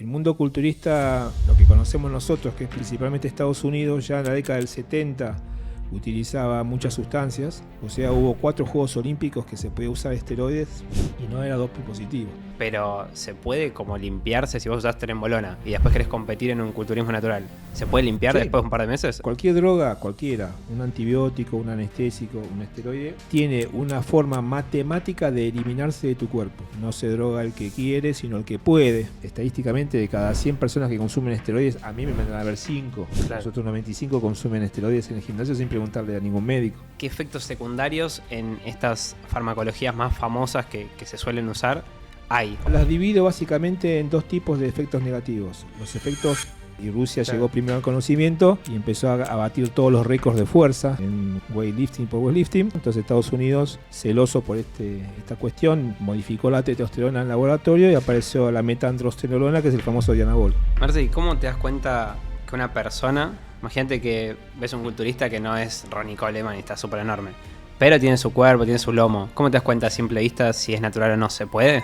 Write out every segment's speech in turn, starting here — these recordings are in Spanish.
El mundo culturista, lo que conocemos nosotros, que es principalmente Estados Unidos, ya en la década del 70 utilizaba muchas sustancias. O sea, hubo 4 Juegos Olímpicos que se podía usar esteroides y no era doping positivo. Pero se puede como limpiarse si vos usás trembolona y después querés competir en un culturismo natural. ¿Se puede limpiar después de un par de meses? Cualquier droga, cualquiera, un antibiótico, un anestésico, un esteroide, tiene una forma matemática de eliminarse de tu cuerpo. No se droga el que quiere, sino el que puede. Estadísticamente, de cada 100 personas que consumen esteroides, a mí me mandan a ver 5. Claro. Nosotros 95 consumen esteroides en el gimnasio sin preguntarle a ningún médico. ¿Qué efectos secundarios en estas farmacologías más famosas que se suelen usar hay? Las divido básicamente en 2 tipos de efectos negativos. Los efectos, y Rusia llegó primero al conocimiento y empezó a batir todos los récords de fuerza en weightlifting, powerlifting. Entonces Estados Unidos, celoso por esta cuestión, modificó la testosterona en el laboratorio y apareció la metandrosterona, que es el famoso Dianabol. Marce, ¿cómo te das cuenta que una persona, imagínate que ves un culturista que no es Ronnie Coleman y está súper enorme, pero tiene su cuerpo, tiene su lomo, ¿cómo te das cuenta a simple vista si es natural o no? ¿Se puede?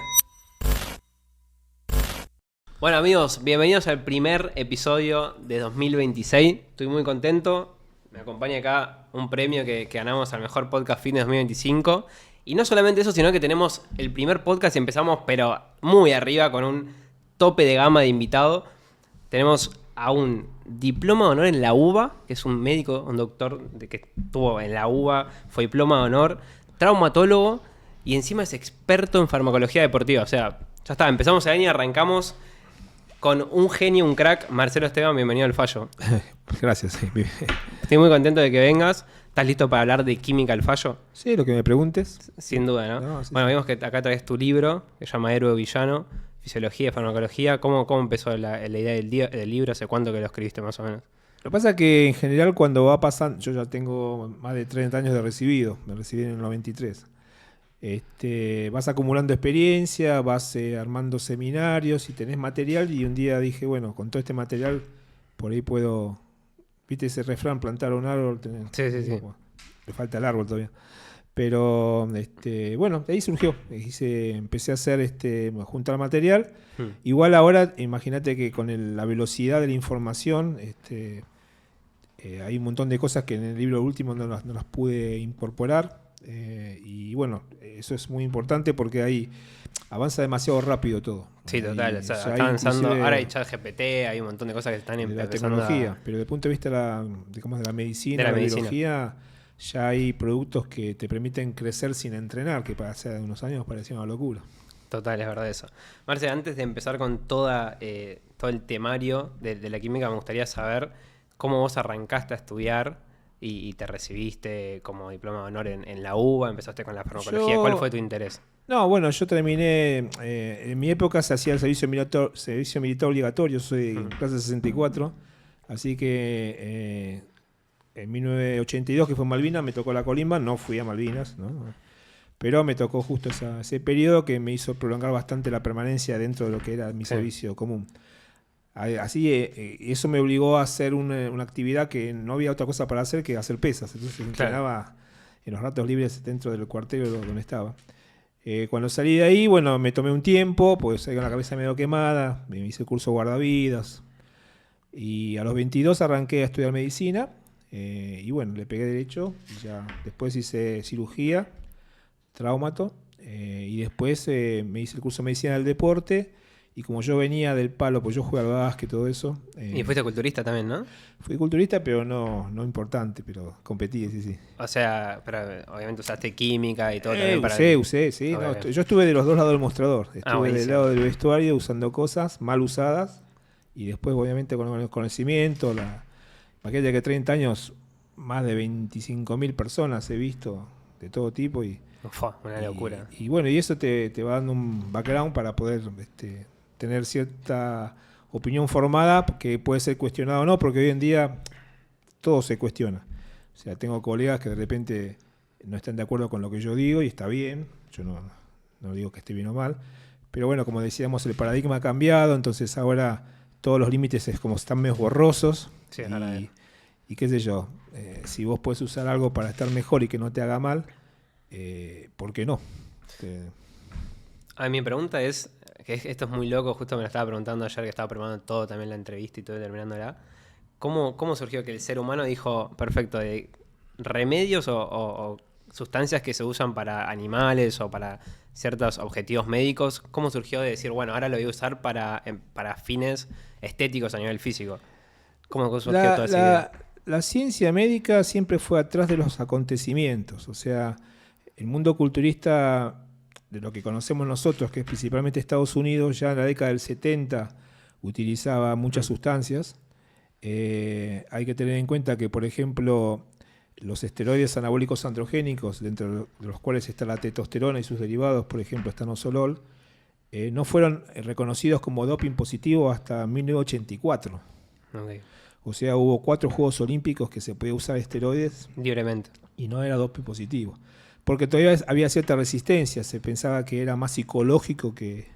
Bueno amigos, bienvenidos al primer episodio de 2026. Estoy muy contento. Me acompaña acá un premio que ganamos al mejor podcast fitness 2025. Y no solamente eso, sino que tenemos el primer podcast y empezamos pero muy arriba con un tope de gama de invitado. Tenemos a un diploma de honor en la UBA, que es un médico, un doctor que estuvo en la UBA, fue diploma de honor, traumatólogo y encima es experto en farmacología deportiva. O sea, ya está, empezamos el año y arrancamos con un genio, un crack. Marcelo Esteban, bienvenido al Fallo. Gracias. Sí. Estoy muy contento de que vengas. ¿Estás listo para hablar de química al fallo? Sí, lo que me preguntes. Sin duda, ¿no? No, sí, bueno, sí. vimos que acá traes tu libro, que se llama Héroe o Villano, Fisiología y Farmacología. ¿Cómo empezó la idea del libro? ¿Hace cuánto que lo escribiste más o menos? Lo que pasa es que en general cuando va pasando, yo ya tengo más de 30 años de recibido, me recibí en el 93. Vas acumulando experiencia, vas armando seminarios y tenés material, y un día dije, bueno, con todo este material por ahí puedo, viste ese refrán, plantar un árbol, Sí. Le falta el árbol todavía. Pero bueno, de ahí surgió. Empecé a hacer juntar material. Igual ahora, imagínate que con la velocidad de la información, hay un montón de cosas que en el libro último no las pude incorporar. Y bueno, eso es muy importante porque ahí avanza demasiado rápido todo. Sí, total. O sea, está hay avanzando. Ahora hay ChatGPT, hay un montón de cosas que están de la empezando tecnología, pero desde el punto de vista de la medicina, de la biología, ya hay productos que te permiten crecer sin entrenar, que hace unos años parecía una locura. Total, es verdad eso. Marce, antes de empezar con todo el temario de la química, me gustaría saber cómo vos arrancaste a estudiar y te recibiste como diploma de honor en la UBA, empezaste con la farmacología. ¿Cuál fue tu interés? No, bueno, yo terminé, en mi época se hacía el servicio militar obligatorio, soy clase 64, así que en 1982, que fue Malvinas, me tocó la colimba, no fui a Malvinas, ¿no? Pero me tocó justo ese periodo que me hizo prolongar bastante la permanencia dentro de lo que era mi servicio común. Así, eso me obligó a hacer una actividad que no había otra cosa para hacer que hacer pesas. Entonces me entrenaba en los ratos libres dentro del cuartel donde estaba. Cuando salí de ahí, bueno, me tomé un tiempo, pues salí con la cabeza medio quemada, me hice el curso guardavidas. Y a los 22 arranqué a estudiar medicina. Y bueno, le pegué derecho. Ya después hice cirugía, traumato. Y después me hice el curso de medicina del deporte. Y como yo venía del palo, pues yo jugué al básquet, todo eso. Y fuiste culturista también, ¿no? Fui culturista, pero no importante, pero competí, sí. O sea, pero obviamente usaste química y todo también para... Usé, sí. Okay. No, yo estuve de los dos lados del mostrador. Estuve del lado del vestuario usando cosas mal usadas. Y después, obviamente, con el conocimiento. Imagínate que 30 años, más de 25.000 personas he visto de todo tipo. Una locura. Y bueno, y eso te va dando un background para poder tener cierta opinión formada, que puede ser cuestionada o no, porque hoy en día todo se cuestiona. O sea, tengo colegas que de repente no están de acuerdo con lo que yo digo y está bien, yo no digo que esté bien o mal, pero bueno, como decíamos, el paradigma ha cambiado, entonces ahora todos los límites están medio borrosos. Sí, y qué sé yo, si vos podés usar algo para estar mejor y que no te haga mal, ¿por qué no? Mi pregunta es, esto es muy loco, justo me lo estaba preguntando ayer que estaba preparando todo, también la entrevista y todo, terminándola. ¿Cómo surgió que el ser humano dijo, perfecto, de remedios o sustancias que se usan para animales o para ciertos objetivos médicos? ¿Cómo surgió de decir, bueno, ahora lo voy a usar para fines estéticos a nivel físico? ¿Cómo surgió toda esa idea? La ciencia médica siempre fue atrás de los acontecimientos. O sea, el mundo culturista, de lo que conocemos nosotros, que es principalmente Estados Unidos, ya en la década del 70 utilizaba muchas sustancias. Hay que tener en cuenta que, por ejemplo, los esteroides anabólicos androgénicos, dentro de los cuales está la testosterona y sus derivados, por ejemplo, estanolol, no fueron reconocidos como doping positivo hasta 1984. Okay. O sea, hubo 4 Juegos Olímpicos que se podía usar esteroides libremente y no era doping positivo. Porque todavía había cierta resistencia, se pensaba que era más psicológico que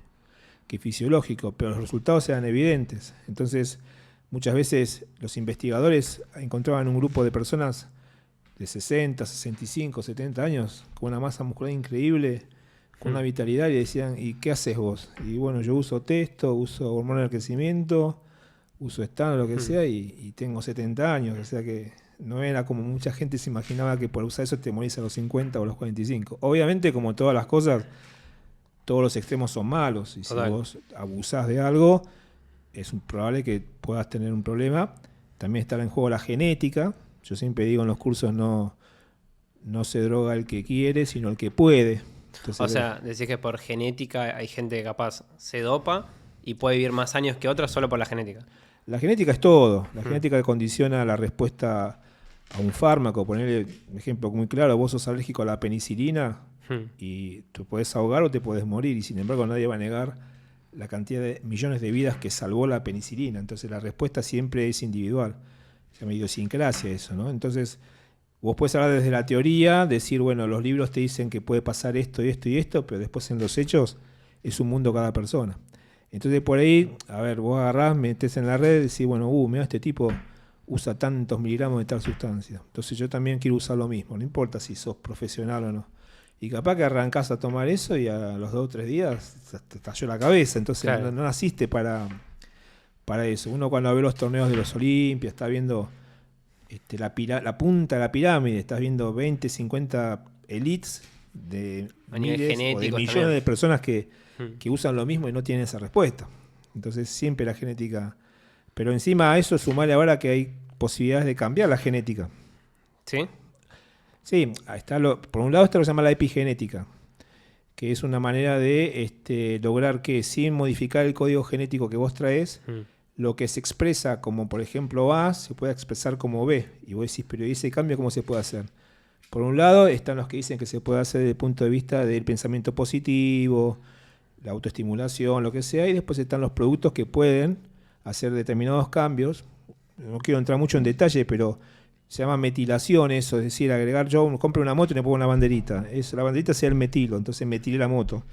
fisiológico, pero los resultados eran evidentes. Entonces, muchas veces los investigadores encontraban un grupo de personas de 60, 65, 70 años con una masa muscular increíble, con una vitalidad, y decían, ¿y qué haces vos? Y bueno, yo uso testo, uso hormona del crecimiento, uso estano, lo que sea, y tengo 70 años, o sea que no era como mucha gente se imaginaba que por usar eso te morís a los 50 o a los 45. Obviamente, como todas las cosas, todos los extremos son malos, y Total. si vos abusás de algo, es probable que puedas tener un problema. También está en juego la genética. Yo siempre digo en los cursos, no se droga el que quiere, sino el que puede. Entonces, o sea, decís que por genética hay gente que capaz se dopa y puede vivir más años que otros solo por la genética. La genética es todo. La genética condiciona la respuesta a un fármaco. Ponerle un ejemplo muy claro, vos sos alérgico a la penicilina y te podés ahogar o te podés morir, y sin embargo nadie va a negar la cantidad de millones de vidas que salvó la penicilina. Entonces la respuesta siempre es individual. Se llama idiosincrasia eso, ¿no? Entonces vos podés hablar desde la teoría, decir, bueno, los libros te dicen que puede pasar esto y esto y esto, pero después en los hechos es un mundo cada persona. Entonces por ahí, a ver, vos agarrás, metés en la red y decís, bueno, mira, este tipo usa tantos miligramos de tal sustancia. Entonces yo también quiero usar lo mismo, no importa si sos profesional o no. Y capaz que arrancás a tomar eso y a los 2 o 3 días te estalló la cabeza. Entonces claro, no naciste para eso. Uno cuando ve los torneos de los Olimpios, está viendo la punta de la pirámide, estás viendo 20, 50 elites de miles o de millones de personas que usan lo mismo y no tienen esa respuesta. Entonces siempre la genética... Pero encima a eso sumarle ahora que hay posibilidades de cambiar la genética. ¿Sí? Sí, por un lado está lo que se llama la epigenética, que es una manera de lograr que sin modificar el código genético que vos traes, lo que se expresa como, por ejemplo, A, se puede expresar como B. Y vos decís, pero ¿y ese cambio cómo se puede hacer? Por un lado están los que dicen que se puede hacer desde el punto de vista del pensamiento positivo, la autoestimulación, lo que sea, y después están los productos que pueden hacer determinados cambios. No quiero entrar mucho en detalle, pero se llama metilación eso, es decir, agregar, yo compro una moto y le pongo una banderita. La banderita sea el metilo, entonces metilé la moto.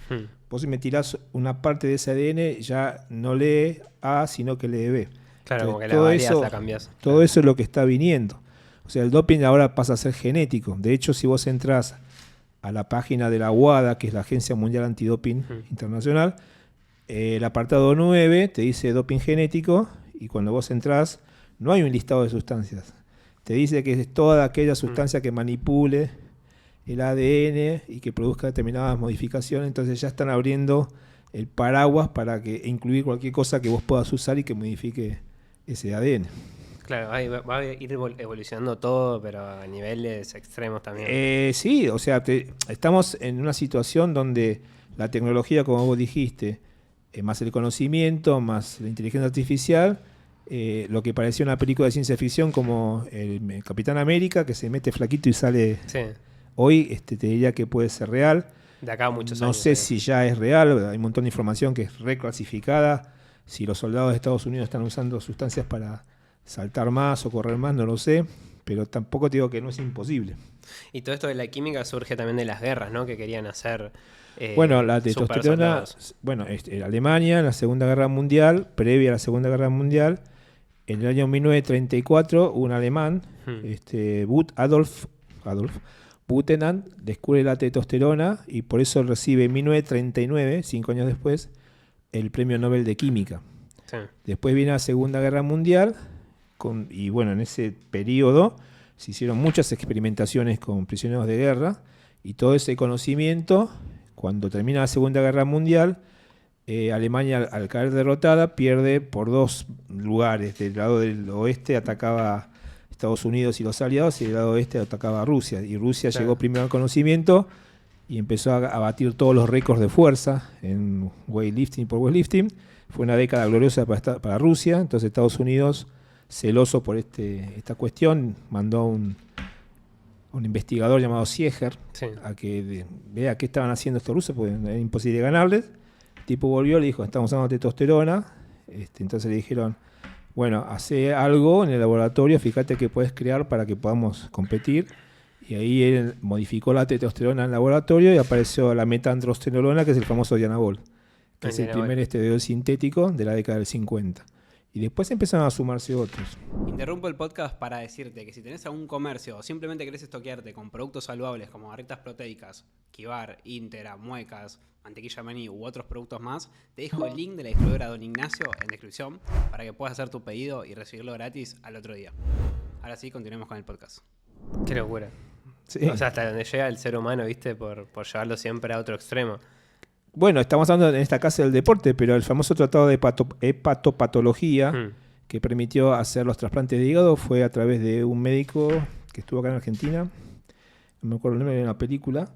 Vos si metilás una parte de ese ADN, ya no lee A, sino que lee B. Claro, entonces, como que la varias la cambiás. Todo eso es lo que está viniendo. O sea, el doping ahora pasa a ser genético. De hecho, si vos entrás a la página de la WADA, que es la Agencia Mundial Antidoping Internacional, el apartado 9 te dice doping genético, y cuando vos entrás no hay un listado de sustancias. Te dice que es toda aquella sustancia que manipule el ADN y que produzca determinadas modificaciones. Entonces ya están abriendo el paraguas para incluir cualquier cosa que vos puedas usar y que modifique ese ADN. Claro, va a ir evolucionando todo, pero a niveles extremos también. Sí, o sea, estamos en una situación donde la tecnología, como vos dijiste, más el conocimiento, más la inteligencia artificial, lo que parecía una película de ciencia ficción como el Capitán América, que se mete flaquito y sale... Sí. Hoy te diría que puede ser real. De acá a muchos años. No sé si ya es real, hay un montón de información que es reclasificada. Si los soldados de Estados Unidos están usando sustancias para saltar más o correr más, no lo sé, pero tampoco te digo que no es imposible. Y todo esto de la química surge también de las guerras, ¿no? Que querían hacer... bueno, la testosterona, Alemania en la Segunda Guerra Mundial, previa a la Segunda Guerra Mundial, en el año 1934, un alemán, Adolf Butenandt, descubre la testosterona y por eso recibe en 1939, 5 años después, el Premio Nobel de Química. Sí. Después viene la Segunda Guerra Mundial, y bueno, en ese periodo se hicieron muchas experimentaciones con prisioneros de guerra, y todo ese conocimiento, cuando termina la Segunda Guerra Mundial, Alemania, al caer derrotada, pierde por 2 lugares. Del lado del oeste atacaba Estados Unidos y los aliados, y del lado oeste atacaba a Rusia. Y Rusia llegó primero al conocimiento y empezó a batir todos los récords de fuerza en weightlifting por weightlifting. Fue una década gloriosa para Rusia. Entonces Estados Unidos, celoso por esta cuestión, mandó a un investigador llamado Sieger a que vea qué estaban haciendo estos rusos, porque era imposible ganarles. El tipo volvió y le dijo, estamos usando testosterona. Entonces le dijeron, bueno, hace algo en el laboratorio, fíjate que puedes crear para que podamos competir. Y ahí él modificó la testosterona en el laboratorio y apareció la metandrosterona, que es el famoso Dianabol, que es el primer esteroide sintético de la década del 50. Y después empezaron a sumarse otros. Interrumpo el podcast para decirte que si tenés algún comercio o simplemente querés estoquearte con productos saludables como barritas proteicas, Kibar, Intera, Muecas, mantequilla maní u otros productos más, te dejo el link de la distribuidora Don Ignacio en descripción para que puedas hacer tu pedido y recibirlo gratis al otro día. Ahora sí, continuemos con el podcast. Qué locura. Sí. O sea, hasta donde llega el ser humano, ¿viste? Por llevarlo siempre a otro extremo. Bueno, estamos hablando en esta casa del deporte, pero el famoso tratado de hepatopatología que permitió hacer los trasplantes de hígado fue a través de un médico que estuvo acá en Argentina, no me acuerdo el nombre de una película,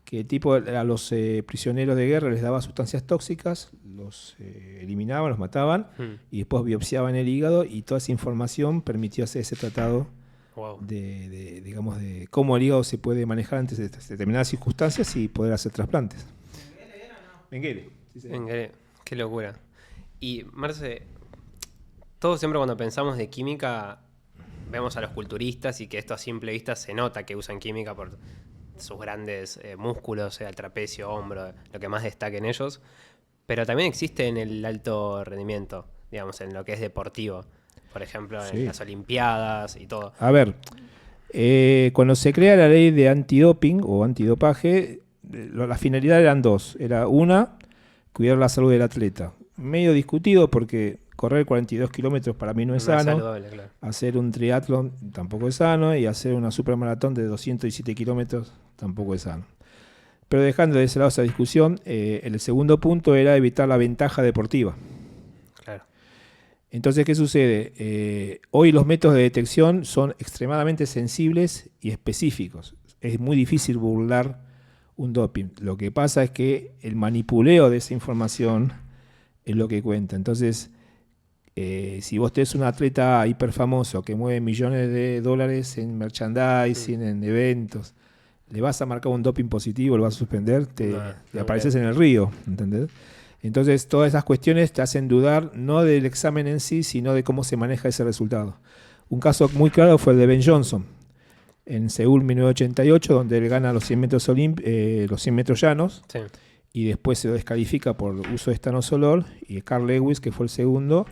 que el tipo a los prisioneros de guerra les daba sustancias tóxicas, los eliminaban, los mataban, y después biopsiaban el hígado, y toda esa información permitió hacer ese tratado digamos, de cómo el hígado se puede manejar ante determinadas circunstancias y poder hacer trasplantes. Mengele. Sí, Mengele, qué locura. Y Marce, todos siempre cuando pensamos de química vemos a los culturistas y que esto a simple vista se nota que usan química por sus grandes músculos, el trapecio, hombro, lo que más destaque en ellos. Pero también existe en el alto rendimiento, digamos, en lo que es deportivo. Por ejemplo, en las Olimpiadas y todo. A ver, cuando se crea la ley de antidoping o antidopaje, la finalidad eran 2. Era una, cuidar la salud del atleta. Medio discutido porque correr 42 kilómetros para mí no es sano. Saludable, claro. Hacer un triatlón tampoco es sano. Y hacer una supermaratón de 207 kilómetros tampoco es sano. Pero dejando de ese lado esa discusión, el segundo punto era evitar la ventaja deportiva. Claro. Entonces, ¿qué sucede? Hoy los métodos de detección son extremadamente sensibles y específicos. Es muy difícil burlar un doping. Lo que pasa es que el manipuleo de esa información es lo que cuenta. Entonces, si vos tenés un atleta hiperfamoso que mueve millones de dólares en merchandising, en eventos, le vas a marcar un doping positivo, lo vas a suspender, te apareces en el río, ¿entendés? Entonces, todas esas cuestiones te hacen dudar no del examen en sí, sino de cómo se maneja ese resultado. Un caso muy claro fue el de Ben Johnson, en Seúl 1988, donde él gana los 100 metros, los 100 metros llanos, y después se lo descalifica por uso de estanozolol, y Carl Lewis, que fue el segundo,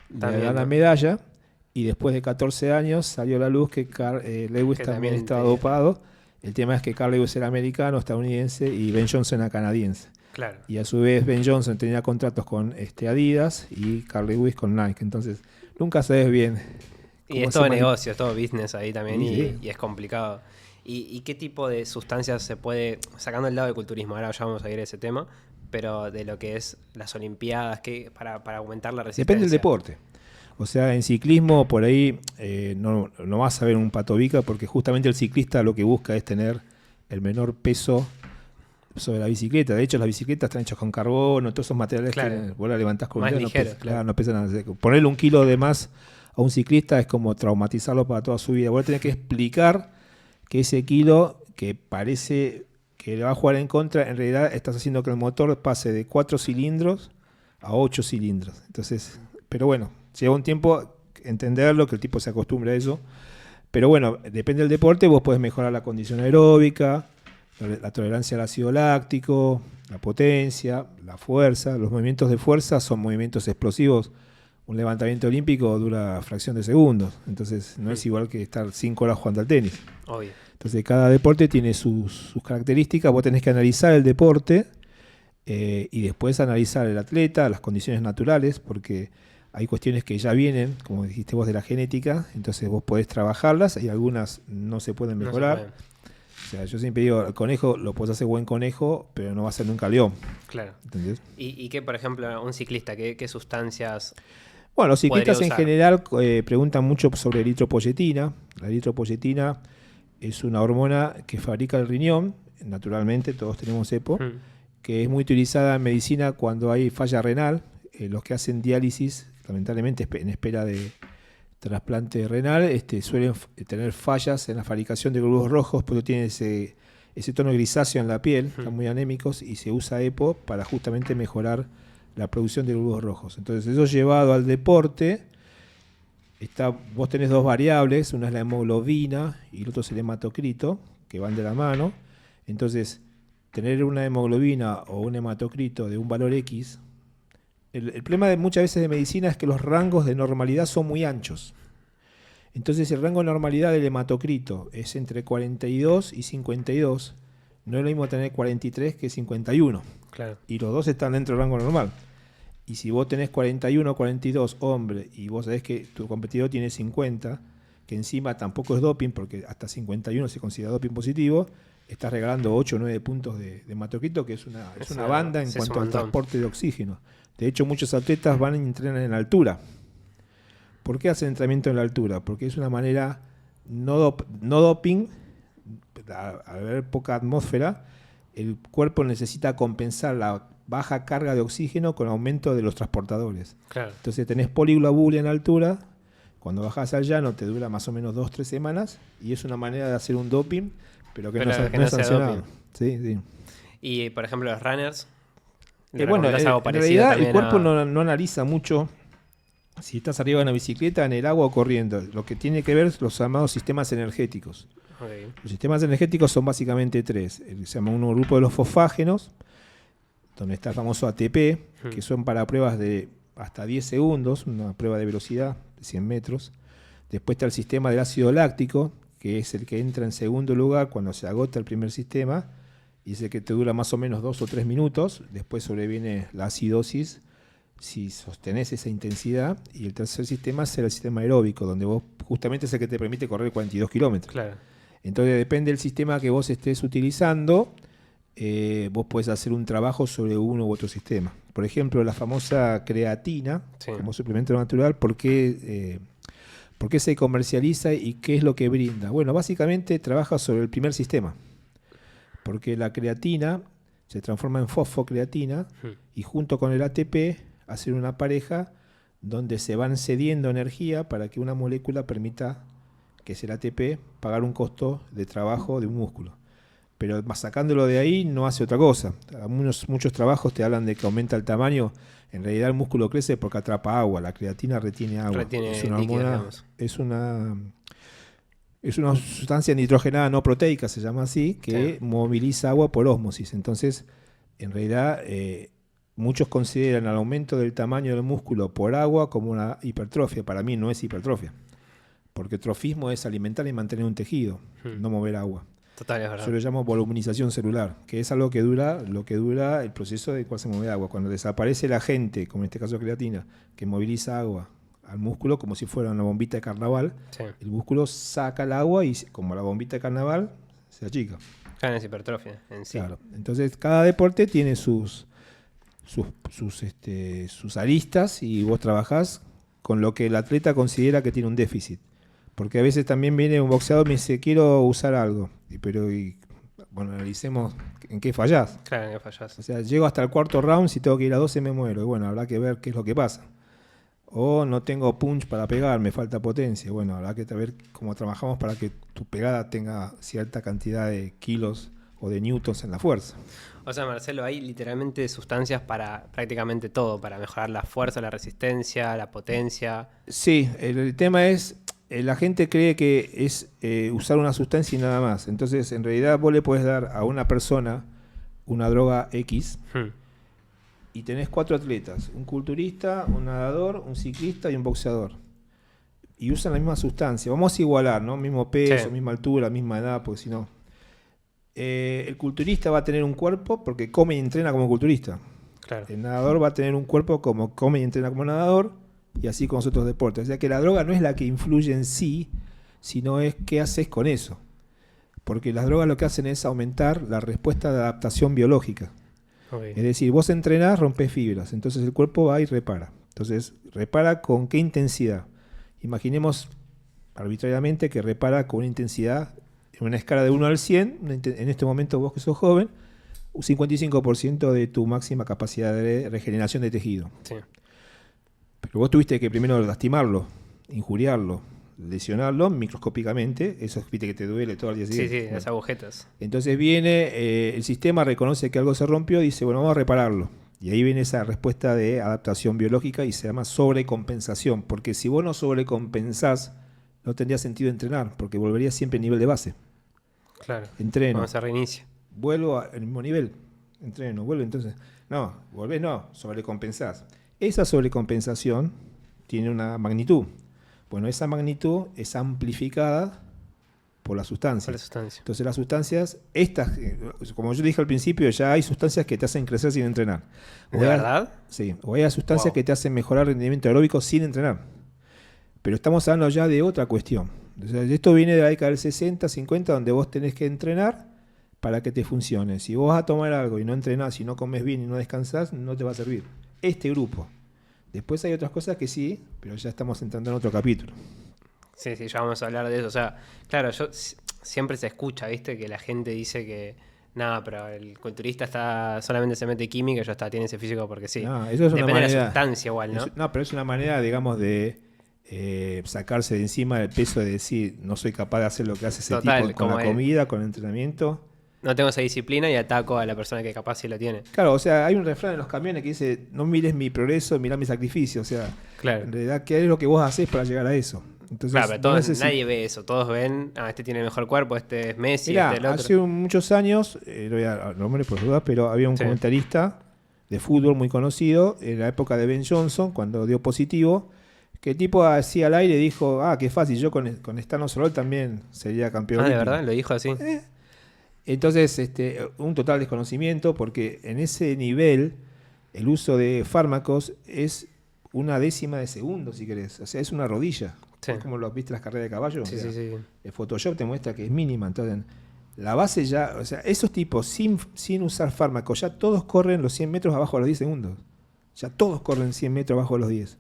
le da la medalla, y después de 14 años salió a la luz que Lewis también estaba dopado. El tema es que Carl Lewis era americano, estadounidense, y Ben Johnson era canadiense. Claro. Y a su vez Ben Johnson tenía contratos con Adidas y Carl Lewis con Nike. Entonces, nunca sabes bien. Y es todo negocio, es todo business ahí también, y es complicado. ¿Y qué tipo de sustancias se puede, sacando el lado del culturismo, ahora ya vamos a ir a ese tema, pero de lo que es las Olimpiadas, para aumentar la resistencia? Depende del deporte. O sea, en ciclismo por ahí no vas a ver un patobica, porque justamente el ciclista lo que busca es tener el menor peso sobre la bicicleta. De hecho, las bicicletas están hechas con carbono, todos esos materiales que vos la levantás con más un dedo, ligero, no pesa nada. Ponerle 1 kilo de más a un ciclista es como traumatizarlo para toda su vida. Vos tenés que explicar que ese kilo que parece que le va a jugar en contra, en realidad estás haciendo que el motor pase de 4 cilindros a 8 cilindros. Entonces, pero bueno, lleva un tiempo entenderlo, que el tipo se acostumbre a eso. Pero bueno, depende del deporte, vos podés mejorar la condición aeróbica, la tolerancia al ácido láctico, la potencia, la fuerza. Los movimientos de fuerza son movimientos explosivos. Un levantamiento olímpico dura fracción de segundos. Entonces no es igual que estar 5 horas jugando al tenis. Obvio. Entonces cada deporte tiene sus características. Vos tenés que analizar el deporte y después analizar el atleta, las condiciones naturales, porque hay cuestiones que ya vienen, como dijiste vos, de la genética, entonces vos podés trabajarlas y algunas no se pueden mejorar. No se puede. O sea, yo siempre digo, el conejo lo podés hacer buen conejo, pero no va a ser nunca león. Claro. ¿Entendés? ¿Y qué, por ejemplo, un ciclista, qué sustancias? Bueno, los ciclistas en usar? general preguntan mucho sobre eritropoyetina. La eritropoyetina es una hormona que fabrica el riñón, naturalmente, todos tenemos EPO, que es muy utilizada en medicina cuando hay falla renal. Los que hacen diálisis, lamentablemente en espera de trasplante renal, suelen tener fallas en la fabricación de glóbulos rojos, porque tienen ese tono grisáceo en la piel, están muy anémicos, y se usa EPO para justamente mejorar la producción de glóbulos rojos. Entonces, eso llevado al deporte, vos tenés dos variables, una es la hemoglobina y el otro es el hematocrito, que van de la mano. Entonces, tener una hemoglobina o un hematocrito de un valor X, el problema muchas veces de medicina es que los rangos de normalidad son muy anchos. Entonces, si el rango de normalidad del hematocrito es entre 42 y 52, no es lo mismo tener 43 que 51. Claro. Y los dos están dentro del rango normal. Y si vos tenés 41 o 42 hombre y vos sabés que tu competidor tiene 50, que encima tampoco es doping porque hasta 51 se considera doping positivo, estás regalando 8 o 9 puntos de hematocrito, que es una banda en cuanto al transporte de oxígeno. De hecho, muchos atletas van y entrenan en altura. ¿Por qué hacen entrenamiento en la altura? Porque es una manera no doping, al haber poca atmósfera, el cuerpo necesita compensar la baja carga de oxígeno con aumento de los transportadores. Claro. Entonces tenés poliglobulia en altura, cuando bajás al llano te dura más o menos 2-3 semanas, y es una manera de hacer un doping, pero que no es sancionado. Sí, sí. Y, por ejemplo, los runners. Bueno, en realidad el cuerpo no analiza mucho si estás arriba de una bicicleta, en el agua o corriendo. Lo que tiene que ver es los llamados sistemas energéticos. Okay. Los sistemas energéticos son básicamente tres. Se llama un grupo de los fosfágenos, donde está el famoso ATP, que son para pruebas de hasta 10 segundos, una prueba de velocidad de 100 metros. Después está el sistema del ácido láctico, que es el que entra en segundo lugar cuando se agota el primer sistema, y es el que te dura más o menos 2 o 3 minutos. Después sobreviene la acidosis, si sostenés esa intensidad. Y el tercer sistema es el sistema aeróbico, donde vos justamente es el que te permite correr 42 kilómetros. Claro. Entonces depende del sistema que vos estés utilizando, vos podés hacer un trabajo sobre uno u otro sistema. Por ejemplo, la famosa creatina, como suplemento natural, ¿por qué se comercializa y qué es lo que brinda? Bueno, básicamente trabaja sobre el primer sistema, porque la creatina se transforma en fosfocreatina y junto con el ATP hacen una pareja donde se van cediendo energía para que una molécula permita, que es el ATP, pagar un costo de trabajo de un músculo. Pero sacándolo de ahí no hace otra cosa. Muchos trabajos te hablan de que aumenta el tamaño. En realidad el músculo crece porque atrapa agua. La creatina retiene agua. Es una hormona, es una sustancia nitrogenada no proteica, se llama así, que moviliza agua por ósmosis. Entonces, en realidad, muchos consideran el aumento del tamaño del músculo por agua como una hipertrofia. Para mí no es hipertrofia. Porque trofismo es alimentar y mantener un tejido, no mover agua. Total, es verdad. Yo lo llamo voluminización celular, que es algo que dura el proceso de cual se mueve agua. Cuando desaparece el agente, como en este caso creatina, que moviliza agua al músculo como si fuera una bombita de carnaval, el músculo saca el agua y como la bombita de carnaval se achica. Claro, es hipertrofia en sí. Claro. Entonces cada deporte tiene sus aristas y vos trabajás con lo que el atleta considera que tiene un déficit. Porque a veces también viene un boxeador y me dice, quiero usar algo. Bueno, analicemos en qué fallás. Claro, en qué fallás. O sea, llego hasta el cuarto round, si tengo que ir a 12 me muero. Y bueno, habrá que ver qué es lo que pasa. O no tengo punch para pegar, me falta potencia. Bueno, habrá que ver cómo trabajamos para que tu pegada tenga cierta cantidad de kilos o de newtons en la fuerza. O sea, Marcelo, hay literalmente sustancias para prácticamente todo, para mejorar la fuerza, la resistencia, la potencia. Sí, el tema es, la gente cree que es usar una sustancia y nada más. Entonces, en realidad vos le podés dar a una persona una droga X y tenés 4 atletas, un culturista, un nadador, un ciclista y un boxeador. Y usan la misma sustancia. Vamos a igualar, ¿no? Mismo peso, misma altura, misma edad, porque si no... El culturista va a tener un cuerpo porque come y entrena como culturista. Claro. El nadador va a tener un cuerpo como come y entrena como nadador, y así con los otros deportes. O sea que la droga no es la que influye en sí, sino es qué haces con eso. Porque las drogas lo que hacen es aumentar la respuesta de adaptación biológica. Okay. Es decir, vos entrenás, rompés fibras, entonces el cuerpo va y repara. Entonces, repara con qué intensidad. Imaginemos arbitrariamente que repara con una intensidad en una escala de 1 al 100, en este momento vos que sos joven, un 55% de tu máxima capacidad de regeneración de tejido. Sí. Pero vos tuviste que primero lastimarlo, injuriarlo, lesionarlo microscópicamente, eso viste que te duele todo el día Sí, siguiente. sí, las agujetas. Entonces viene, el sistema reconoce que algo se rompió y dice, bueno, vamos a repararlo. Y ahí viene esa respuesta de adaptación biológica y se llama sobrecompensación, porque si vos no sobrecompensás, no tendría sentido entrenar, porque volverías siempre al nivel de base. Claro. Entreno, Vamos a reinicio. vuelvo al mismo nivel, entreno, vuelvo, entonces, no, volvés no, sobrecompensás. Esa sobrecompensación tiene una magnitud. Bueno, esa magnitud es amplificada por la sustancia. Por la sustancia. Entonces las sustancias, estas, como yo dije al principio, ya hay sustancias que te hacen crecer sin entrenar. ¿De verdad? Sí, o hay sustancias Wow. que te hacen mejorar el rendimiento aeróbico sin entrenar. Pero estamos hablando ya de otra cuestión. O sea, esto viene de la década del 60, 50, donde vos tenés que entrenar para que te funcione. Si vos vas a tomar algo y no entrenás, y no comes bien y no descansás, no te va a servir. Este grupo. Después hay otras cosas que sí, pero ya estamos entrando en otro capítulo. Sí, sí, ya vamos a hablar de eso. O sea, claro, siempre se escucha, ¿viste? Que la gente dice que nada, pero el culturista solamente se mete química y ya está, tiene ese físico porque sí. No, eso es una Depende de manera, la sustancia igual, ¿no? No, pero es una manera, digamos, de sacarse de encima el peso de decir, no soy capaz de hacer lo que hace ese Total, tipo con como la él. comida, con el entrenamiento. No tengo esa disciplina y ataco a la persona que capaz sí lo tiene. Claro, o sea, hay un refrán en los camiones que dice, no mires mi progreso, mirá mi sacrificio. O sea, Claro. en realidad, ¿qué es lo que vos haces para llegar a eso? Entonces, Claro, pero no necesi- nadie ve eso. Todos ven, este tiene el mejor cuerpo, este es Messi, Mirá, este es el otro. hace muchos años, no voy a nombrar por dudas, pero había un Sí. comentarista de fútbol muy conocido en la época de Ben Johnson, cuando dio positivo, que el tipo así al aire dijo, qué fácil, yo con Stano Solol también sería campeón ¿De olímpico". verdad? ¿Lo dijo así? Entonces, un total desconocimiento, porque en ese nivel el uso de fármacos es una décima de segundo, si querés. O sea, es una rodilla. Sí. Es como lo viste las carreras de caballo. Sí, O sea, sí, sí. el Photoshop te muestra que es mínima. Entonces, la base ya, o sea, esos tipos sin usar fármacos, ya todos corren los 100 metros abajo de los 10 segundos. Ya todos corren 100 metros abajo de los 10.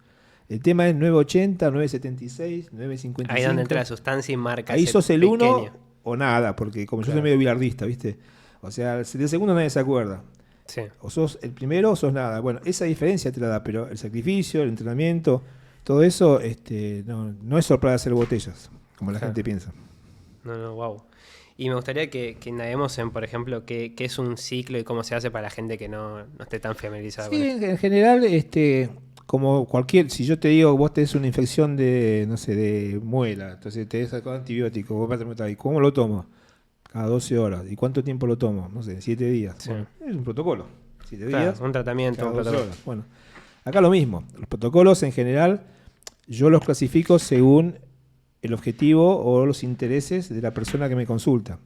El tema es 9.80, 9.76, 9.55. Ahí es donde entra la sustancia y marca. Ahí ese sos el pequeño. uno o nada, porque como yo Claro. soy medio bilardista, ¿viste? O sea, el segundo nadie se acuerda. Sí. O sos el primero o sos nada. Bueno, esa diferencia te la da, pero el sacrificio, el entrenamiento, todo eso no es solo para hacer botellas, como la Claro. gente piensa. No, wow. Y me gustaría que indaguemos en, por ejemplo, qué es un ciclo y cómo se hace para la gente que no esté tan familiarizada Sí, con esto. en general, como si yo te digo, vos tenés una infección de, no sé, de muela, entonces te des antibiótico, vos ¿y cómo lo tomo? Cada 12 horas. ¿Y cuánto tiempo lo tomo? No sé, 7 días. Sí. Bueno, es un protocolo. 7 Claro, días. un tratamiento, cada un 12 protocolo. horas. Bueno, acá lo mismo. Los protocolos en general, yo los clasifico según el objetivo o los intereses de la persona que me consulta.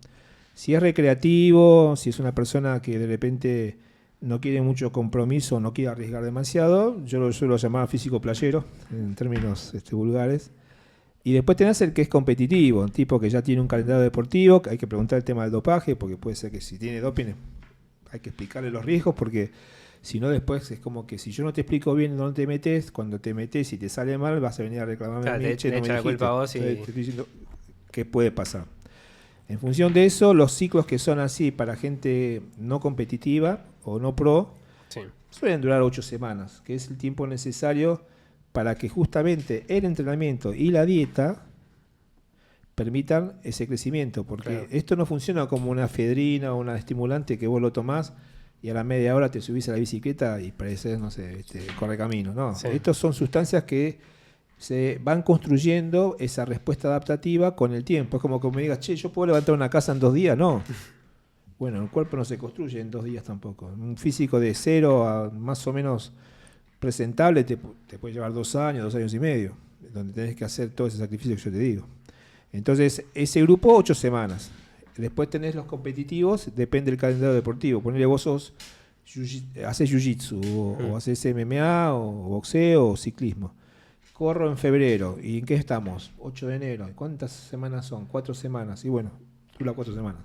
Si es recreativo, si es una persona que de repente no quiere mucho compromiso, no quiere arriesgar demasiado, yo lo suelo llamar físico playero, en términos vulgares. Y después tenés el que es competitivo, un tipo que ya tiene un calendario deportivo, que hay que preguntar el tema del dopaje, porque puede ser que si tiene doping hay que explicarle los riesgos, porque si no después es como que si yo no te explico bien dónde te metes, cuando te metes y te sale mal, vas a venir a reclamarme Claro, a mí, te "Che, no me echa la dijiste". culpa a vos y- Entonces, te estoy diciendo qué puede pasar. En función de eso, los ciclos que son así para gente no competitiva o no pro, Sí. suelen durar 8 semanas, que es el tiempo necesario para que justamente el entrenamiento y la dieta permitan ese crecimiento, porque Claro. esto no funciona como una efedrina o una estimulante que vos lo tomás y a la media hora te subís a la bicicleta y pareces, no sé, correcamino. No, Sí. estos son sustancias que se van construyendo esa respuesta adaptativa con el tiempo. Es como que me digas, che, ¿yo puedo levantar una casa en 2 días? No. Bueno, el cuerpo no se construye en 2 días tampoco. Un físico de 0 a más o menos presentable te puede llevar 2 años, 2 años y medio, donde tenés que hacer todo ese sacrificio que yo te digo. Entonces, ese grupo, 8 semanas. Después tenés los competitivos, depende del calendario deportivo. Ponele vos haces jiu-jitsu, o haces MMA, o boxeo, o ciclismo. Corro en febrero. ¿Y en qué estamos? 8 de enero. ¿Cuántas semanas son? 4 semanas. Y bueno, dura 4 semanas.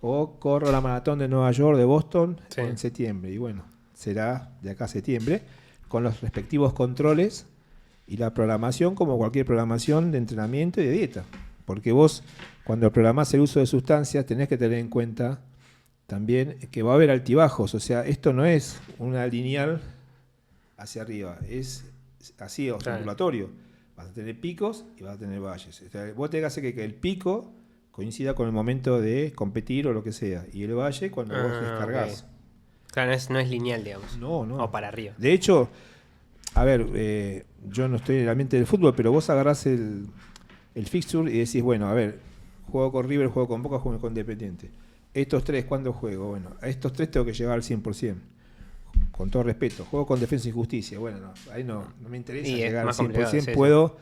O corro la maratón de Nueva York, de Boston, en septiembre. Y bueno, será de acá a septiembre, con los respectivos controles y la programación, como cualquier programación de entrenamiento y de dieta. Porque vos, cuando programás el uso de sustancias, tenés que tener en cuenta también que va a haber altibajos. O sea, esto no es una lineal hacia arriba, es así, ondulatorio. Vas a tener picos y vas a tener valles. O sea, vos tenés que hacer que el pico coincida con el momento de competir o lo que sea, y el valle cuando vos descargás. Okay. Claro, no es lineal, digamos. No. O para arriba. De hecho, a ver, yo no estoy en el ambiente del fútbol, pero vos agarrás el fixture y decís, bueno, a ver, juego con River, juego con Boca, juego con Independiente. Estos 3, ¿cuándo juego? Bueno, a estos 3 tengo que llegar al 100%. Con todo respeto. Juego con Defensa y Justicia. Bueno, ahí no me interesa llegar al 100%. Puedo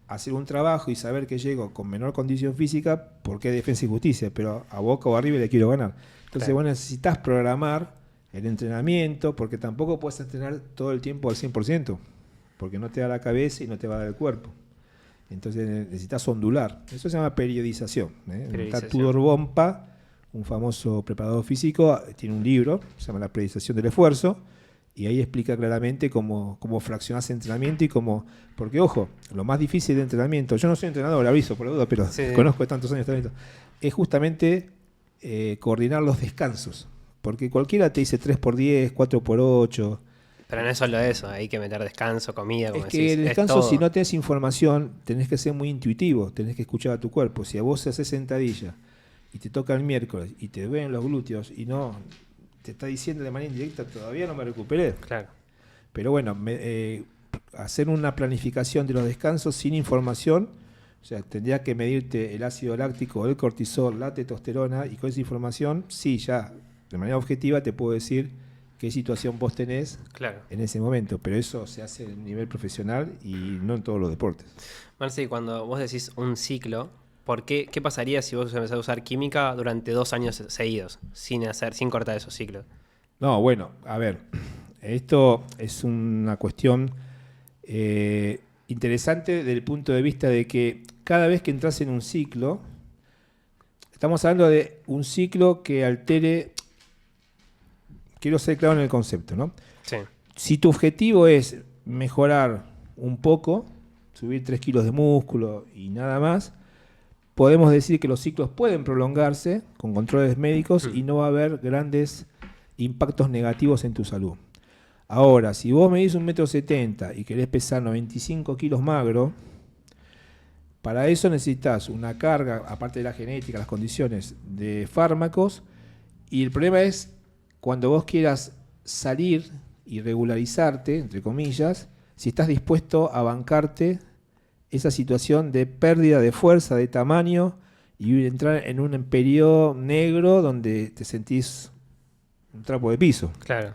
hacer un trabajo y saber que llego con menor condición física porque es Defensa y Justicia, pero a Boca o a River le quiero ganar. Entonces, vos necesitas programar el entrenamiento, porque tampoco puedes entrenar todo el tiempo al 100%, porque no te da la cabeza y no te va a dar el cuerpo. Entonces necesitas ondular. Eso se llama periodización. Está Tudor Bompa, un famoso preparador físico, tiene un libro, se llama La periodización del esfuerzo, y ahí explica claramente cómo fraccionás entrenamiento y cómo... Porque, ojo, lo más difícil de entrenamiento, yo no soy entrenador, lo aviso por la duda, pero conozco de tantos años de entrenamiento, es justamente coordinar los descansos. Porque cualquiera te dice 3x10, 4x8... Pero no es solo eso, hay que meter descanso, comida, como es que el descanso, si no tenés información, tenés que ser muy intuitivo, tenés que escuchar a tu cuerpo. Si a vos haces sentadilla y te toca el miércoles y te ven los glúteos y no te está diciendo de manera indirecta, todavía no me recuperé. Claro. Pero bueno, hacer una planificación de los descansos sin información, o sea, tendría que medirte el ácido láctico, el cortisol, la testosterona, y con esa información, sí, ya de manera objetiva te puedo decir qué situación vos tenés en ese momento, pero eso se hace a nivel profesional y no en todos los deportes. Marci, cuando vos decís un ciclo, ¿qué pasaría si vos empezás a usar química durante 2 años seguidos, sin cortar esos ciclos? No, bueno, a ver, esto es una cuestión interesante desde el punto de vista de que cada vez que entras en un ciclo, estamos hablando de un ciclo que altere... Quiero ser claro en el concepto, ¿no? Sí. Si tu objetivo es mejorar un poco, subir 3 kilos de músculo y nada más, podemos decir que los ciclos pueden prolongarse con controles médicos y no va a haber grandes impactos negativos en tu salud. Ahora, si vos medís 1,70 m y querés pesar 95 kilos magro, para eso necesitas una carga, aparte de la genética, las condiciones, de fármacos, y el problema es cuando vos quieras salir y regularizarte, entre comillas, si estás dispuesto a bancarte esa situación de pérdida de fuerza, de tamaño, y entrar en un periodo negro donde te sentís un trapo de piso. Claro.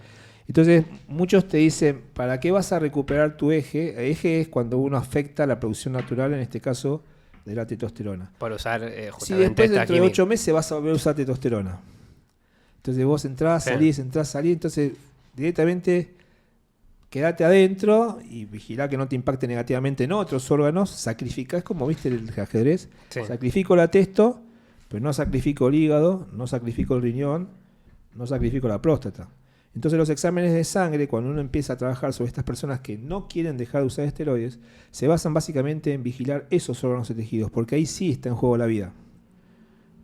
Entonces, muchos te dicen, ¿para qué vas a recuperar tu eje? El eje es cuando uno afecta la producción natural, en este caso, de la testosterona. Por usar justamente si después dentro de química. 8 meses vas a volver a usar testosterona. Entonces vos entrás, salís, entonces directamente quedate adentro y vigilá que no te impacte negativamente en otros órganos, sacrificás, como viste el ajedrez, sacrifico la testo, pero no sacrifico el hígado, no sacrifico el riñón, no sacrifico la próstata. Entonces los exámenes de sangre, cuando uno empieza a trabajar sobre estas personas que no quieren dejar de usar esteroides, se basan básicamente en vigilar esos órganos y tejidos, porque ahí sí está en juego la vida.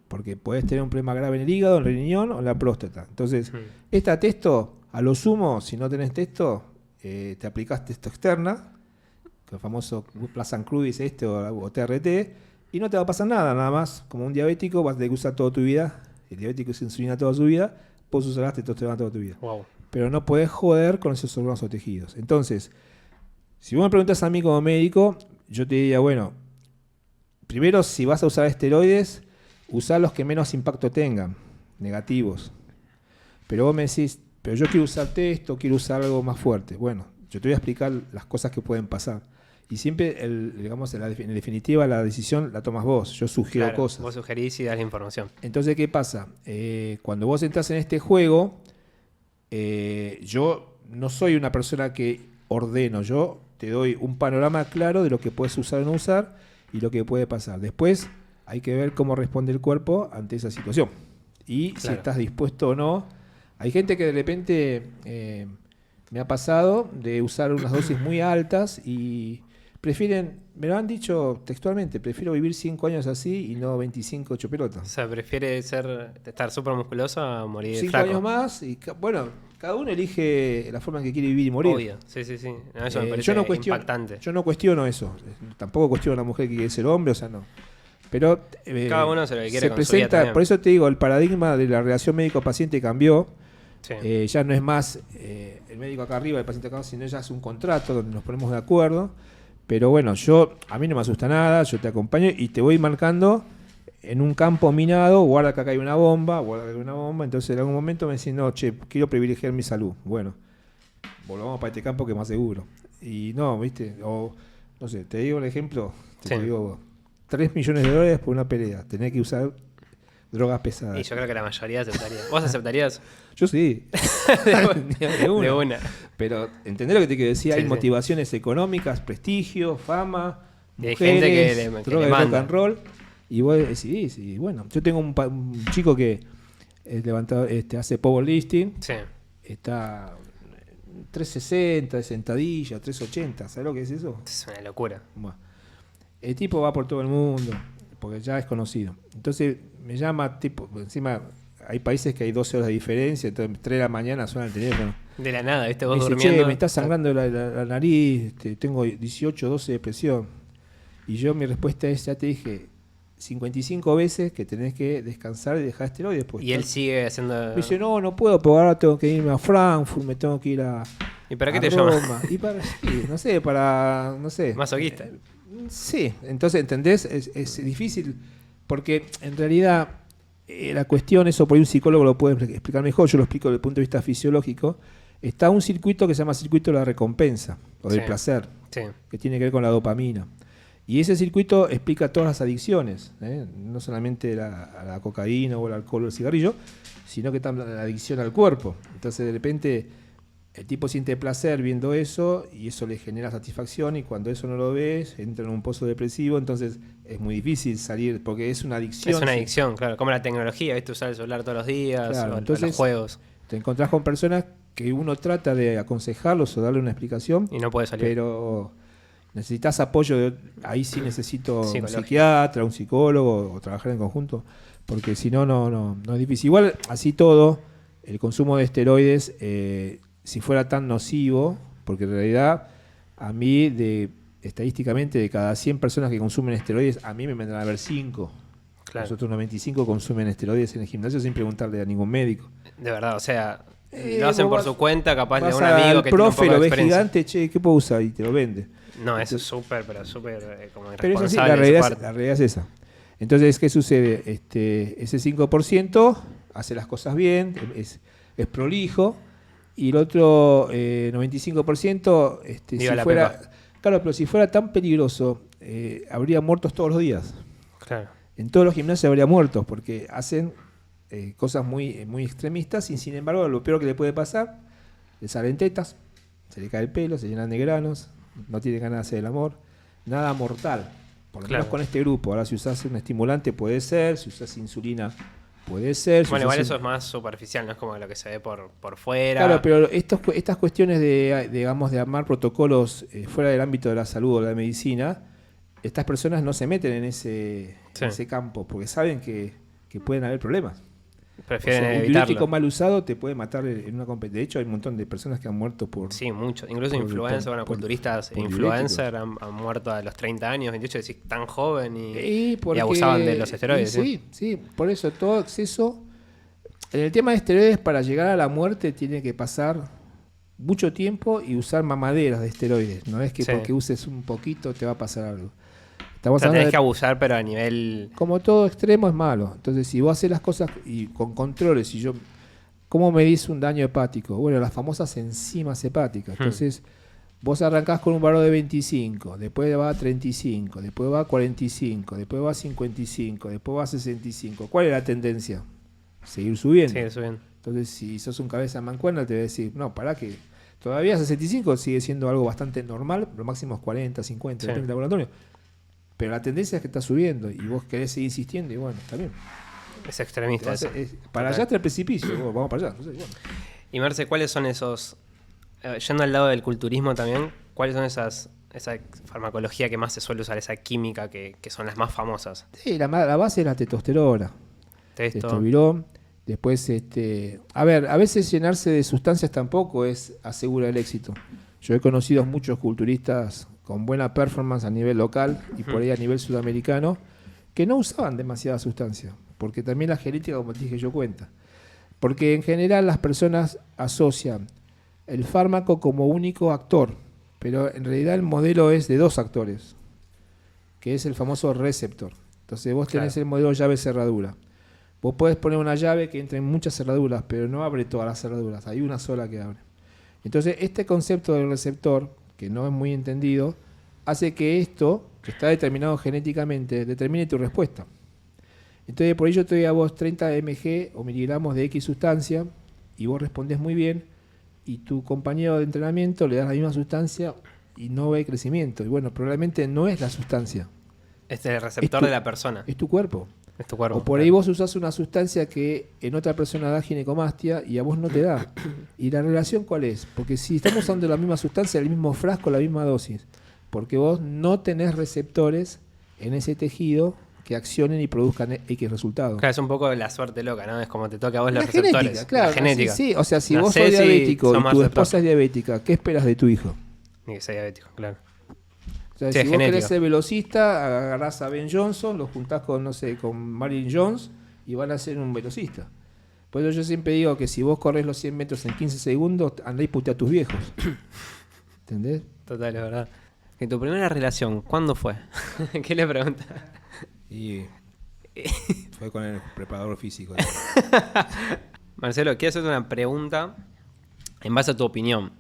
Porque podés tener un problema grave en el hígado, en el riñón o en la próstata. Entonces, esta testo, a lo sumo, si no tenés testo, te aplicás testo externa, el famoso Plazan Crudis o TRT, y no te va a pasar nada más. Como un diabético, vas a tener que usar toda tu vida. El diabético usa insulina toda su vida, vos usarás testosterona toda tu vida. Wow. Pero no podés joder con esos órganos o tejidos. Entonces, si vos me preguntás a mí como médico, yo te diría, bueno, primero, si vas a usar esteroides, usar los que menos impacto tengan, negativos. Pero vos me decís, pero yo quiero usar testo, quiero usar algo más fuerte. Bueno, yo te voy a explicar las cosas que pueden pasar. Y siempre, digamos, en definitiva, la decisión la tomas vos. Yo sugiero Claro, cosas. vos sugerís y das la información. Entonces, ¿qué pasa? Cuando vos entras en este juego, yo no soy una persona que ordeno. Yo te doy un panorama claro de lo que puedes usar o no usar y lo que puede pasar. Después hay que ver cómo responde el cuerpo ante esa situación. Y si estás dispuesto o no. Hay gente que de repente me ha pasado de usar unas dosis muy altas y prefieren, me lo han dicho textualmente, prefiero vivir 5 años así y no 25 8 O pelotas. sea, prefiere estar súper musculoso a morir de 5 flaco. años más y bueno, cada uno elige la forma en que quiere vivir y morir. Obvio, sí. No, eso me parece impactante. Yo no cuestiono eso. Tampoco cuestiono a una mujer que quiere ser hombre, o sea, no. Pero cada uno hace lo que quiere se con su vida presenta, también. por eso te digo, el paradigma de la relación médico-paciente cambió. Sí. Ya no es más el médico acá arriba, el paciente acá, sino ya es un contrato donde nos ponemos de acuerdo. Pero bueno, a mí no me asusta nada, yo te acompaño y te voy marcando en un campo minado, guarda que acá hay una bomba, entonces en algún momento me decís, no, quiero privilegiar mi salud. Bueno, volvamos para este campo que es más seguro. Y no, viste, o no sé, te digo un ejemplo, te digo, $3 millones por una pelea, tenés que usar drogas pesadas. Y yo creo que la mayoría aceptaría. ¿Vos aceptarías? Yo sí. De una. Pero entendés lo que te quiero decir, Sí, hay sí. motivaciones económicas, prestigio, fama, Y hay mujeres, gente que droga le de rock manda. and roll. Y vos decidís, y bueno, yo tengo un chico que es levantado, hace powerlifting, Sí. está 360 de sentadilla, 380, ¿sabes lo que es eso? Es una locura. Bueno, el tipo va por todo el mundo, porque ya es conocido. Entonces me llama, tipo, encima hay países que hay 12 horas de diferencia, entonces 3 de la mañana suena el teléfono. De la nada, ¿viste? Me Vos dice, durmiendo. che, me está sangrando la nariz, tengo 18, 12 de presión. Y yo mi respuesta es, ya te dije 55 veces que tenés que descansar y dejar esteroides. Y él sigue haciendo. Me dice, no puedo, porque ahora tengo que irme a Frankfurt, me tengo que ir a ¿Y para qué a te Roma". llama? Y para, sí, no sé. Masoquista. Sí, entonces, ¿entendés? Es difícil, porque en realidad la cuestión, eso por ahí un psicólogo lo puede explicar mejor, yo lo explico desde el punto de vista fisiológico. Está un circuito que se llama circuito de la recompensa, o del placer, Sí. que tiene que ver con la dopamina. Y ese circuito explica todas las adicciones, no solamente a la cocaína o el alcohol o el cigarrillo, sino que también la adicción al cuerpo. Entonces, de repente, el tipo siente placer viendo eso y eso le genera satisfacción, y cuando eso no lo ves, entra en un pozo depresivo. Entonces es muy difícil salir porque es una adicción. Es una adicción, claro. Como la tecnología, ¿viste? Usar el celular todos los días, Claro, o entonces, los juegos. Te encontrás con personas que uno trata de aconsejarlos o darle una explicación, Y no puede salir. pero necesitas apoyo. Ahí sí necesito un Psicológico. psiquiatra, un psicólogo, o trabajar en conjunto, porque si no, no es difícil. Igual, así todo, el consumo de esteroides, si fuera tan nocivo, porque en realidad a mí, estadísticamente, de cada 100 personas que consumen esteroides, a mí me vendrán a ver 5. Claro. Nosotros 95 consumen esteroides en el gimnasio sin preguntarle a ningún médico. De verdad, o sea, lo hacen vos por su cuenta, capaz de Vas un amigo al que profe, tiene un poco lo de ves experiencia. gigante, che, ¿qué puedo usar? Y te lo vende. No, eso es súper, pero súper como Pero eso sí, irresponsable la de su realidad, parte. la realidad es esa. Entonces, ¿qué sucede? Ese 5% hace las cosas bien, es prolijo, y el otro 95%, si Viva la fuera... pepa. Claro, pero si fuera tan peligroso, habría muertos todos los días. Claro. En todos los gimnasios habría muertos, porque hacen cosas muy, muy extremistas, y sin embargo, lo peor que le puede pasar, le salen tetas, se le cae el pelo, se llenan de granos, no tiene ganas de hacer el amor, nada mortal. Por lo menos Claro. con este grupo. Ahora, si usas un estimulante, puede ser, si usas insulina, puede ser. Si Bueno, usás igual eso es más superficial, no es como lo que se ve por fuera. Claro, pero estas cuestiones de, digamos, de armar protocolos fuera del ámbito de la salud o de la medicina, estas personas no se meten en ese campo, porque saben que pueden haber problemas. Prefieren O sea, un evitarlo. antibiótico mal usado te puede matar en una competencia. De hecho, hay un montón de personas que han muerto por... Sí, mucho. Incluso por- influencers, por- bueno, por- culturistas por influencers han muerto a los 30 años, 28, decís, tan joven y porque- abusaban de los esteroides. Sí, por eso todo exceso... En el tema de esteroides, para llegar a la muerte tiene que pasar mucho tiempo y usar mamaderas de esteroides. No es que Sí. porque uses un poquito te va a pasar algo. O Estamos sea, hablando tenés de- que abusar, pero a nivel... Como todo extremo es malo. Entonces, si vos haces las cosas y con controles, y ¿cómo medís un daño hepático? Bueno, las famosas enzimas hepáticas. Entonces, Vos arrancás con un valor de 25, después va a 35, después va a 45, después va a 55, después va a 65. ¿Cuál es la tendencia? Seguir subiendo. Sigue subiendo. Entonces, si sos un cabeza mancuerna, te voy a decir, no, pará que todavía 65 sigue siendo algo bastante normal, lo máximo es 40, 50, Sí. depende del laboratorio. Pero la tendencia es que está subiendo y vos querés seguir insistiendo y bueno, está bien. Es extremista eso. Para allá está el precipicio, vamos para allá. No sé, bueno. Y Marce, ¿cuáles son esos, yendo al lado del culturismo también, cuáles son esa farmacología que más se suele usar, esa química que son las más famosas? Sí, la base es la testosterona, testosterona. Después, a ver, a veces llenarse de sustancias tampoco asegura el éxito. Yo he conocido muchos culturistas con buena performance a nivel local y por ahí a nivel sudamericano que no usaban demasiada sustancia, porque también la genética, como te dije yo, cuenta. Porque en general las personas asocian el fármaco como único actor, pero en realidad el modelo es de dos actores, que es el famoso receptor. Entonces vos tenés el modelo llave-cerradura. Vos podés poner una llave que entre en muchas cerraduras, pero no abre todas las cerraduras, hay una sola que abre. Entonces este concepto del receptor, que no es muy entendido, hace que esto, que está determinado genéticamente, determine tu respuesta. Entonces por ello te doy a vos 30 mg o miligramos de X sustancia y vos respondés muy bien y tu compañero de entrenamiento le das la misma sustancia y no ve crecimiento. Y bueno, probablemente no es la sustancia. Es el receptor de la persona. Es tu cuerpo. Es tu cuerpo. O por ahí vos usás una sustancia que en otra persona da ginecomastia y a vos no te da. ¿Y la relación cuál es? Porque si estamos usando la misma sustancia, el mismo frasco, la misma dosis, porque vos no tenés receptores en ese tejido que accionen y produzcan X resultados. Claro, es un poco la suerte loca, ¿no? Es como te toca a vos los La genética, receptores. claro. La genética. Sí, o sea, si vos Nacés sos diabético sos y más tu receptor. esposa es diabética, ¿qué esperas de tu hijo? Ni que sea diabético, claro. O sea, Sí, si es vos querés genético. ser velocista, agarrás a Ben Johnson, lo juntás con, no sé, con Marilyn Jones y van a ser un velocista. Por eso yo siempre digo que si vos corres los 100 metros en 15 segundos, andá y putea a tus viejos. ¿Entendés? Total, es verdad. ¿Que tu primera relación, cuándo fue? ¿Qué le preguntas? Y fue con el preparador físico. Marcelo, quiero hacerte una pregunta en base a tu opinión.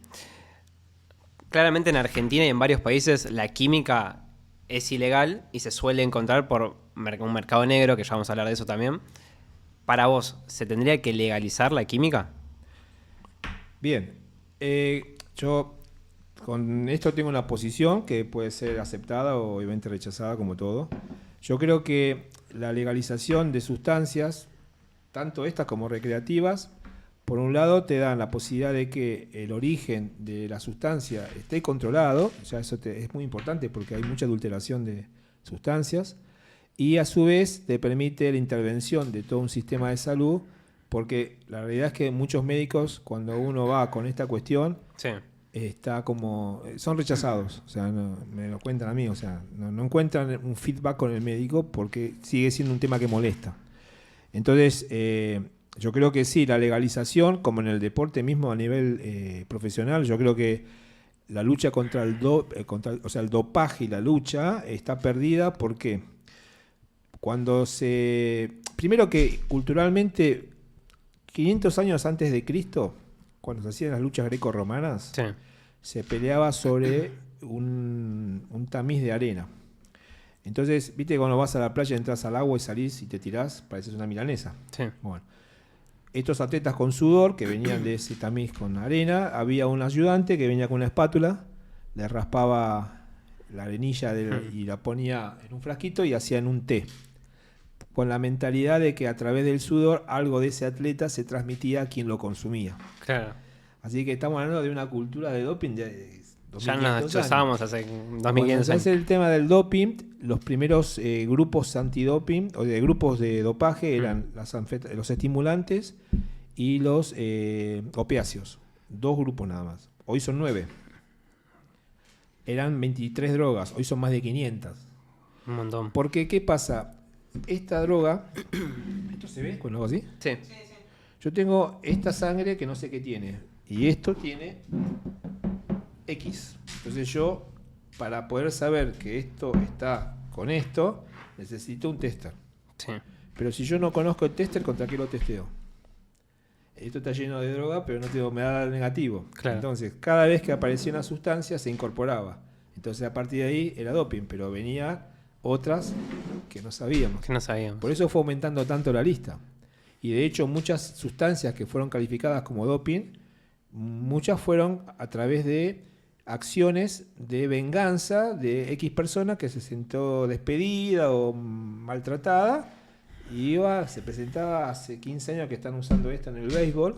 Claramente en Argentina y en varios países la química es ilegal y se suele encontrar por un mercado negro, que ya vamos a hablar de eso también. Para vos, ¿se tendría que legalizar la química? Bien, yo con esto tengo una posición que puede ser aceptada o obviamente rechazada como todo. Yo creo que la legalización de sustancias, tanto estas como recreativas, por un lado te dan la posibilidad de que el origen de la sustancia esté controlado, o sea, eso es muy importante porque hay mucha adulteración de sustancias, y a su vez te permite la intervención de todo un sistema de salud, porque la realidad es que muchos médicos, cuando uno va con esta cuestión, Sí. son rechazados, o sea, me lo cuentan a mí, o sea, no encuentran un feedback con el médico porque sigue siendo un tema que molesta. Entonces, yo creo que sí, la legalización, como en el deporte mismo a nivel profesional, yo creo que la lucha contra el dopaje y la lucha está perdida porque primero que culturalmente 500 años antes de Cristo, cuando se hacían las luchas greco-romanas, Sí. se peleaba sobre un tamiz de arena. Entonces, viste cuando vas a la playa, entras al agua y salís y te tirás, pareces una milanesa. Sí. Bueno, estos atletas con sudor, que venían de ese tamiz con arena, había un ayudante que venía con una espátula, le raspaba la arenilla y la ponía en un frasquito y hacían un té, con la mentalidad de que a través del sudor algo de ese atleta se transmitía a quien lo consumía. Claro. Así que estamos hablando de una cultura de doping de Ya 2500 nos años. chozábamos hace Cuando 2500 se años. hace el tema del doping, los primeros grupos antidoping o de grupos de dopaje eran los estimulantes y los opiáceos. 2 grupos nada más. Hoy son 9. Eran 23 drogas, hoy son más de 500. Un montón. Porque, ¿qué pasa? Esta droga... ¿Esto se ve cuando hago así? Sí. Yo tengo esta sangre que no sé qué tiene. Y esto tiene X. Entonces yo, para poder saber que esto está con esto, necesito un tester. Sí. Pero si yo no conozco el tester, ¿contra qué lo testeo? esto está lleno de droga, pero me da negativo. Claro. Entonces, cada vez que aparecía una sustancia, se incorporaba. Entonces, a partir de ahí, era doping, pero venía otras que no sabíamos. Que no sabíamos. Por eso fue aumentando tanto la lista. Y de hecho, muchas sustancias que fueron calificadas como doping, muchas fueron a través de acciones de venganza de X persona que se sintió despedida o maltratada y se presentaba hace 15 años que están usando esto en el béisbol.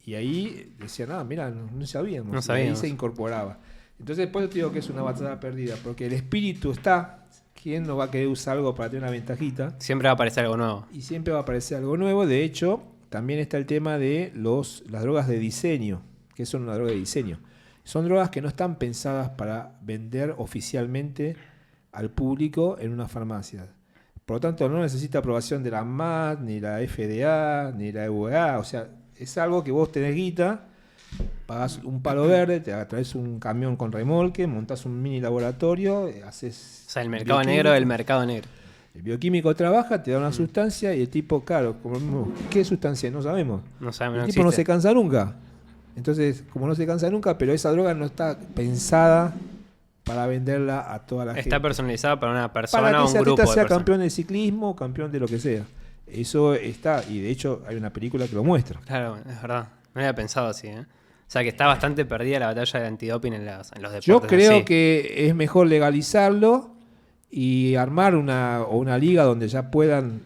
Y ahí decían, mira, no sabíamos. No Y sabíamos. ahí se incorporaba. Entonces, después te digo que es una batalla perdida, porque el espíritu está. ¿Quién no va a querer usar algo para tener una ventajita? Siempre va a aparecer algo nuevo. Y siempre va a aparecer algo nuevo. De hecho, también está el tema de las drogas de diseño. ¿Qué son una droga de diseño? Son drogas que no están pensadas para vender oficialmente al público en una farmacia. Por lo tanto, no necesita aprobación de la ANMAT, ni la FDA, ni la EUA. O sea, es algo que vos tenés guita, pagás un palo verde, te traes un camión con remolque, montás un mini laboratorio, haces... O sea, el mercado negro del mercado negro. El bioquímico trabaja, te da una sustancia y el tipo, claro, ¿qué sustancia? No sabemos. No sabemos, El no tipo no existe. se cansa nunca. Entonces, como no se cansa nunca, pero esa droga no está pensada para venderla a toda la gente. Está personalizada para una persona Para o que un ese grupo atleta de sea personas. campeón de ciclismo, campeón de lo que sea. Eso está, y de hecho hay una película que lo muestra. Claro, es verdad. No había pensado así, ¿eh? O sea, que está bastante perdida la batalla de antidoping en los deportes. Yo creo sí. que es mejor legalizarlo y armar una liga donde ya puedan...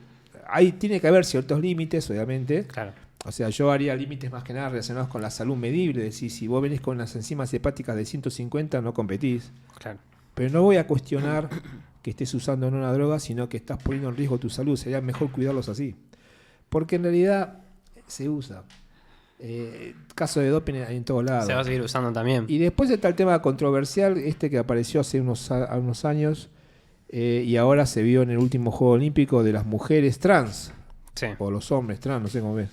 Ahí tiene que haber ciertos límites, obviamente. Claro. O sea, yo haría límites más que nada relacionados con la salud medible. Es decir, si vos venís con las enzimas hepáticas de 150, no competís. Claro. Pero no voy a cuestionar que estés usando no una droga, sino que estás poniendo en riesgo tu salud. Sería mejor cuidarlos así. Porque en realidad se usa. Caso de doping hay en todos lados. Se va a seguir usando también. Y después está el tema controversial, que apareció hace unos años y ahora se vio en el último Juego Olímpico de las mujeres trans, Sí. o los hombres trans, no sé cómo ves.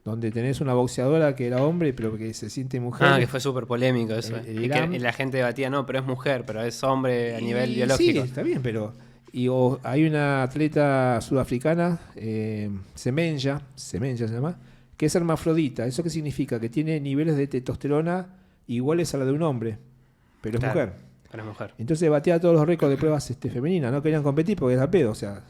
Donde tenés una boxeadora que era hombre, pero que se siente mujer. Que fue súper polémico eso. Y Irán. que la gente debatía, no, pero es mujer, pero es hombre a nivel Y biológico. Sí, está bien, pero... hay una atleta sudafricana, Semenya se llama, que es hermafrodita. ¿Eso qué significa? Que tiene niveles de testosterona iguales a la de un hombre, pero es Claro, mujer. pero es mujer. Entonces batía todos los récords de pruebas femeninas. No querían competir porque era pedo. O sea,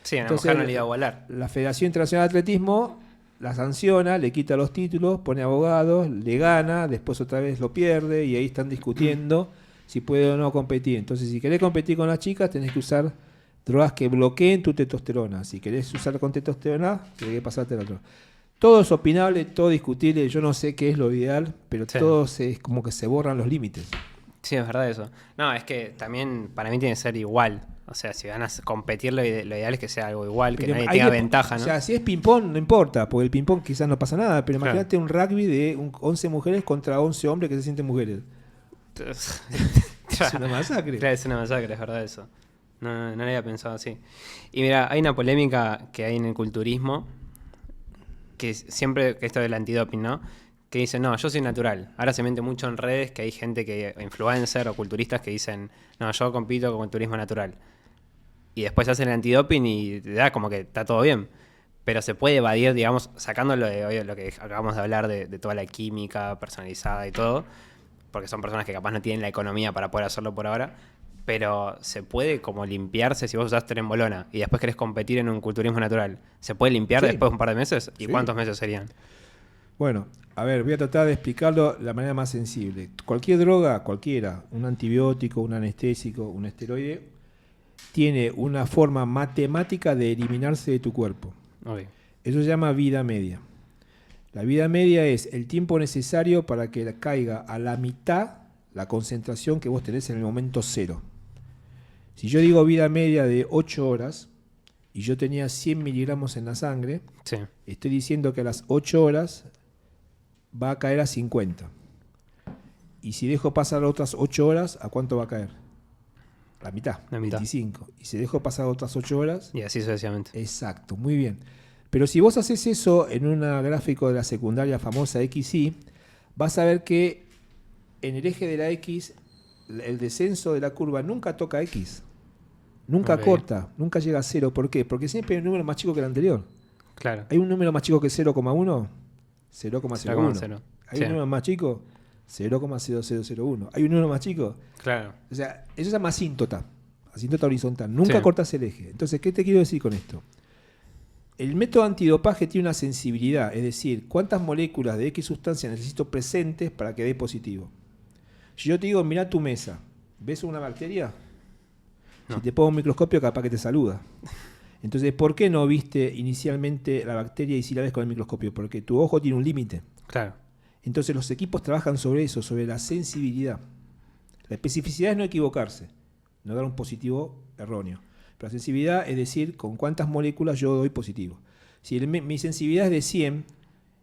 Sí, a una entonces, mujer no le iba a igualar. la Federación Internacional de Atletismo la sanciona, le quita los títulos, pone abogados, le gana, después otra vez lo pierde y ahí están discutiendo si puede o no competir. Entonces, si querés competir con las chicas, tenés que usar drogas que bloqueen tu testosterona. Si querés usar con testosterona, tenés que pasarte al otro. Todo es opinable, todo discutible. Yo no sé qué es lo ideal, pero Sí. todo es como que se borran los límites. Sí, es verdad eso. No, es que también para mí tiene que ser igual. O sea, si van a competir, lo ideal es que sea algo igual, que Pero nadie hay tenga ventaja, ¿no? O sea, si es ping-pong, no importa, porque el ping-pong quizás no pasa nada, pero Claro. imagínate un rugby de 11 mujeres contra 11 hombres que se sienten mujeres. Es una masacre. Claro, es una masacre, es verdad eso. No lo había pensado así. Y mira, hay una polémica que hay en el culturismo, que siempre, que esto del antidoping, ¿no? Que dicen, no, yo soy natural. Ahora se mente mucho en redes que hay gente influencer o culturistas que dicen, no, yo compito con turismo natural. Y después hacen el antidoping y te da como que está todo bien. Pero se puede evadir, digamos, sacándolo de lo que acabamos de hablar de toda la química personalizada y todo, porque son personas que capaz no tienen la economía para poder hacerlo por ahora, pero se puede como limpiarse si vos usás trembolona y después querés competir en un culturismo natural. ¿Se puede limpiar Sí. después de un par de meses? ¿Y Sí. cuántos meses serían? Bueno, a ver, voy a tratar de explicarlo de la manera más sensible. Cualquier droga, cualquiera, un antibiótico, un anestésico, un esteroide, tiene una forma matemática de eliminarse de tu cuerpo. Ok. Eso se llama vida media. La vida media es el tiempo necesario para que caiga a la mitad la concentración que vos tenés en el momento cero. Si yo digo vida media de 8 horas y yo tenía 100 miligramos en la sangre, Sí. estoy diciendo que a las 8 horas va a caer a 50. Y si dejo pasar otras 8 horas, ¿a cuánto va a caer? La mitad, La mitad. 25. Y si dejo pasar otras 8 horas, Y así sucesivamente. exacto, muy bien. Pero si vos haces eso en un gráfico de la secundaria famosa XY, vas a ver que en el eje de la X, el descenso de la curva nunca toca X. Nunca Ok. corta, nunca llega a cero. ¿Por qué? Porque siempre hay un número más chico que el anterior. Claro. ¿Hay un número más chico que 0,1? 0,01. 0,0. ¿Hay Sí. un número más chico? 0,0001. ¿Hay un número más chico? Claro. O sea, eso se llama asíntota. Asíntota horizontal. Nunca Sí. cortas el eje. Entonces, ¿qué te quiero decir con esto? El método antidopaje tiene una sensibilidad, es decir, cuántas moléculas de X sustancia necesito presentes para que dé positivo. Si yo te digo, mira tu mesa, ¿ves una bacteria? No. Si te pongo un microscopio, capaz que te saluda. Entonces, ¿por qué no viste inicialmente la bacteria y si la ves con el microscopio? Porque tu ojo tiene un límite. Claro. Entonces, los equipos trabajan sobre eso, sobre la sensibilidad. La especificidad es no equivocarse, no dar un positivo erróneo. Pero la sensibilidad es decir, con cuántas moléculas yo doy positivo. Si mi sensibilidad es de 100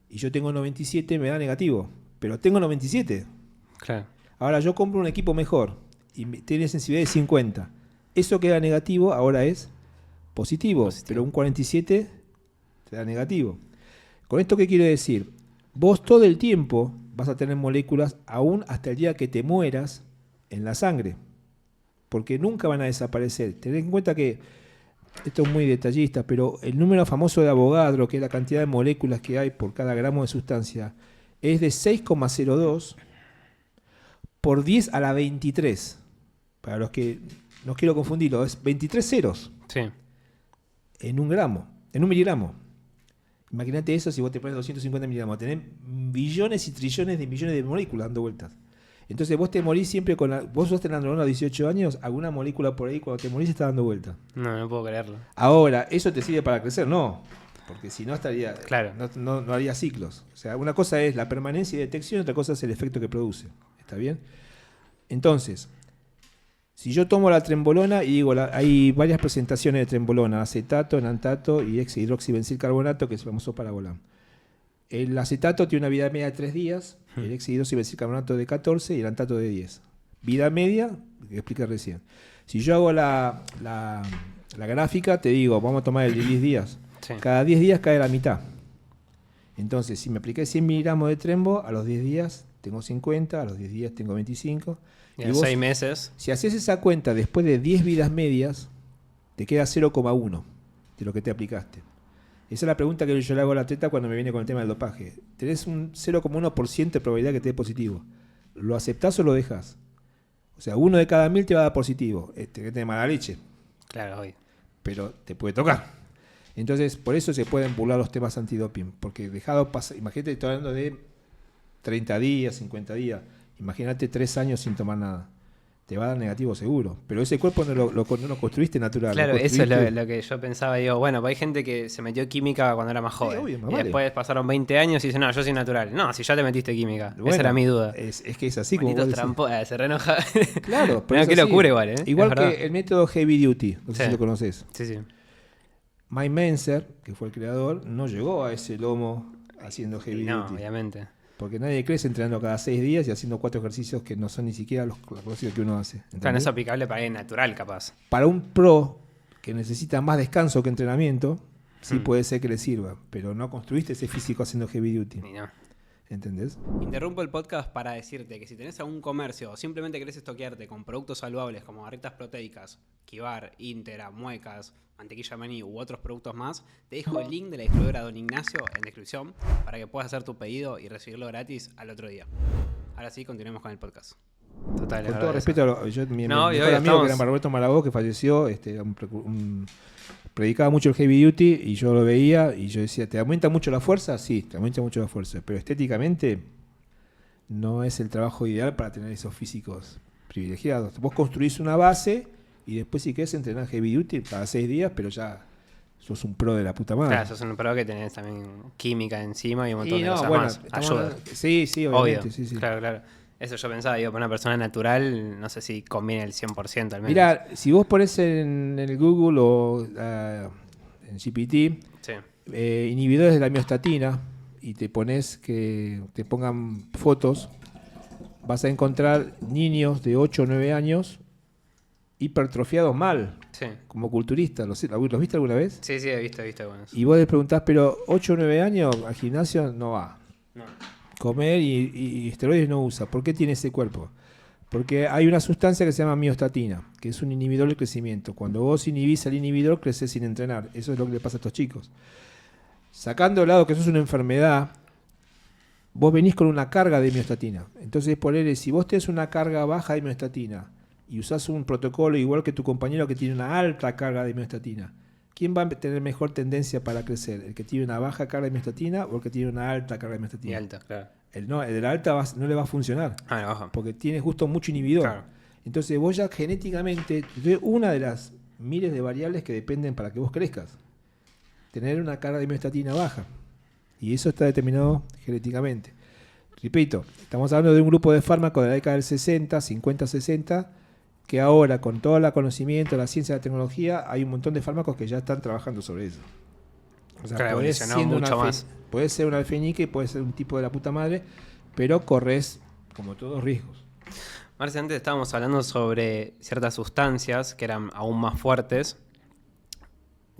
y yo tengo 97, me da negativo. Pero tengo 97. Claro. Ahora yo compro un equipo mejor y tiene sensibilidad de 50. Eso que era negativo ahora es positivo. Pero un 47 te da negativo. ¿Con esto qué quiero decir? Vos todo el tiempo vas a tener moléculas aún hasta el día que te mueras en la sangre. Porque nunca van a desaparecer. Tened en cuenta que, esto es muy detallista, pero el número famoso de Avogadro, que es la cantidad de moléculas que hay por cada gramo de sustancia, es de 6,02 por 10 a la 23. Para los que no quiero confundirlo, es 23 ceros Sí. en un gramo, en un miligramo. Imagínate eso si vos te pones 250 miligramos, tenés billones y trillones de millones de moléculas dando vueltas. Entonces vos te morís siempre con vos sos teléndolo a 18 años, alguna molécula por ahí cuando te morís está dando vuelta. No puedo creerlo. Ahora, ¿eso te sirve para crecer? No, porque si no estaría, Claro. no haría ciclos. O sea, una cosa es la permanencia y detección, otra cosa es el efecto que produce. ¿Está bien? Entonces, si yo tomo la trembolona y digo, hay varias presentaciones de trembolona, acetato, enantato y hidroxibencilcarbonato, que es famoso para Parabolan. El acetato tiene una vida media de 3 días, el hidroxibencilcarbonato de 14 y el enantato de 10. Vida media, que expliqué recién. Si yo hago la gráfica, te digo, vamos a tomar el de 10 días. Sí. Cada 10 días cae la mitad. Entonces, si me apliqué 100 miligramos de trembo, a los 10 días tengo 50, a los 10 días tengo 25. Y en 6 meses. Si haces esa cuenta después de 10 vidas medias, te queda 0,1 de lo que te aplicaste. Esa es la pregunta que yo le hago al atleta cuando me viene con el tema del dopaje. Tenés un 0,1% de probabilidad que te dé positivo. ¿Lo aceptás o lo dejas? O sea, 1 de cada 1000 te va a dar positivo. Que tiene mala leche, Claro, hoy. pero te puede tocar. Entonces, por eso se pueden burlar los temas antidoping. Porque dejado pasar, imagínate, estoy hablando de 30 días, 50 días. Imagínate 3 años sin tomar nada. Te va a dar negativo seguro. Pero ese cuerpo no lo construiste natural. Claro, lo eso es construiste- lo que yo pensaba. Digo, bueno, pues hay gente que se metió química cuando era más joven. obvio, más y vale. después pasaron 20 años y dice, no, yo soy natural. No, si ya te metiste química. Bueno, Esa era mi duda. Es que es así como Malditos vos decís. tramposos. Se reenoja. Claro, pero Mirá, es qué así. locura igual, ¿eh? Igual Es verdad. que el método Heavy Duty, no sé Sí. si lo conoces. Sí, sí. Mike Menzer, que fue el creador, no llegó a ese lomo haciendo Heavy Y no, Duty. obviamente. Porque nadie crece entrenando cada 6 días y haciendo 4 ejercicios que no son ni siquiera los ejercicios que uno hace. Claro, no ¿entendés? es aplicable para alguien natural, capaz. Para un pro que necesita más descanso que entrenamiento, sí puede ser que le sirva, pero no construiste ese físico haciendo Heavy Duty. Y no. ¿Entendés? Interrumpo el podcast para decirte que si tenés algún comercio o simplemente querés estoquearte con productos saludables como barritas proteicas, Kivar, Intera, Muecas, mantequilla maní u otros productos más, te dejo el link de la distribuidora Don Ignacio en descripción para que puedas hacer tu pedido y recibirlo gratis al otro día. Ahora sí, continuemos con el podcast. Total, Con es todo verdad respeto, mi No, mejor y amigo hoy estamos- que era Roberto Malagó, que falleció, predicaba mucho el Heavy Duty y yo lo veía y yo decía, ¿te aumenta mucho la fuerza? Sí, te aumenta mucho la fuerza, pero estéticamente no es el trabajo ideal para tener esos físicos privilegiados. Vos construís una base y después si querés entrenar Heavy Duty cada 6 días, pero ya sos un pro de la puta madre. Claro, sos un pro que tenés también química encima y un montón Y de no, cosas bueno, más. estamos Ayuda. hablando- sí, Obvio. obviamente, sí, sí. Claro, claro. Eso yo pensaba, digo, para una persona natural, no sé si conviene el 100% al menos. Mira, si vos pones en el Google o en GPT Sí. inhibidores de la miostatina y te pones que te pongan fotos, vas a encontrar niños de 8 o 9 años hipertrofiados mal, Sí. como culturistas. ¿Los viste alguna vez? Sí, he visto algunos. Y vos les preguntás, pero 8 o 9 años al gimnasio no va. No. Comer y esteroides no usa. ¿Por qué tiene ese cuerpo? Porque hay una sustancia que se llama miostatina, que es un inhibidor del crecimiento. Cuando vos inhibís al inhibidor, creces sin entrenar. Eso es lo que le pasa a estos chicos. Sacando de lado que eso es una enfermedad, vos venís con una carga de miostatina. Entonces, ponele, si vos tenés una carga baja de miostatina y usás un protocolo igual que tu compañero que tiene una alta carga de miostatina, ¿quién va a tener mejor tendencia para crecer? ¿El que tiene una baja carga de miostatina o el que tiene una alta carga de miostatina? Y alta, claro. El de la alta no le va a funcionar. La baja. Porque tiene justo mucho inhibidor. Claro. Entonces vos ya genéticamente, una de las miles de variables que dependen para que vos crezcas. Tener una carga de miostatina baja. Y eso está determinado genéticamente. Repito, estamos hablando de un grupo de fármacos de la década del 60, 50, 60, que ahora con todo el conocimiento, la ciencia, la tecnología, hay un montón de fármacos que ya están trabajando sobre eso. O sea, Claro, podés, evolucionó mucho más. Puede ser una alfeñique, puede ser un tipo de la puta madre, pero corres, como todos, riesgos. Marce, antes estábamos hablando sobre ciertas sustancias que eran aún más fuertes.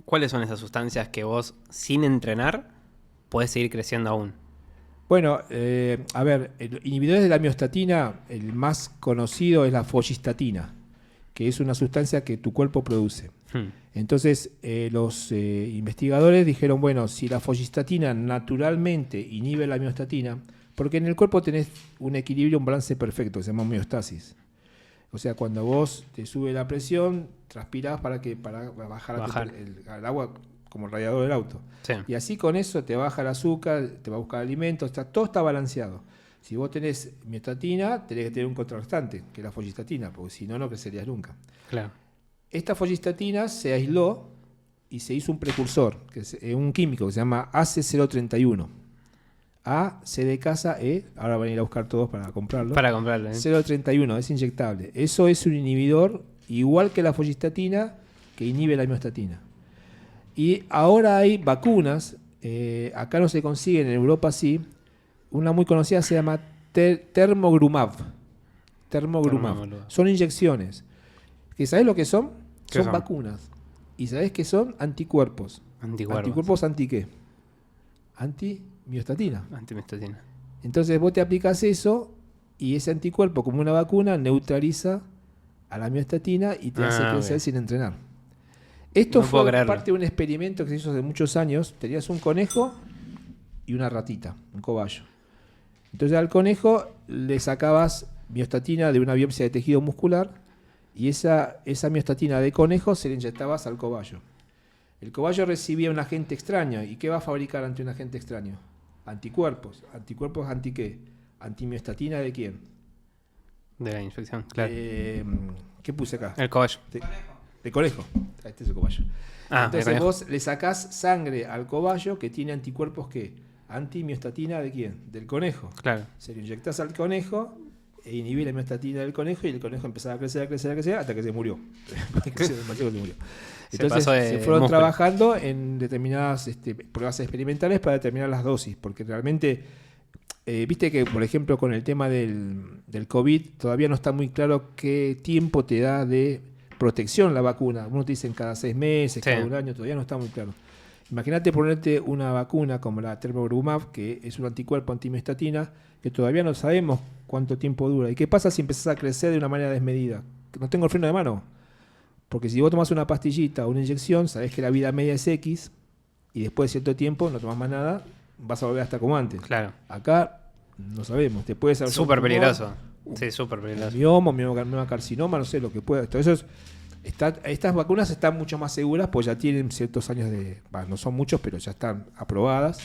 ¿Cuáles son esas sustancias que vos, sin entrenar, podés seguir creciendo aún? Bueno, a ver, inhibidores de la miostatina, el más conocido es la follistatina, que es una sustancia que tu cuerpo produce. Entonces, los investigadores dijeron, bueno, si la follistatina naturalmente inhibe la miostatina, porque en el cuerpo tenés un equilibrio, un balance perfecto, se llama homeostasis. O sea, cuando vos te sube la presión, transpirás para bajar el agua como el radiador del auto. Sí. Y así con eso te baja el azúcar, te va a buscar alimentos, todo está balanceado. Si vos tenés miostatina, tenés que tener un contrarrestante, que es la follistatina, porque si no, no crecerías nunca. Claro. Esta follistatina se aisló y se hizo un precursor, que es un químico que se llama AC031. A, C de casa, E, ahora van a ir a buscar todos para comprarlo. Para comprarlo. 031, es inyectable. Eso es un inhibidor igual que la follistatina que inhibe la miostatina. Y ahora hay vacunas, acá no se consiguen, en Europa sí. Una muy conocida se llama Termogrumab. Son inyecciones. ¿Sabés lo que son? Son vacunas. ¿Y sabés qué son? Anticuerpos. ¿Anticuerpos anti qué? Antimiostatina. Antimiostatina. Entonces vos te aplicas eso y ese anticuerpo, como una vacuna, neutraliza a la miostatina y te hace crecer sin entrenar. Esto no fue parte de un experimento que se hizo hace muchos años. Tenías un conejo y una ratita, un cobayo. Entonces al conejo le sacabas miostatina de una biopsia de tejido muscular y esa miostatina de conejo se le inyectabas al cobayo. El cobayo recibía un agente extraño. ¿Y qué va a fabricar ante un agente extraño? Anticuerpos. ¿Anticuerpos anti qué? ¿Antimiostatina de quién? De la infección, claro. ¿Qué puse acá? El cobayo. De conejo. Este es el cobayo. Entonces conejo. vos le sacás sangre al cobayo que tiene anticuerpos ¿qué? Antimiostatina de quién? Del conejo. Claro. Se lo inyectás al conejo e inhibís la miostatina del conejo y el conejo empezaba a crecer hasta que se murió. Entonces se fueron trabajando en determinadas pruebas experimentales para determinar las dosis, porque realmente viste que, por ejemplo, con el tema del COVID todavía no está muy claro qué tiempo te da de protección la vacuna. Unos dicen cada 6 meses, cada un año, todavía no está muy claro. Imagínate ponerte una vacuna como la Termogrumab, que es un anticuerpo antimiostatina, que todavía no sabemos cuánto tiempo dura. ¿Y qué pasa si empezás a crecer de una manera desmedida? No tengo el freno de mano. Porque si vos tomás una pastillita o una inyección, sabés que la vida media es X, y después de cierto tiempo no tomás más nada, vas a volver a estar como antes. Claro. Acá no sabemos. Te puede ser súper peligroso. Sí, súper peligroso. Miocarcinoma, no sé lo que pueda. Entonces, estas vacunas están mucho más seguras, pues ya tienen ciertos años no son muchos, pero ya están aprobadas.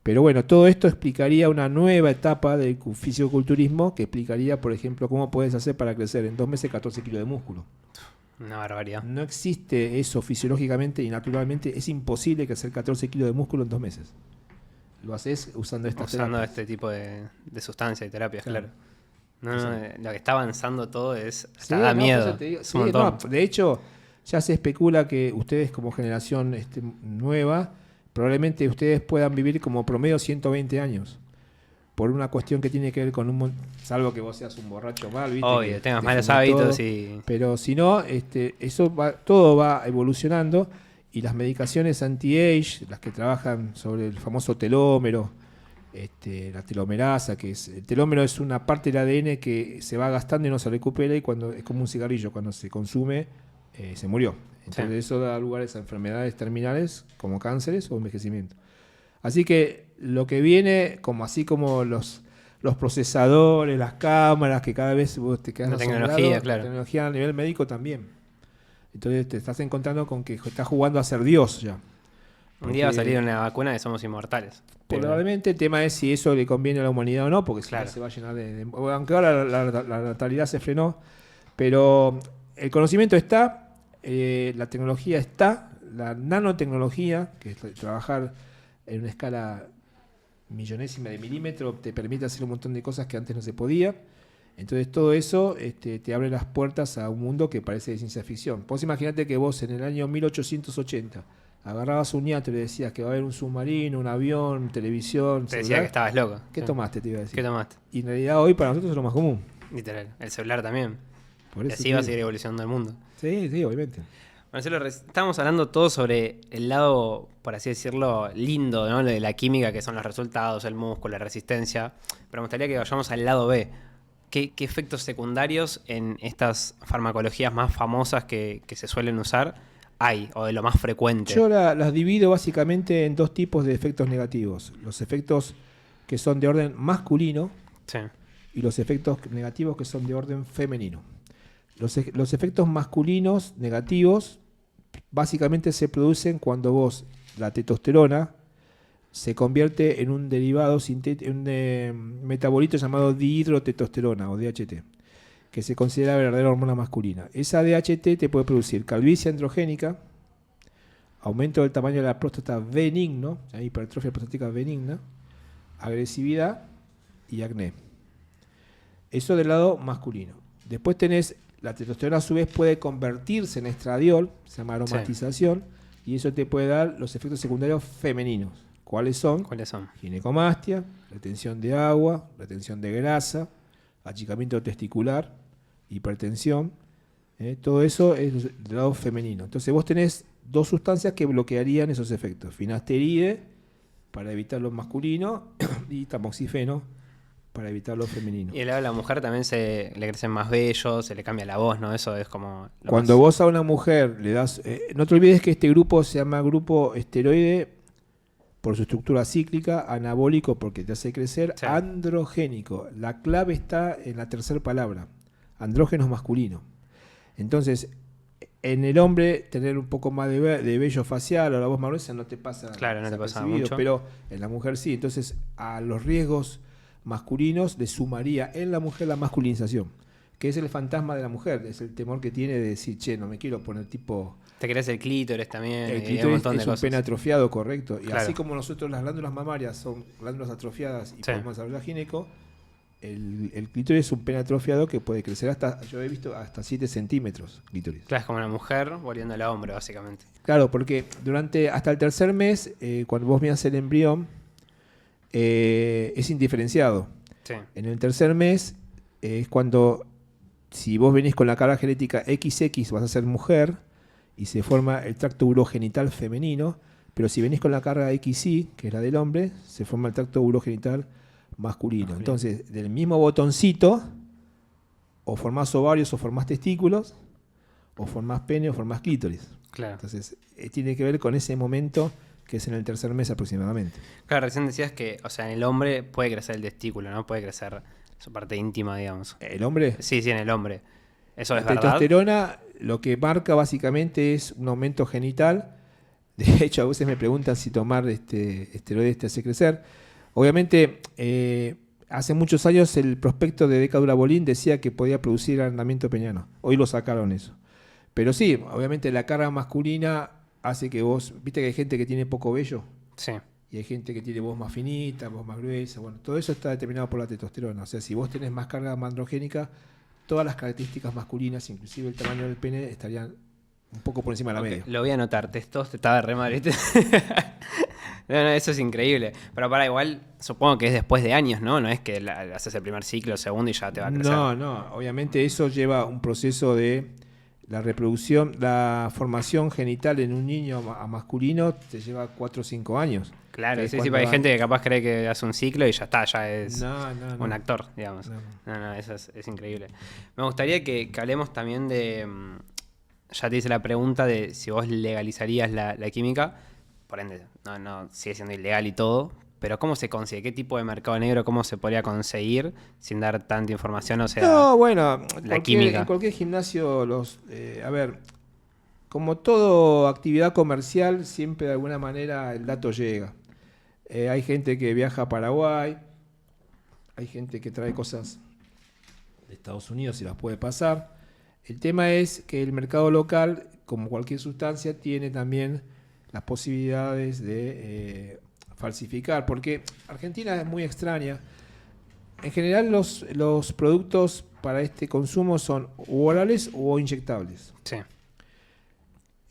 Pero bueno, todo esto explicaría una nueva etapa del fisicoculturismo que explicaría, por ejemplo, cómo puedes hacer para crecer en 2 meses 14 kilos de músculo. Una barbaridad. No existe eso fisiológicamente y naturalmente. Es imposible crecer 14 kilos de músculo en 2 meses. Lo haces usando este tipo de sustancias y terapias, claro. Lo que está avanzando todo da miedo. Es un montón. De hecho, ya se especula que ustedes como generación nueva, probablemente ustedes puedan vivir como promedio 120 años. Por una cuestión que tiene que ver con salvo que vos seas un borracho mal, ¿viste? Obvio, que tengas malos hábitos y... Pero si no, todo va evolucionando y las medicaciones anti-age, las que trabajan sobre el famoso telómero, la telomerasa, el telómero es una parte del ADN que se va gastando y no se recupera y cuando es como un cigarrillo, cuando se consume se murió. Entonces eso da lugar a enfermedades terminales como cánceres o envejecimiento. Así que lo que viene, así como los procesadores, las cámaras, que cada vez vos te quedas La asombrado, tecnología, claro. la tecnología a nivel médico también. Entonces te estás encontrando con que estás jugando a ser Dios ya. Un día va a salir una vacuna de somos inmortales. Probablemente el tema es si eso le conviene a la humanidad o no, porque si Claro. no se va a llenar aunque ahora la natalidad se frenó, pero el conocimiento está, la tecnología está, la nanotecnología, que es trabajar en una escala millonésima de milímetro, te permite hacer un montón de cosas que antes no se podía. Entonces todo eso te abre las puertas a un mundo que parece de ciencia ficción. Vos imaginate que vos en el año 1880 agarrabas un ñato y le decías que va a haber un submarino, un avión, televisión, Te decía celular. que estabas loco. ¿Qué Sí. tomaste? Te iba a decir. ¿Qué tomaste? Y en realidad hoy para nosotros es lo más común. Literal. El celular también. Por Y eso así te va a digo. seguir evolucionando el mundo. Sí, obviamente. Marcelo, estábamos hablando todo sobre el lado, por así decirlo, lindo, ¿no? Lo de la química, que son los resultados, el músculo, la resistencia. Pero me gustaría que vayamos al lado B. ¿Qué efectos secundarios en estas farmacologías más famosas que se suelen usar hay? O de lo más frecuente. Yo las divido básicamente en dos tipos de efectos negativos. Los efectos que son de orden masculino Sí. y los efectos negativos que son de orden femenino. Los efectos masculinos negativos básicamente se producen cuando la testosterona se convierte en un derivado sintético, un metabolito llamado dihidrotestosterona o DHT, que se considera verdadera hormona masculina. Esa DHT te puede producir calvicie androgénica, aumento del tamaño de la próstata benigno, hipertrofia prostática benigna, agresividad y acné. Eso del lado masculino. Después tenés, la testosterona a su vez puede convertirse en estradiol, se llama aromatización, y eso te puede dar los efectos secundarios femeninos. ¿Cuáles son? ¿Cuáles son? Ginecomastia, retención de agua, retención de grasa, achicamiento testicular, hipertensión. Todo eso es del lado femenino. Entonces vos tenés dos sustancias que bloquearían esos efectos. Finasteride, para evitar lo masculino, y tamoxifeno, para evitar lo femenino. Y el lado de la mujer también le crecen más vellos, se le cambia la voz, ¿no? Eso es como... Cuando vos a una mujer le das... no te olvides que este grupo se llama grupo esteroide por su estructura cíclica, anabólico porque te hace crecer, sí. Androgénico. La clave está en la tercera palabra. Andrógeno es masculino. Entonces, en el hombre tener un poco más de vello facial o la voz más gruesa no te pasa. Claro, no te pasa desapercibido, mucho. pero en la mujer sí. Entonces, a los riesgos masculinos le sumaría en la mujer la masculinización, que es el fantasma de la mujer, es el temor que tiene de decir, che, no me quiero poner tipo... Te crece el clítoris también. El un clítoris montón de es un cosas. pene atrofiado, correcto. Y Claro. así como nosotros las glándulas mamarias son glándulas atrofiadas y Sí. podemos desarrollar gineco, el clítoris es un pene atrofiado que puede crecer hasta, yo he visto, hasta 7 centímetros clítoris. Claro, es como una mujer volviendo al hombre, básicamente. Claro, porque hasta el tercer mes, cuando vos miras el embrión, es indiferenciado. Sí. En el tercer mes es cuando, si vos venís con la carga genética XX, vas a ser mujer y se forma el tracto urogenital femenino, pero si venís con la carga XY, que es la del hombre, se forma el tracto urogenital masculino. Entonces, del mismo botoncito, o formás ovarios o formás testículos, o formás pene o formás clítoris. Claro. Entonces, tiene que ver con ese momento que es en el tercer mes aproximadamente. Claro, recién decías que, o sea, en el hombre puede crecer el testículo, ¿no? Puede crecer su parte íntima, digamos. ¿El hombre? Sí, en el hombre. ¿Eso es La verdad? testosterona lo que marca básicamente es un aumento genital. De hecho, a veces me preguntan si tomar esteroides te hace crecer. Obviamente, hace muchos años el prospecto de Decadurabolin decía que podía producir agrandamiento peniano. Hoy lo sacaron eso. Pero sí, obviamente la carga masculina hace que vos... Viste que hay gente que tiene poco vello Sí. y hay gente que tiene voz más finita, voz más gruesa. Bueno, todo eso está determinado por la testosterona. O sea, si vos tenés más carga androgénica, todas las características masculinas, inclusive el tamaño del pene, estarían un poco por encima de la media. Lo voy a anotar. Testos te estaba re mal, ¿viste? No, eso es increíble. Pero para igual, supongo que es después de años, ¿no? No es que haces el primer ciclo, segundo y ya te va a crecer. No. Obviamente eso lleva un proceso de la reproducción, la formación genital en un niño masculino te lleva 4 o 5 años. Claro, Que sí, es sí, cuando hay va- gente que capaz cree que hace un ciclo y ya está, ya es No. un actor, digamos. No. No, eso es increíble. Me gustaría que hablemos también de... Ya te hice la pregunta de si vos legalizarías la química, por ende, no sigue siendo ilegal y todo, pero ¿cómo se consigue? ¿Qué tipo de mercado negro? ¿Cómo se podría conseguir sin dar tanta información? O sea, No, bueno, química. En cualquier gimnasio, a ver, como toda actividad comercial, siempre de alguna manera el dato llega. Hay gente que viaja a Paraguay, hay gente que trae cosas de Estados Unidos y las puede pasar. El tema es que el mercado local, como cualquier sustancia, tiene también las posibilidades de falsificar, porque Argentina es muy extraña. En general los productos para este consumo son o orales o inyectables. Sí.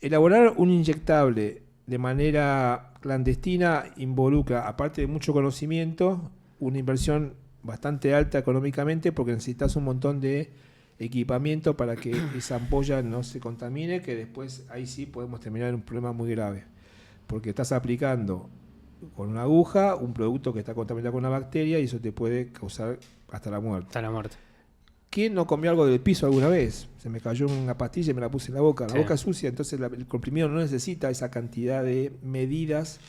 Elaborar un inyectable de manera clandestina involucra, aparte de mucho conocimiento, una inversión bastante alta económicamente porque necesitas un montón de equipamiento para que esa ampolla no se contamine, que después ahí sí podemos terminar en un problema muy grave, porque estás aplicando con una aguja un producto que está contaminado con una bacteria y eso te puede causar hasta la muerte. Hasta la muerte. ¿Quién no comió algo del piso alguna vez? Se me cayó una pastilla y me la puse en la boca. La boca es sucia, entonces el comprimido no necesita esa cantidad de medidas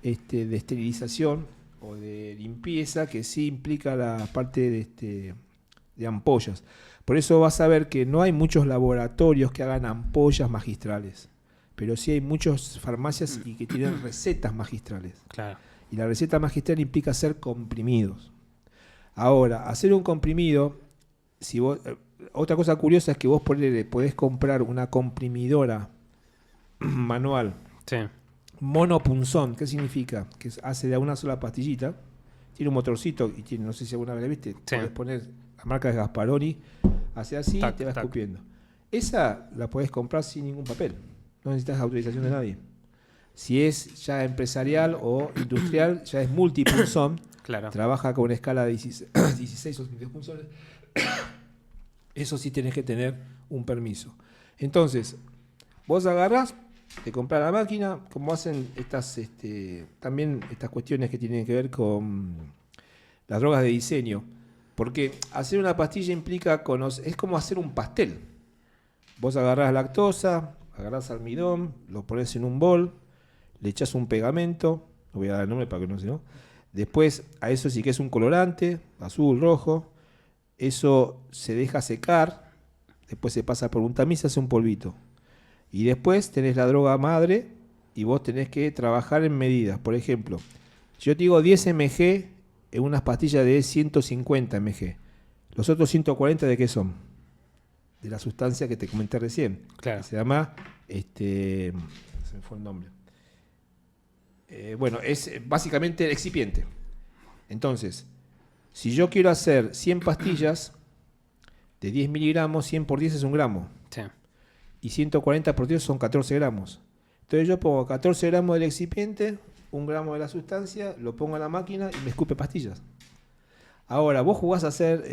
de esterilización o de limpieza que sí implica la parte de ampollas. Por eso vas a ver que no hay muchos laboratorios que hagan ampollas magistrales, pero sí hay muchas farmacias y que tienen recetas magistrales. Claro. Y la receta magistral implica hacer comprimidos. Ahora, hacer un comprimido, si vos, otra cosa curiosa es que vos podés comprar una comprimidora manual, Sí. monopunzón. ¿Qué significa? Que hace de una sola pastillita, tiene un motorcito y tiene, no sé si alguna vez la viste, Sí. podés poner la marca de Gasparoni, hace así Tac, y te va tac. escupiendo. Esa la podés comprar sin ningún papel, no necesitas autorización de nadie. Si es ya empresarial o industrial, ya es multipunzón. Claro. Trabaja con una escala de 16 o 22 punzones. Eso sí tenés que tener un permiso. Entonces, vos agarrás, te compras la máquina, como hacen también estas cuestiones que tienen que ver con las drogas de diseño. Porque hacer una pastilla implica es como hacer un pastel. Vos agarrás lactosa, agarrás almidón, lo pones en un bol, le echás un pegamento, no voy a dar el nombre para que no se no. Después a eso sí que es un colorante, azul, rojo, eso se deja secar, después se pasa por un tamiz, se hace un polvito. Y después tenés la droga madre y vos tenés que trabajar en medidas. Por ejemplo, si yo te digo 10 mg en unas pastillas de 150 mg, los otros 140 ¿de qué son? De la sustancia que te comenté recién. Claro. Se llama, se me fue el nombre. Bueno, es básicamente el excipiente. Entonces, si yo quiero hacer 100 pastillas de 10 miligramos, 100 por 10 es 1 gramo. Sí. Y 140 por 10 son 14 gramos. Entonces yo pongo 14 gramos del excipiente, 1 gramo de la sustancia, lo pongo en la máquina y me escupe pastillas. Ahora, vos jugás a ser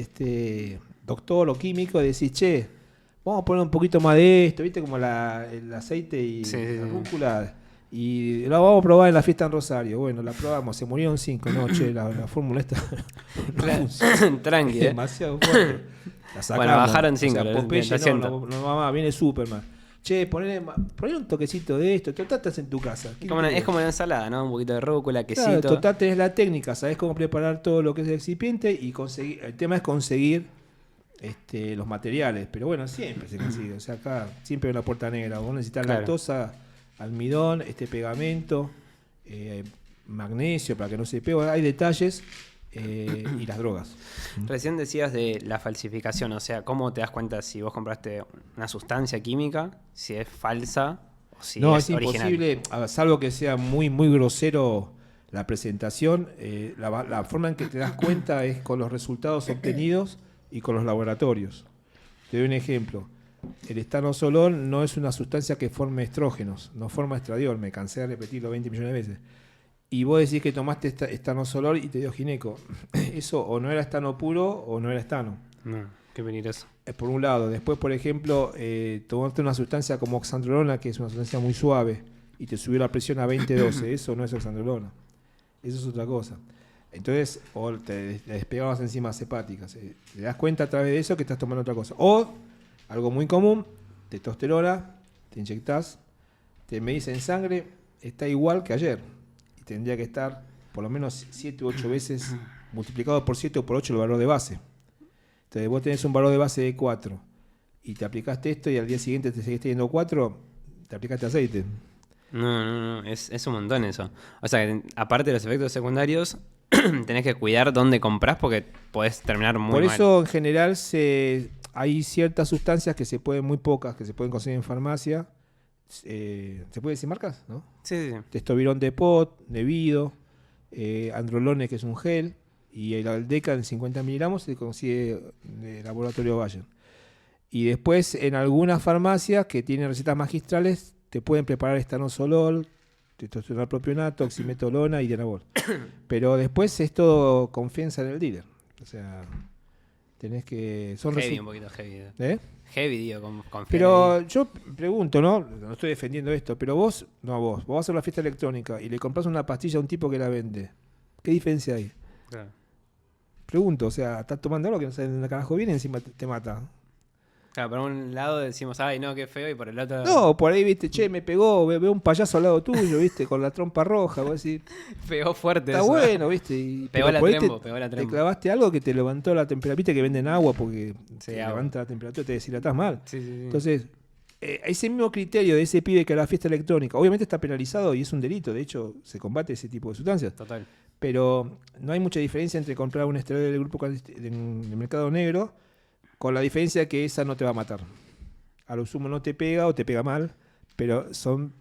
doctor o químico y decís, che, vamos a poner un poquito más de esto, ¿viste? Como el aceite y la rúcula. Y la vamos a probar en la fiesta en Rosario. Bueno, la probamos, se murieron 5. No, che, la fórmula esta no funciona. Tranqui, Es demasiado fuerte. La sacamos. Bueno, bajaron 5. O sea, Popeye, no, mamá, viene Superman. Che, poné un toquecito de esto. Total, estás en tu casa. Es como una ensalada, ¿no? Un poquito de rúcula, quesito. Claro, total, tenés la técnica. Sabés cómo preparar todo lo que es el excipiente y conseguir. El tema es conseguir los materiales. Pero bueno, siempre se consigue. O sea, acá siempre hay una puerta negra. Vos necesitas lactosa, almidón, pegamento, magnesio para que no se pegue. Hay detalles y las drogas. Recién decías de la falsificación, o sea, ¿cómo te das cuenta si vos compraste una sustancia química, si es falsa o si es original? Imposible, salvo que sea muy, muy grosero la presentación. La forma en que te das cuenta es con los resultados obtenidos y con los laboratorios. Te doy un ejemplo. El estanosol no es una sustancia que forme estrógenos, no forma estradiol, me cansé de repetirlo 20 millones de veces. Y vos decís que tomaste estanosol y te dio gineco. Eso o no era estano puro o no era estano. No, qué peligroso. Por un lado. Después, por ejemplo, tomaste una sustancia como oxandrolona, que es una sustancia muy suave, y te subió la presión a 20-12. Eso no es oxandrolona. Eso es otra cosa. Entonces, o te despegabas enzimas hepáticas. Te das cuenta a través de eso que estás tomando otra cosa. O, algo muy común, testosterona, te inyectás, te medís en sangre, está igual que ayer. Y tendría que estar por lo menos 7 u 8 veces multiplicado por 7 o por 8 el valor de base. Entonces vos tenés un valor de base de 4 y te aplicaste esto y al día siguiente te seguís teniendo 4, te aplicaste aceite. No, es un montón eso. O sea, que aparte de los efectos secundarios, tenés que cuidar dónde compras porque podés terminar muy Por mal. eso en general hay ciertas sustancias que se pueden, muy pocas, que se pueden conseguir en farmacia. ¿Se puede decir marcas? ¿No? Sí. Testovirón Depot, Nevido, Androlone, que es un gel, y el Aldeca en 50 miligramos se consigue de laboratorio Bayer. Y después en algunas farmacias que tienen recetas magistrales te pueden preparar estanozolol, testosterona propionato, oximetolona y dianabol. Pero después es todo confianza en el dealer. O sea, tenés que... Heavy, un poquito heavy. ¿Eh? Heavy, digo, con Pero yo pregunto, ¿no? No estoy defendiendo esto, pero vos vas a hacer una fiesta electrónica y le compras una pastilla a un tipo que la vende. ¿Qué diferencia hay? Claro. Pregunto, o sea, estás tomando algo que no sabes de dónde carajo viene y encima te mata. Claro, por un lado decimos, ay, no, qué feo, y por el otro... No, por ahí, viste, che, me pegó, veo un payaso al lado tuyo, viste, con la trompa roja, vos decís, Pegó fuerte está eso. bueno, viste. Y, Pegó pero la por ahí trembo. te clavaste algo que te levantó la temperatura, viste que venden agua porque Sí, te agua. levanta la temperatura, te deshidratás mal. Sí. Entonces, ese mismo criterio de ese pibe que a la fiesta electrónica, obviamente está penalizado y es un delito, de hecho se combate ese tipo de sustancias, Total. pero no hay mucha diferencia entre comprar un esteroide del grupo del mercado negro, con la diferencia que esa no te va a matar. A lo sumo no te pega o te pega mal, pero son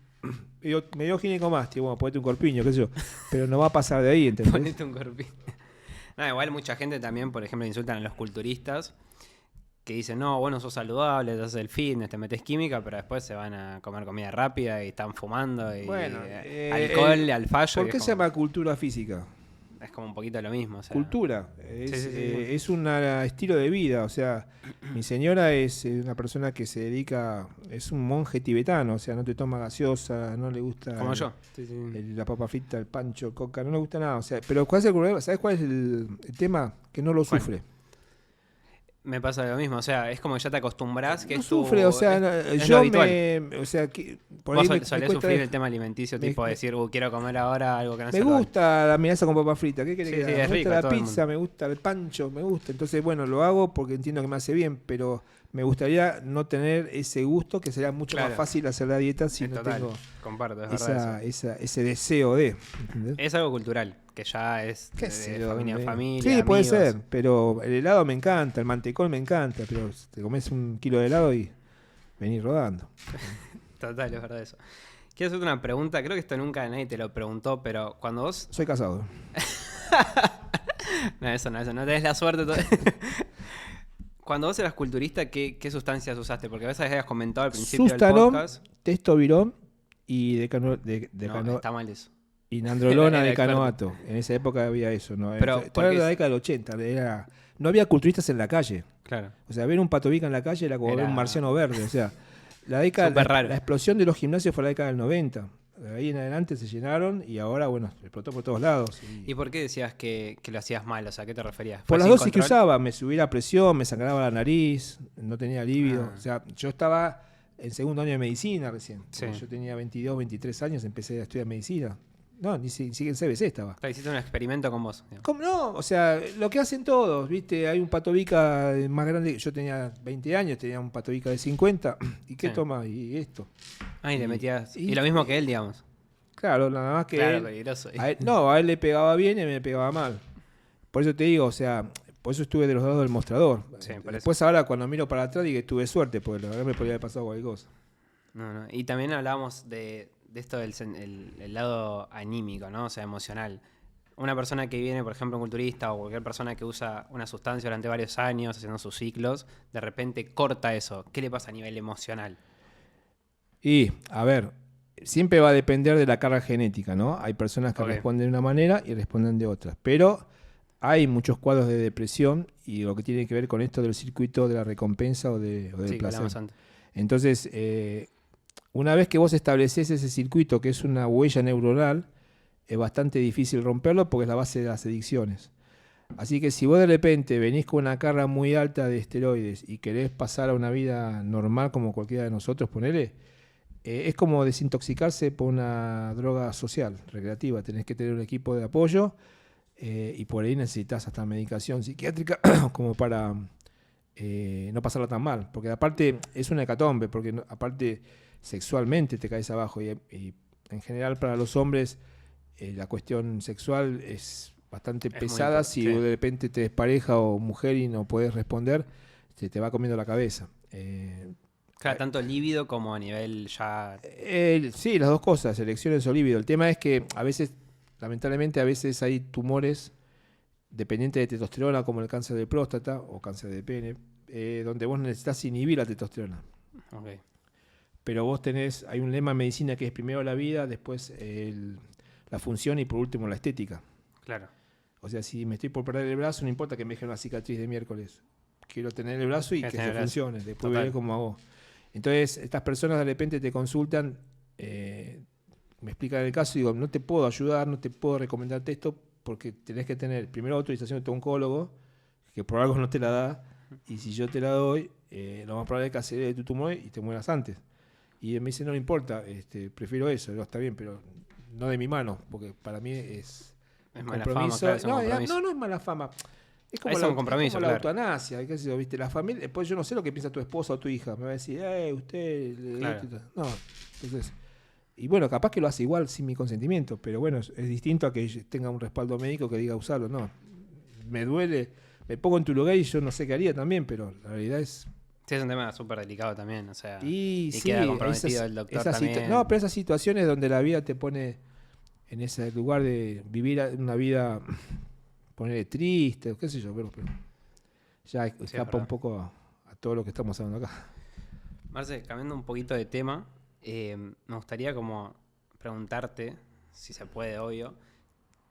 medio higiénico más, tío, bueno, ponete un corpiño, qué sé yo, pero no va a pasar de ahí, ¿entendés? Ponete un corpín. No, igual mucha gente también, por ejemplo, insultan a los culturistas que dicen, no, bueno, sos saludable, te haces el fitness, te metes química, pero después se van a comer comida rápida y están fumando y Bueno, alcohol al fallo. ¿Por qué se llama cultura física? Es como un poquito lo mismo. O sea, Cultura, Sí. es un estilo de vida, o sea, mi señora es una persona que se dedica, es un monje tibetano, o sea, no te toma gaseosa, no le gusta como yo. Sí. la papa frita, el pancho, el coca, no le gusta nada, o sea, pero ¿cuál es el problema? ¿Sabes cuál es el tema? Que no lo ¿Cuál? sufre. Me pasa lo mismo, o sea, es como que ya te acostumbras que No es tu- sufre, o sea, es lo yo habitual. o sea, que por Vos ahí me solés cuesta sufrir el tema alimenticio, me- tipo decir, quiero comer ahora algo que no me sea saludable". gusta la milanesa con papa frita, ¿qué querés Sí, que sí, haga? es Me rico, gusta la todo el pizza, me gusta el pancho, me gusta. Entonces, bueno, lo hago porque entiendo que me hace bien, pero me gustaría no tener ese gusto, que sería mucho Claro. más fácil hacer la dieta si Sí, no total. tengo Comparto, es verdad eso. ese deseo de. ¿Entendés? Es algo cultural, que ya es ¿Qué de sé yo, familia en me- familia. Sí, puede amigos. ser, pero el helado me encanta, el mantecol me encanta, pero te comes un kilo de helado y venís rodando. Total, es verdad eso. Quiero hacerte una pregunta, creo que esto nunca nadie te lo preguntó, pero cuando vos... Soy casado. No, eso no tenés la suerte todavía. Cuando vos eras culturista, ¿qué sustancias usaste? Porque a veces habías comentado al principio Sustanon, del podcast. testovirón y No, está mal eso. y nandrolona Era de experto. canoato. En esa época había eso, ¿no? Pero, Esto porque era la es- década del 80. No había culturistas en la calle. Claro. O sea, ver un patobica en la calle era como Era- ver un marciano verde. O sea, Súper raro. la explosión de los gimnasios fue la década del 90. De ahí en adelante se llenaron y ahora, bueno, explotó por todos lados. ¿Y por qué decías que lo hacías mal? O sea, ¿a qué te referías? Por ¿Fue las sin dosis que control? usaba, me subía la presión, me sangraba la nariz, no tenía líbido. Ah. O sea, yo estaba en segundo año de medicina recién. Sí. Yo tenía 22, 23 años, empecé a estudiar medicina. No, ni siquiera en CBC estaba. O sea, hiciste un experimento con vos. digamos. ¿Cómo no? O sea, lo que hacen todos, ¿viste? Hay un patobica más grande. Yo tenía 20 años, tenía un patobica de 50. ¿Y qué Sí. toma? Y esto. Ah, y le Y- metías... y- Y lo mismo que él, digamos. Claro, nada más que Claro, él- peligroso. a él le pegaba bien y a mí me pegaba mal. Por eso te digo, o sea, por eso estuve de los lados del mostrador. Sí, por Después ahora cuando miro para atrás digo que tuve suerte, porque la verdad me podría haber pasado cualquier cosa. No. Y también hablábamos de esto del el lado anímico, ¿no? O sea, emocional. Una persona que viene, por ejemplo, un culturista o cualquier persona que usa una sustancia durante varios años, haciendo sus ciclos, de repente corta eso. ¿Qué le pasa a nivel emocional? Y, a ver, siempre va a depender de la carga genética, ¿no? Hay personas que Ok. responden de una manera y responden de otras. Pero hay muchos cuadros de depresión y lo que tiene que ver con esto del circuito de la recompensa o del Sí, que placer. hablamos antes. Entonces, una vez que vos estableces ese circuito, que es una huella neuronal, es bastante difícil romperlo porque es la base de las adicciones. Así que si vos de repente venís con una carga muy alta de esteroides y querés pasar a una vida normal como cualquiera de nosotros, ponele, es como desintoxicarse por una droga social, recreativa. Tenés que tener un equipo de apoyo y por ahí necesitas hasta medicación psiquiátrica como para no pasarlo tan mal. Porque aparte es una hecatombe, porque aparte sexualmente te caes abajo y en general para los hombres la cuestión sexual es bastante pesada. Si sí. de repente te despareja o mujer y no puedes responder, te va comiendo la cabeza. Claro, tanto líbido como a nivel ya... Sí, las dos cosas, erecciones o líbido. El tema es que a veces, lamentablemente, a veces hay tumores dependientes de testosterona, como el cáncer de próstata o cáncer de pene, donde vos necesitas inhibir la testosterona. Okay. Pero vos hay un lema en medicina que es primero la vida, después la función y por último la estética. Claro. O sea, si me estoy por perder el brazo, no importa que me deje una cicatriz de miércoles. Quiero tener el brazo y que se funcione. Después veré cómo hago. Entonces, estas personas de repente te consultan, me explican el caso y digo, no te puedo ayudar, no te puedo recomendarte esto porque tenés que tener primero autorización de tu oncólogo, que por algo no te la da, y si yo te la doy, lo más probable es que acelere tu tumor y te mueras antes. Y él me dice, no importa, prefiero eso. Digo, está bien, pero no de mi mano, porque para mí es mala compromiso. fama, claro, No es mala fama. Es como, un compromiso, la claro. eutanasia, qué sé yo, ¿viste? La familia, después yo no sé lo que piensa tu esposa o tu hija. Me va a decir, usted... Claro. No, entonces... Y bueno, capaz que lo hace igual sin mi consentimiento, pero bueno, es distinto a que tenga un respaldo médico que diga usarlo. No, me duele, me pongo en tu lugar y yo no sé qué haría también, pero la realidad es... Sí, es un tema súper delicado también, o sea... Y sí, queda comprometido el doctor también. No, pero esas situaciones donde la vida te pone en ese lugar de vivir una vida, ponerle triste, qué sé yo, pero ya escapa un poco a todo lo que estamos hablando acá. Marce, cambiando un poquito de tema, me gustaría como preguntarte, si se puede, obvio,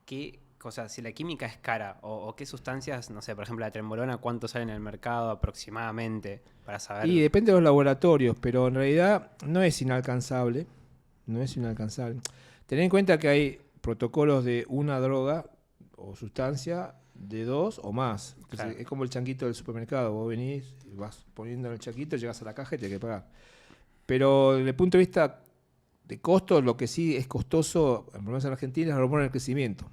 qué cosas, si la química es cara o qué sustancias, no sé, por ejemplo la trembolona, cuánto sale en el mercado aproximadamente para saber. Y depende de los laboratorios, pero en realidad no es inalcanzable. No es inalcanzable. Ten en cuenta que hay protocolos de una droga o sustancia, de 2 o más. Entonces, Claro. Es como el changuito del supermercado. Vos venís, vas poniendo en el changuito, llegas a la caja y te hay que pagar. Pero desde el punto de vista de costo, lo que sí es costoso, por lo menos en Argentina, es la hormona del crecimiento.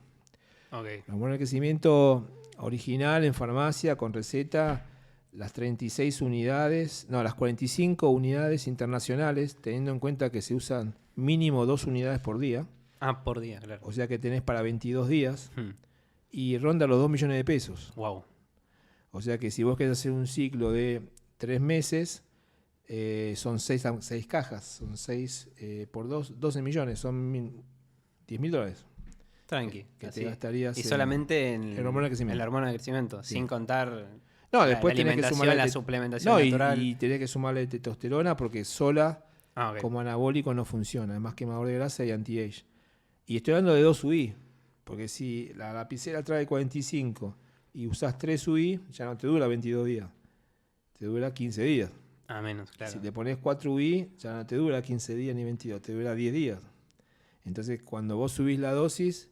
Okay. La hormona del crecimiento original en farmacia con receta, las 36 unidades, no, las 45 unidades internacionales, teniendo en cuenta que se usan mínimo 2 unidades por día. Ah, por día, claro. O sea que tenés para 22 días y ronda los 2 millones de pesos. Wow. O sea que si vos querés hacer un ciclo de 3 meses, son 6 cajas, son 6 por 2, 12 millones, son $10.000. Tranqui. Que así. te gastarías y solamente en la hormona de crecimiento. en la hormona de crecimiento, Sí. sin contar No, después la tenés que alimentación, sumarle la suplementación natural. y tenés que sumarle testosterona porque sola Ok. como anabólico no funciona, además quemador de grasa y anti-age. Y estoy hablando de 2 UI, porque si la lapicera trae 45 y usás 3 UI, ya no te dura 22 días, te dura 15 días. Ah, menos, claro. Si te pones 4 UI, ya no te dura 15 días ni 22, te dura 10 días. Entonces, cuando vos subís la dosis,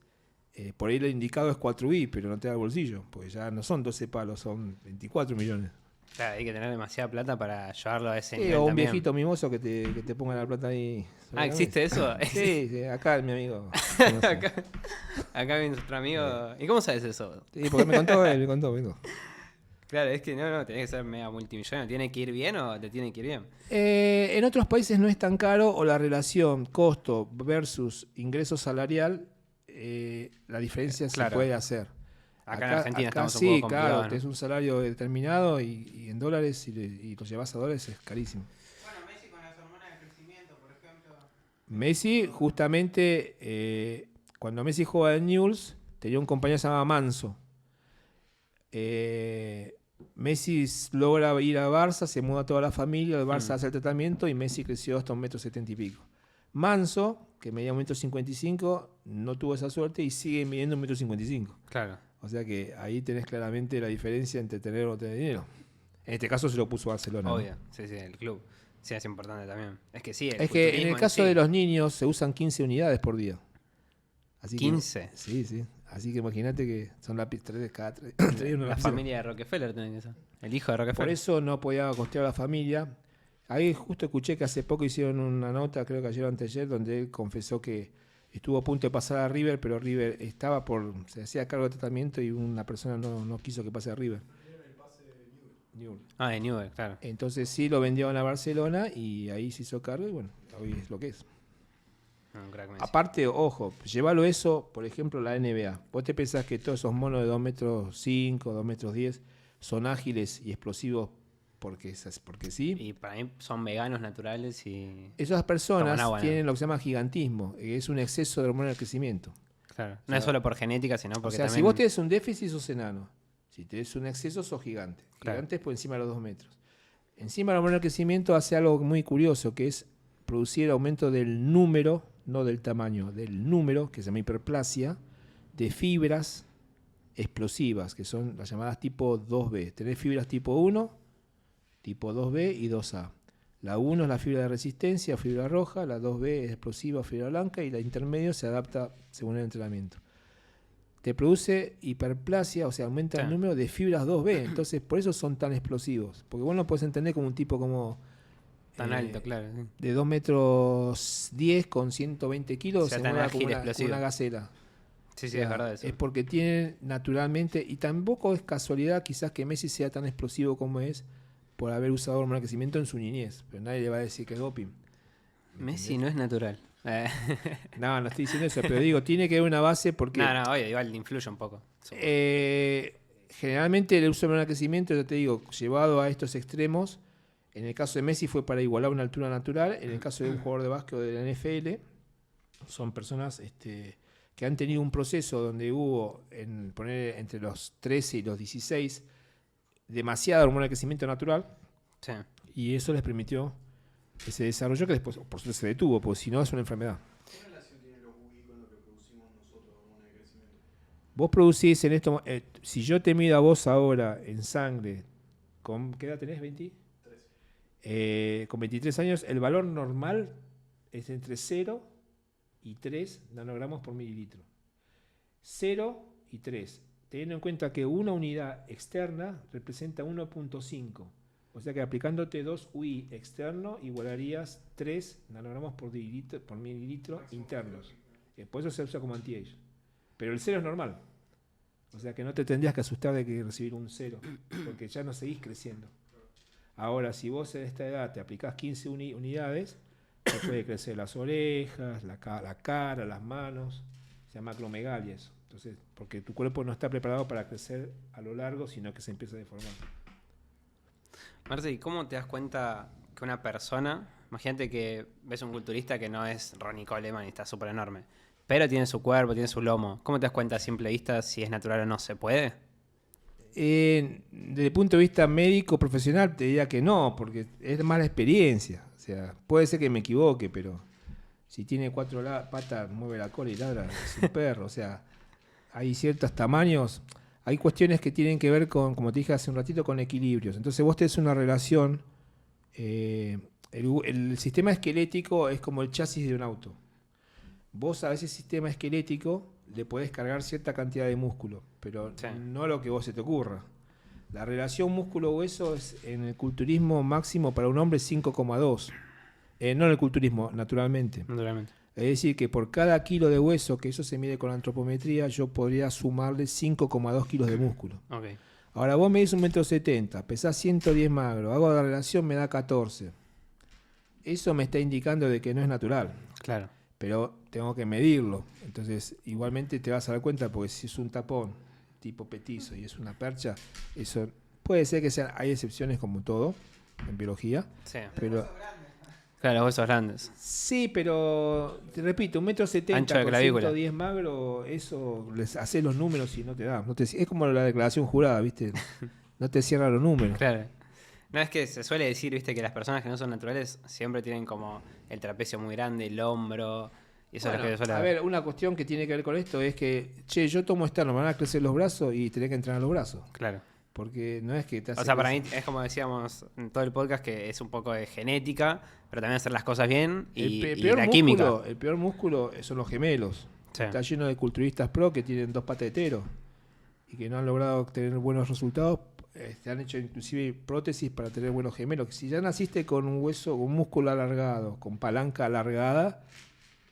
por ahí el indicado es 4 UI, pero no te da el bolsillo, porque ya no son 12 palos, son 24 millones. Claro, hay que tener demasiada plata para llevarlo a ese Sí, nivel o un también. viejito mimoso que te ponga la plata ahí. sobre Ah, la ¿existe mesa. eso? Sí, acá mi amigo. Acá viene nuestro amigo. ¿Y cómo sabes eso? Sí, porque me contó él, me contó. Claro, es que no, tenés que ser mega multimillonario. ¿Tiene que ir bien o te tiene que ir bien? En otros países no es tan caro o la relación costo versus ingreso salarial, la diferencia Claro. se puede hacer. Acá en Argentina estamos un sí, poco complicados, claro, ¿no? tenés un salario determinado y en dólares y lo llevas a dólares es carísimo. Bueno, Messi con las hormonas de crecimiento, por ejemplo. Messi, justamente, cuando Messi jugaba en Newell's, tenía un compañero que se llamaba Manso. Messi logra ir a Barça, se muda toda la familia, el Barça hace el tratamiento y Messi creció hasta 1,70 m y pico. Manso, que medía 1,55 m, no tuvo esa suerte y sigue midiendo 1,55 m. Claro. O sea que ahí tenés claramente la diferencia entre tener o no tener dinero. En este caso se lo puso Barcelona. Obvio. ¿no? Sí, el club. Sí, es importante también. Es que sí, Es que en el caso de los niños se usan 15 unidades por día. Así 15. Que, sí. Así que imagínate que son lápiz 3 cada 3. La familia de Rockefeller tiene que ser. El hijo de Rockefeller. Por eso no podía costear a la familia. Ahí justo escuché que hace poco hicieron una nota, creo que ayer o anteayer, donde él confesó que estuvo a punto de pasar a River, pero River se hacía cargo de tratamiento y una persona no quiso que pase a River. Newell. Ah, de Newell, claro. Entonces sí lo vendieron a Barcelona y ahí se hizo cargo y bueno, hoy es lo que es. Un crack Messi. Aparte, ojo, llévalo eso, por ejemplo, la NBA. ¿Vos te pensás que todos esos monos de 2 metros 5, 2 metros 10 son ágiles y explosivos porque sí? Y para mí son veganos naturales y... Esas personas Toman agua, ¿no? tienen lo que se llama gigantismo, que es un exceso de hormona del crecimiento. Claro. No es solo por genética, sino porque O sea, también... si vos tenés un déficit, sos enano. Si tenés un exceso, sos gigante. Claro. Gigante es por encima de los 2 metros. Encima la hormona del crecimiento hace algo muy curioso, que es producir el aumento del número, no del tamaño, del número, que se llama hiperplasia, de fibras explosivas, que son las llamadas tipo 2B. Tenés fibras tipo 1, tipo 2B y 2A. La 1 es la fibra de resistencia, fibra roja, la 2B es explosiva, fibra blanca, y la intermedio se adapta según el entrenamiento. Te produce hiperplasia, o sea, aumenta el número de fibras 2B. Entonces, por eso son tan explosivos. Porque vos no podés entender como un tipo como... Tan alto, claro. Sí. De 2 metros 10 con 120 kilos, Sea se tan mueve ágil, como explosivo. una gacela. Sí, O sea, es verdad eso. Es porque tienen naturalmente, y tampoco es casualidad quizás que Messi sea tan explosivo como es por haber usado hormona de crecimiento en su niñez. Pero nadie le va a decir que es doping. Messi no es natural. No estoy diciendo eso, pero digo, tiene que haber una base porque... No, oye, igual influye un poco. Generalmente el uso de hormona de crecimiento, ya te digo, llevado a estos extremos, en el caso de Messi fue para igualar una altura natural, en el caso de un jugador de básquet o de la NFL, son personas que han tenido un proceso donde hubo, poner entre los 13 y los 16, demasiada hormona de crecimiento natural, Sí. y eso les permitió ese desarrollo que después, por suerte, se detuvo, porque si no es una enfermedad. ¿Qué relación tienen los UI con lo que producimos nosotros, hormona de crecimiento? Vos producís en esto, si yo te mido a vos ahora en sangre, ¿qué edad tenés? ¿20? Con 23 años, el valor normal es entre 0 y 3 nanogramos por mililitro. 0 y 3. Teniendo en cuenta que una unidad externa representa 1.5. O sea que aplicándote 2 UI externo igualarías 3 nanogramos por mililitro internos. Por eso se usa como anti-age. Pero el 0 es normal. O sea que no te tendrías que asustar de que recibir un 0, porque ya no seguís creciendo. Ahora, si vos en esta edad te aplicás 15 unidades, te puede crecer las orejas, la cara, las manos. Se llama acromegalia eso. Entonces, porque tu cuerpo no está preparado para crecer a lo largo, sino que se empieza a deformar. Marce, ¿y cómo te das cuenta que una persona, imagínate que ves un culturista que no es Ronnie Coleman y está súper enorme, pero tiene su cuerpo, tiene su lomo, ¿cómo te das cuenta a simple vista si es natural o no? ¿Se puede? Desde el punto de vista médico profesional te diría que no, porque es mala experiencia. O sea, puede ser que me equivoque, pero si tiene 4 patas, mueve la cola y ladra, es un perro. O sea, hay ciertos tamaños, hay cuestiones que tienen que ver con, como te dije hace un ratito, con equilibrios. Entonces vos tenés una relación, el sistema esquelético es como el chasis de un auto. Vos a ese sistema esquelético le podés cargar cierta cantidad de músculo, pero Sí. no lo que vos se te ocurra. La relación músculo-hueso es en el culturismo máximo para un hombre 5,2. No en el culturismo, naturalmente. Naturalmente. Es decir, que por cada kilo de hueso, que eso se mide con antropometría, yo podría sumarle 5,2 kilos de músculo. Ok. Ahora vos medís 1,70 m, pesás 110 magro, hago la relación, me da 14. Eso me está indicando de que no es natural. Claro. Pero tengo que medirlo. Entonces, igualmente te vas a dar cuenta, porque si es un tapón tipo petizo y es una percha, eso puede ser que sean, hay excepciones como todo en biología, Sí. pero Claro, los huesos grandes. sí, pero te repito, 1,70 Ancho de m con clavícula. 110 magro, eso les haces los números y no te da. Es como la declaración jurada, ¿viste? No te cierra los números. Claro. No, es que se suele decir, viste, que las personas que no son naturales siempre tienen como el trapecio muy grande, el hombro. Y eso Bueno, es lo que suele a ver, una cuestión que tiene que ver con esto es que, yo tomo externo, me van a crecer los brazos y tenés que entrenar los brazos. Claro. Porque no es que te hace O sea, para crecer. mí es como decíamos en todo el podcast, que es un poco de genética, pero también hacer las cosas bien y, El y peor la músculo, química. el peor músculo son los gemelos. Sí. Está lleno de culturistas pro que tienen 2 patas de tero y que no han logrado obtener buenos resultados te han hecho inclusive prótesis para tener buenos gemelos. Que si ya naciste con un hueso, un músculo alargado, con palanca alargada,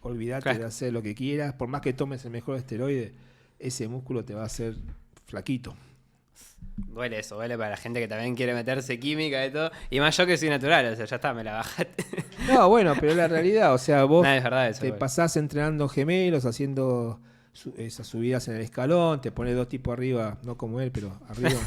olvídate Claro. de hacer lo que quieras. Por más que tomes el mejor esteroide, ese músculo te va a hacer flaquito. Duele eso, duele para la gente que también quiere meterse química y todo. Y más yo que soy natural, o sea, ya está, me la bajaste. No, bueno, pero la realidad, o sea, vos Nada, es verdad eso. te igual. pasás entrenando gemelos, haciendo esas subidas en el escalón, te pones dos tipos arriba, no como él, pero arriba,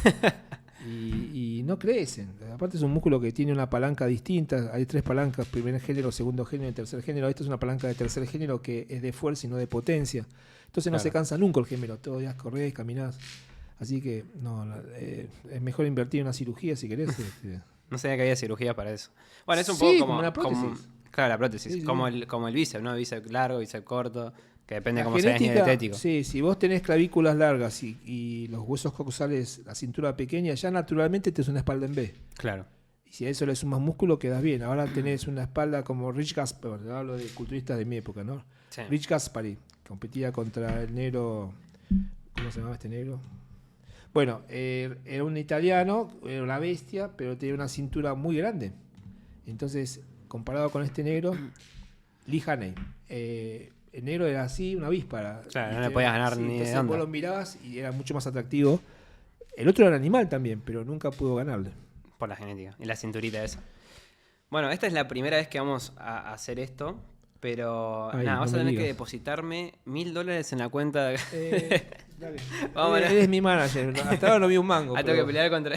y no crecen. Aparte es un músculo que tiene una palanca distinta, hay 3 palancas, primer género, segundo género y tercer género. Esta es una palanca de tercer género que es de fuerza y no de potencia. Entonces no Claro. se cansa nunca el gemelo, todos los días corres, caminás. Así que es mejor invertir en una cirugía si querés. No sabía que había cirugías para eso. Bueno, es un Sí, poco como una prótesis. claro, la prótesis. Sí, sí. Como el bíceps, ¿no? Bíceps largo, bíceps corto. Que depende La cómo seas ni genética, dietético. sí, si vos tenés clavículas largas y los huesos coxales, la cintura pequeña, ya naturalmente tenés una espalda en B. Claro. Y si a eso le sumas músculo, quedas bien. Ahora tenés una espalda como Rich Gaspari, hablo de culturistas de mi época, ¿no? Sí. Rich Gaspari competía contra el negro, ¿cómo se llamaba este negro? Bueno, era un italiano, era una bestia, pero tenía una cintura muy grande. Entonces, comparado con este negro, Lee Haney, el negro era así, una avíspara. Claro, no ¿Viste? le podías ganar Sí, ni de entonces onda. vos lo mirabas y era mucho más atractivo. El otro era animal también, pero nunca pudo ganarle. Por la genética. Y la cinturita esa. Bueno, esta es la primera vez que vamos a hacer esto. Pero Ay, nada, no vas a me tener que digas. depositarme $1000 en la cuenta. Dale. Vamos a ver. Eres mi manager. Hasta ahora no vi un mango. Ah, tengo que pero- pelear contra.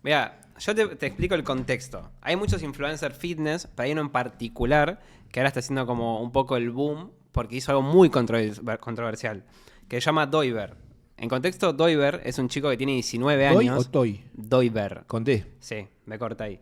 Mira, yo te explico el contexto. Hay muchos influencers fitness, pero hay uno en particular que ahora está haciendo como un poco el boom porque hizo algo muy controversial, que se llama Doiber. En contexto, Doiber es un chico que tiene 19 ¿Toy años. o toy? Doiber. Con D. Sí, me corta ahí.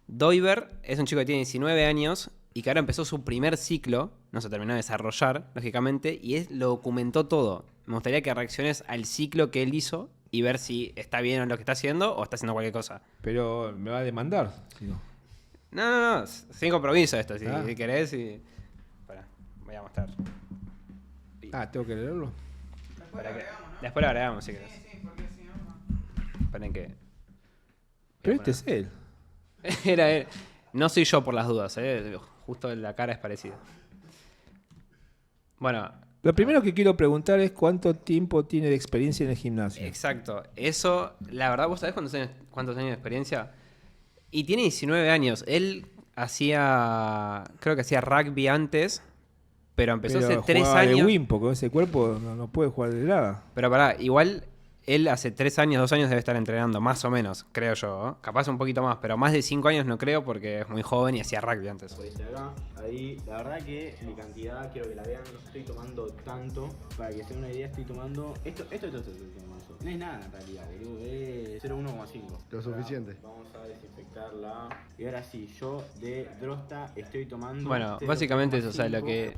Doiber es un chico que tiene 19 años y que ahora empezó su primer ciclo, no se terminó de desarrollar, lógicamente, y lo documentó todo. Me gustaría que reacciones al ciclo que él hizo y ver si está bien en lo que está haciendo o está haciendo cualquier cosa. Pero me va a demandar. si no. No, sin compromiso esto, si Ah. querés. Pará, voy a mostrar. Ah, tengo que leerlo. Después lo agregamos si querés. Esperen que... Pero este es él. Era él. No soy yo por las dudas, justo la cara es parecida. Bueno, Lo primero que quiero preguntar es cuánto tiempo tiene de experiencia en el gimnasio. exacto. Eso, la verdad, ¿vos sabés cuántos años de experiencia? Y tiene 19 años. Él creo que hacía rugby antes, pero empezó Pero hace 3 jugaba de años. win, porque con ese cuerpo no puede jugar de nada. Pero pará, igual él hace 3 años, 2 años debe estar entrenando, más o menos, creo yo. ¿Eh? Capaz un poquito más, pero más de 5 años no creo porque es muy joven y hacía rugby antes. Pues acá, ahí, la verdad que mi cantidad, quiero que la vean, no estoy tomando tanto. Para que se den una idea, estoy tomando. Esto estoy tomando. No es nada en realidad, boludo, es 0,1,5. Lo suficiente. Vamos a desinfectarla. Y ahora sí, yo de Drosta estoy tomando. Bueno, básicamente eso, o sea, lo que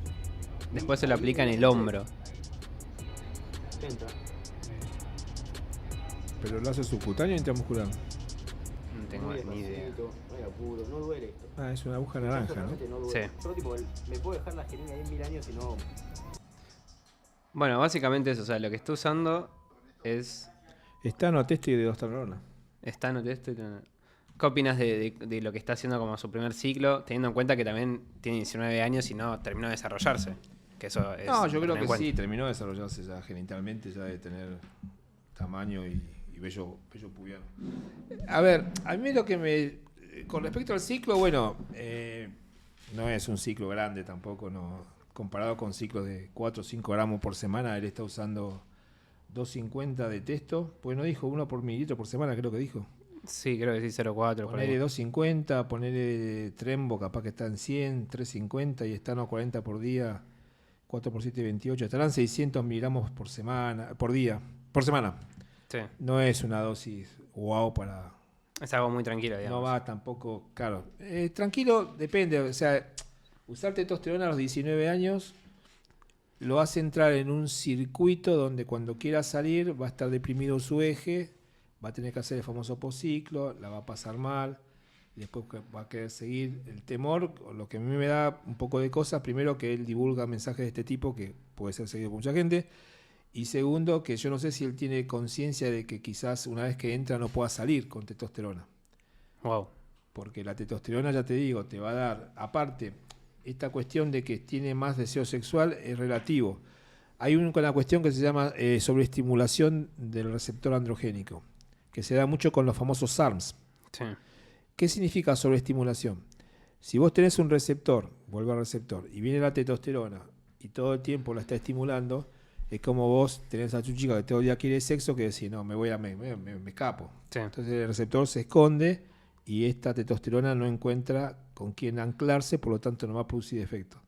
después se lo aplica en el hombro. Entra. Pero lo hace subcutáneo o intramuscular. No tengo Muy ni idea. despacito, no hay apuro, no duele esto. Ah, es una aguja naranja, ¿no? Realmente no duele. Sí. Yo tipo, me puedo dejar la jeringa ahí 1000 años y no. Bueno, básicamente eso, o sea, lo que está usando es Estano, testo y deostanolona. Estano Testo. ¿Qué opinas de lo que está haciendo como su primer ciclo, teniendo en cuenta que también tiene 19 años y no terminó de desarrollarse? Que eso es No, yo creo tener en que cuenta. sí, terminó de desarrollarse ya genitalmente, ya de tener tamaño y bello pubiano. A ver, a mí lo que me... Con respecto al ciclo, bueno, no es un ciclo grande tampoco, no comparado con ciclos de 4 o 5 gramos por semana, él está usando 250 de testo, pues no dijo 1 por mililitro por semana, creo que dijo. Sí, creo que sí, 0,4. por ahí. Ponele 250, ponele Trembo, capaz que está en 100, 350 y están a 40 por día, 4 por 7, 28. Estarán 600 miligramos por semana, por semana. Sí, No es una dosis wow para... es algo muy tranquilo, digamos. No va tampoco, claro. Tranquilo, depende. O sea, usar testosterona a los 19 años lo hace entrar en un circuito donde cuando quiera salir va a estar deprimido su eje, va a tener que hacer el famoso postciclo, la va a pasar mal, y después va a querer seguir. El temor, o lo que a mí me da un poco de cosas, primero que él divulga mensajes de este tipo que puede ser seguido por mucha gente, Y segundo, que yo no sé si él tiene conciencia de que quizás una vez que entra no pueda salir con testosterona. Wow. Porque la testosterona, ya te digo, te va a dar, aparte, esta cuestión de que tiene más deseo sexual es relativo. Hay una cuestión que se llama sobreestimulación del receptor androgénico, que se da mucho con los famosos SARMs. Sí. ¿Qué significa sobreestimulación? Si vos tenés un receptor, vuelvo al receptor, y viene la testosterona y todo el tiempo la está estimulando, es como vos tenés a tu chica que todo el día quiere sexo, que decís, no, me escapo. Sí. Entonces el receptor se esconde y esta testosterona no encuentra con quién anclarse, por lo tanto no va a producir efecto.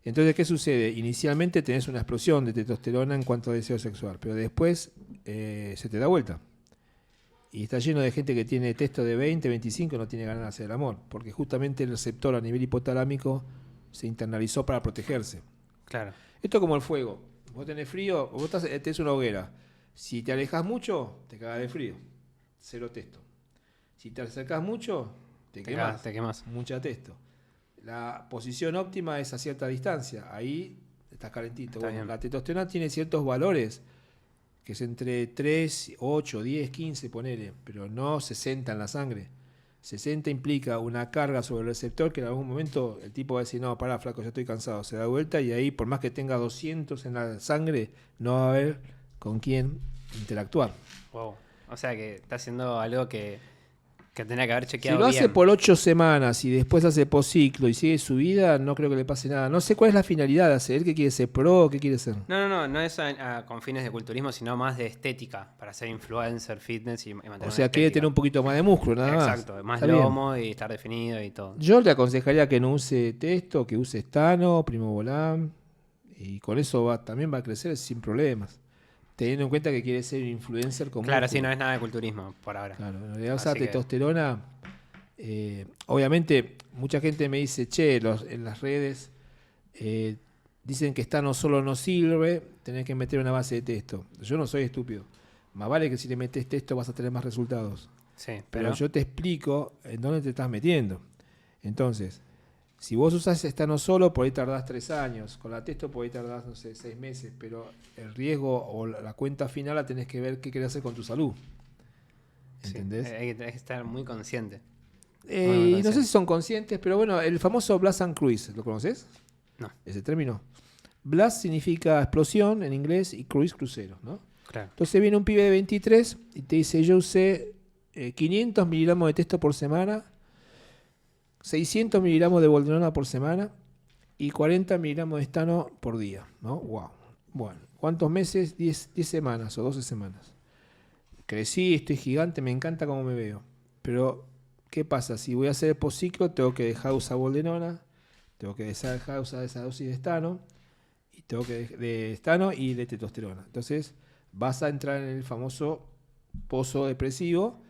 Entonces, ¿qué sucede? Inicialmente tenés una explosión de testosterona en cuanto a deseo sexual, pero después se te da vuelta. Y está lleno de gente que tiene testo de 20, 25 y no tiene ganas de hacer el amor, porque justamente el receptor a nivel hipotalámico se internalizó para protegerse. Claro. Esto es como el fuego. Vos tenés frío, vos tenés una hoguera. Si te alejas mucho, te cagas de frío. Cero testo. Si te acercás mucho, te quemás. Te quemás. Mucha testo. La posición óptima es a cierta distancia. Ahí estás calentito. Está Bueno, bien. la testosterona tiene ciertos valores, que es entre 3, 8, 10, 15, ponele, pero no 60 en la sangre. 60 implica una carga sobre el receptor que en algún momento el tipo va a decir, no, pará, flaco, ya estoy cansado. Se da vuelta y ahí, por más que tenga 200 en la sangre, no va a haber con quién interactuar. Wow. O sea que está haciendo algo que tenía que haber Si chequeado lo bien. hace por 8 semanas y después hace posciclo y sigue su vida, no creo que le pase nada. No sé cuál es la finalidad de hacer. ¿Qué quiere ser pro? ¿Qué quiere ser? No es con fines de culturismo, sino más de estética, para ser influencer, fitness y mantener O una sea, quiere estética. tener un poquito más de músculo, nada más. Exacto, más Está bien. lomo y estar definido y todo. Yo le aconsejaría que no use testo, que use estano, primobolan, y con eso también va a crecer sin problemas. Teniendo en cuenta que quiere ser un influencer con Claro, músculo. sí, no es nada de culturismo por ahora. Claro, en realidad usa Así que- testosterona. Obviamente, mucha gente me dice, che, en las redes dicen que estano solo no sirve, tenés que meter una base de testo. Yo no soy estúpido. Más vale que si le metes testo vas a tener más resultados. Sí, Pero pero yo te explico en dónde te estás metiendo. Entonces, si vos usás estano solo, por ahí tardás 3 años. Con la testo, por ahí tardás, no sé, 6 meses. Pero el riesgo o la cuenta final la tenés que ver qué querés hacer con tu salud. sí, ¿Entendés? hay que estar muy consciente. Y no sé si son conscientes, pero bueno, el famoso Blast and Cruise, ¿lo conoces? No. Ese término. Blast significa explosión en inglés y cruise, crucero, ¿no? Claro. Entonces viene un pibe de 23 y te dice, yo usé 500 miligramos de testo por semana, 600 miligramos de boldenona por semana y 40 miligramos de estano por día, ¿no? Wow. Bueno, ¿cuántos meses? 10 semanas o 12 semanas. Crecí, estoy gigante, me encanta cómo me veo. Pero, ¿qué pasa? Si voy a hacer el posciclo, tengo que dejar de usar boldenona, tengo que dejar de usar esa dosis de estano, y tengo que de estano y de testosterona. Entonces, vas a entrar en el famoso pozo depresivo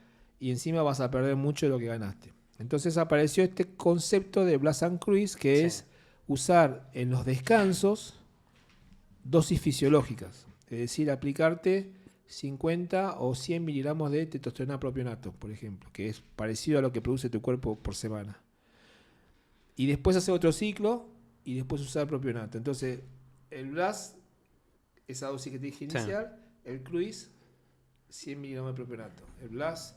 y encima vas a perder mucho de lo que ganaste. Entonces apareció este concepto de Blast and Cruise, que Sí. es usar en los descansos dosis fisiológicas. Es decir, aplicarte 50 o 100 miligramos de testosterona propionato, por ejemplo, que es parecido a lo que produce tu cuerpo por semana. Y después hacer otro ciclo y después usar propionato. Entonces, el Blast, esa dosis que te dije Sí. inicial, el Cruise, 100 miligramos de propionato. El Blast,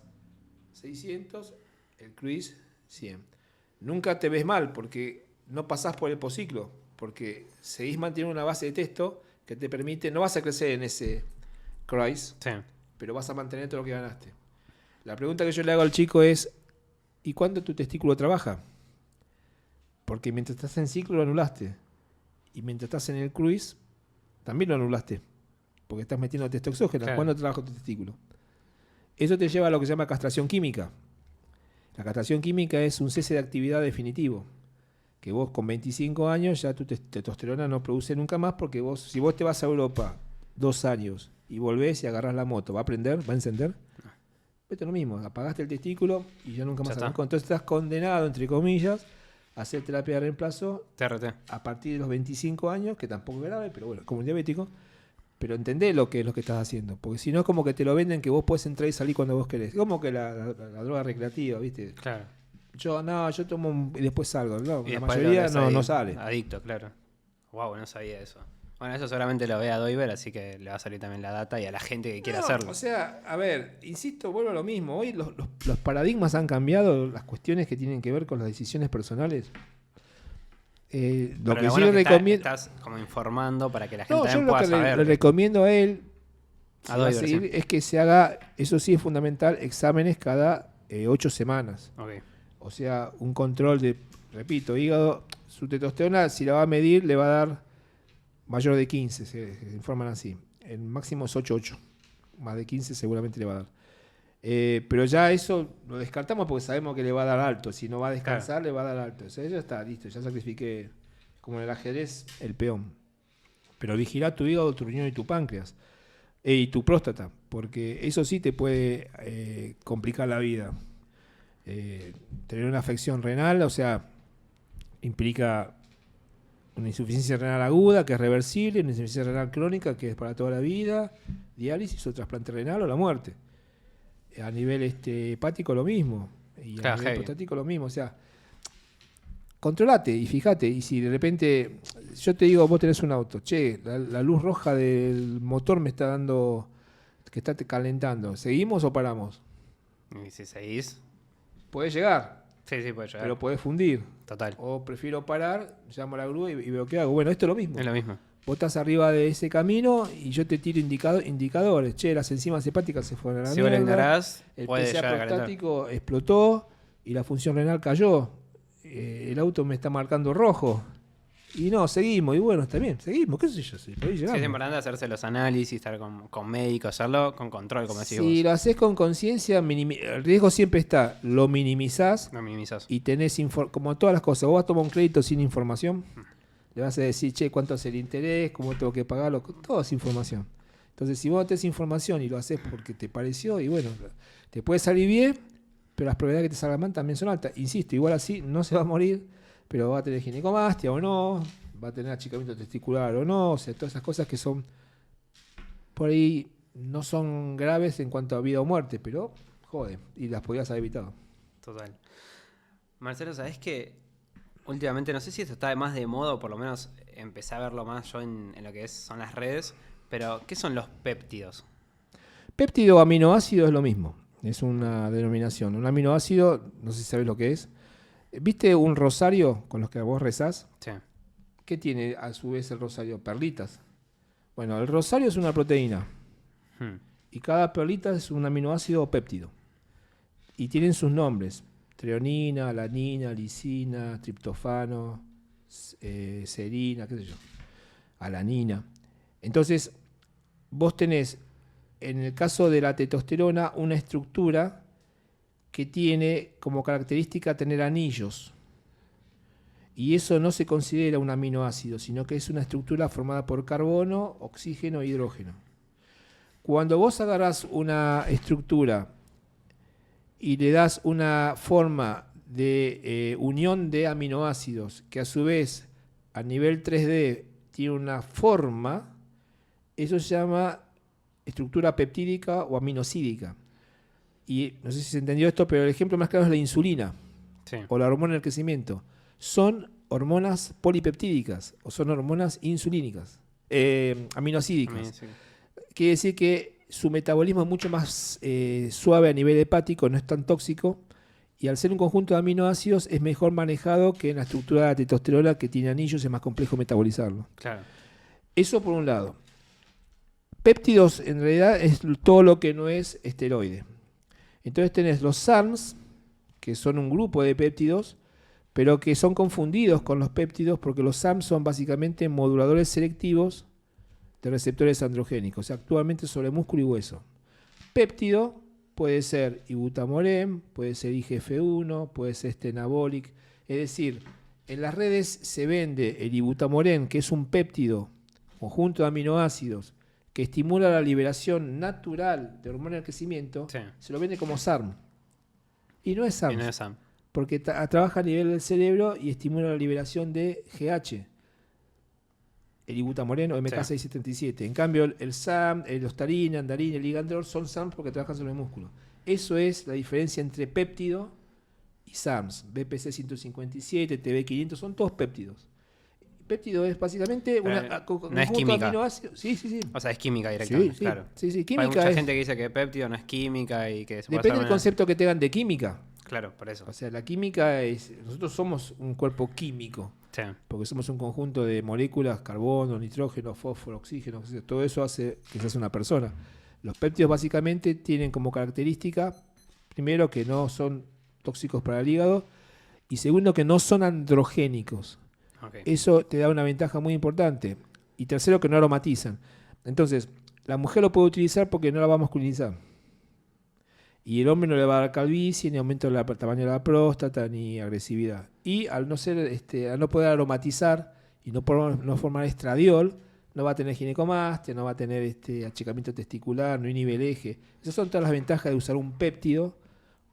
600, el Cruise, 100. Nunca te ves mal porque no pasás por el posciclo, porque seguís manteniendo una base de testo que te permite, no vas a crecer en ese Cruise, Sí. pero vas a mantener todo lo que ganaste. La pregunta que yo le hago al chico es, ¿y cuándo tu testículo trabaja? Porque mientras estás en ciclo lo anulaste. Y mientras estás en el cruise, también lo anulaste. Porque estás metiendo testoxógeno. Claro. ¿Cuándo trabaja tu testículo? Eso te lleva a lo que se llama castración química. La castración química es un cese de actividad definitivo. Que vos con 25 años ya tu testosterona no produce nunca más, porque vos, si vos te vas a Europa 2 años y volvés y agarrás la moto, ¿va a prender? ¿Va a encender? Esto es lo mismo, apagaste el testículo y ya nunca Ya más está. arrancó. Entonces estás condenado, entre comillas, a hacer terapia de reemplazo TRT. a partir de los 25 años, que tampoco es grave, pero bueno, como un diabético. Pero entendés lo que es lo que estás haciendo, porque si no es como que te lo venden que vos podés entrar y salir cuando vos querés. Como que la droga recreativa, ¿viste? Claro. Yo tomo y después salgo. No, Y la después mayoría lo ves no sale. Adicto, claro. Wow, no sabía eso. Bueno, eso seguramente lo ve a Doiver, así que le va a salir también la data y a la gente que quiera hacerlo. O sea, a ver, insisto, vuelvo a lo mismo. Hoy los paradigmas han cambiado, las cuestiones que tienen que ver con las decisiones personales. Lo Pero que lo sí bueno le es que recomiendo. estás como informando para que la gente No, yo también lo pueda que saber. le recomiendo a él si A va a Doiver, seguir, sí. es que se haga, eso sí es fundamental, exámenes cada 8 semanas. Ok. O sea, un control de, repito, hígado, su testosterona, si la va a medir, le va a dar mayor de 15, se informan así. El máximo es 8,8. Más de 15 seguramente le va a dar. Pero ya eso lo descartamos porque sabemos que le va a dar alto. Si no va a descansar, le va a dar alto. O sea, ya está, listo. Ya sacrifiqué, como en el ajedrez, el peón. Pero vigila tu hígado, tu riñón y tu páncreas. Y tu próstata. Porque eso sí te puede complicar la vida. Tener una afección renal, o sea, implica una insuficiencia renal aguda, que es reversible, una insuficiencia renal crónica, que es para toda la vida, diálisis o trasplante renal o la muerte. A nivel hepático lo mismo, y Claro, a nivel heavy. prostático lo mismo, o sea, controlate y fíjate, y si de repente, yo te digo, vos tenés un auto, che, la luz roja del motor me está dando, que está calentando, ¿seguimos o paramos? Y si seguís, Podés llegar, sí, puede llegar. pero podés fundir. Total. O prefiero parar, llamo a la grúa y veo qué hago. Bueno, esto es lo mismo. Es lo mismo. Vos estás arriba de ese camino y yo te tiro indicadores. Che, las enzimas hepáticas se fueron a la Si vos lo mierda. ignorás, El puede PSA llegar a calentar. prostático explotó y la función renal cayó. El auto me está marcando rojo. Y no, seguimos. Y bueno, está bien, seguimos. ¿Qué sé yo? Si por ahí Sí, llegamos. es importante hacerse los análisis, estar con médicos, hacerlo con control, como decís Si vos. lo haces con conciencia, el riesgo siempre está. Lo minimizás No minimizás. y tenés, como todas las cosas, vos vas a tomar un crédito sin información, le vas a decir, che, cuánto es el interés, cómo tengo que pagarlo, todo es información. Entonces, si vos no tenés información y lo haces porque te pareció, y bueno, te puede salir bien, pero las probabilidades de que te salga mal también son altas. Insisto, igual así no se va a morir, pero va a tener ginecomastia o no, va a tener achicamiento testicular o no, o sea, todas esas cosas que son, por ahí, no son graves en cuanto a vida o muerte, pero, joder, y las podías haber evitado. Total. Marcelo, ¿sabés que últimamente, no sé si esto está más de moda o por lo menos empecé a verlo más yo en lo que son las redes, pero ¿qué son los péptidos? Péptido o aminoácido es lo mismo, es una denominación. Un aminoácido, no sé si sabes lo que es. ¿Viste un rosario con los que vos rezás? Sí. ¿Qué tiene a su vez el rosario? Perlitas. Bueno, el rosario es una proteína y cada perlita es un aminoácido o péptido. Y tienen sus nombres: treonina, alanina, lisina, triptofano, serina, qué sé yo, alanina. Entonces, vos tenés, en el caso de la testosterona, una estructura que tiene como característica tener anillos. Y eso no se considera un aminoácido, sino que es una estructura formada por carbono, oxígeno e hidrógeno. Cuando vos agarrás una estructura y le das una forma de unión de aminoácidos, que a su vez a nivel 3D tiene una forma, eso se llama estructura peptídica o aminosídica. Y no sé si se entendió esto, pero el ejemplo más claro es la insulina Sí. o la hormona del crecimiento. Son hormonas polipeptídicas o son hormonas insulínicas, aminosídicas. Sí. Quiere decir que su metabolismo es mucho más suave a nivel hepático, no es tan tóxico, y al ser un conjunto de aminoácidos es mejor manejado que en la estructura de la testosterona, que tiene anillos, es más complejo metabolizarlo. Claro. Eso por un lado. Péptidos en realidad es todo lo que no es esteroide. Entonces tenés los SARMs, que son un grupo de péptidos, pero que son confundidos con los péptidos porque los SARMs son básicamente moduladores selectivos de receptores androgénicos, actualmente sobre músculo y hueso. Péptido puede ser ibutamoren, puede ser IGF-1, puede ser stenabolic. Es decir, en las redes se vende el ibutamoren, que es un péptido, conjunto de aminoácidos, que estimula la liberación natural de hormona del crecimiento, Sí. se lo vende como SARM. Y no es SARM, Y no es SAM. porque trabaja a nivel del cerebro y estimula la liberación de GH, el ibutamoren o MK677. En cambio, el SAM, el ostarina, andarina, el ligandrol son SARMs porque trabajan sobre el músculo. Eso es la diferencia entre péptido y SARMs. BPC 157, TB 500, son todos péptidos. Péptido es básicamente Pero un no es conjunto de química. aminoácidos. Sí. O sea, es química directamente, Sí. claro. Sí. Hay Química mucha es, gente que dice que péptido no es química y que se puede depende hacer del concepto que tengan de química. Claro, por eso. O sea, la química es... Nosotros somos un cuerpo químico, Sí. porque somos un conjunto de moléculas, carbono, nitrógeno, fósforo, oxígeno, todo eso hace que se hace una persona. Los péptidos básicamente tienen como característica, primero, que no son tóxicos para el hígado, y segundo, que no son androgénicos. Ok. Eso te da una ventaja muy importante. Y tercero, que no aromatizan. Entonces, la mujer lo puede utilizar porque no la va a masculinizar. Y el hombre no le va a dar calvicie, ni aumento del tamaño de la próstata, ni agresividad. Y al no ser, al no poder aromatizar y no formar estradiol, no va a tener ginecomastia, no va a tener achicamiento testicular, no inhibe el eje. Esas son todas las ventajas de usar un péptido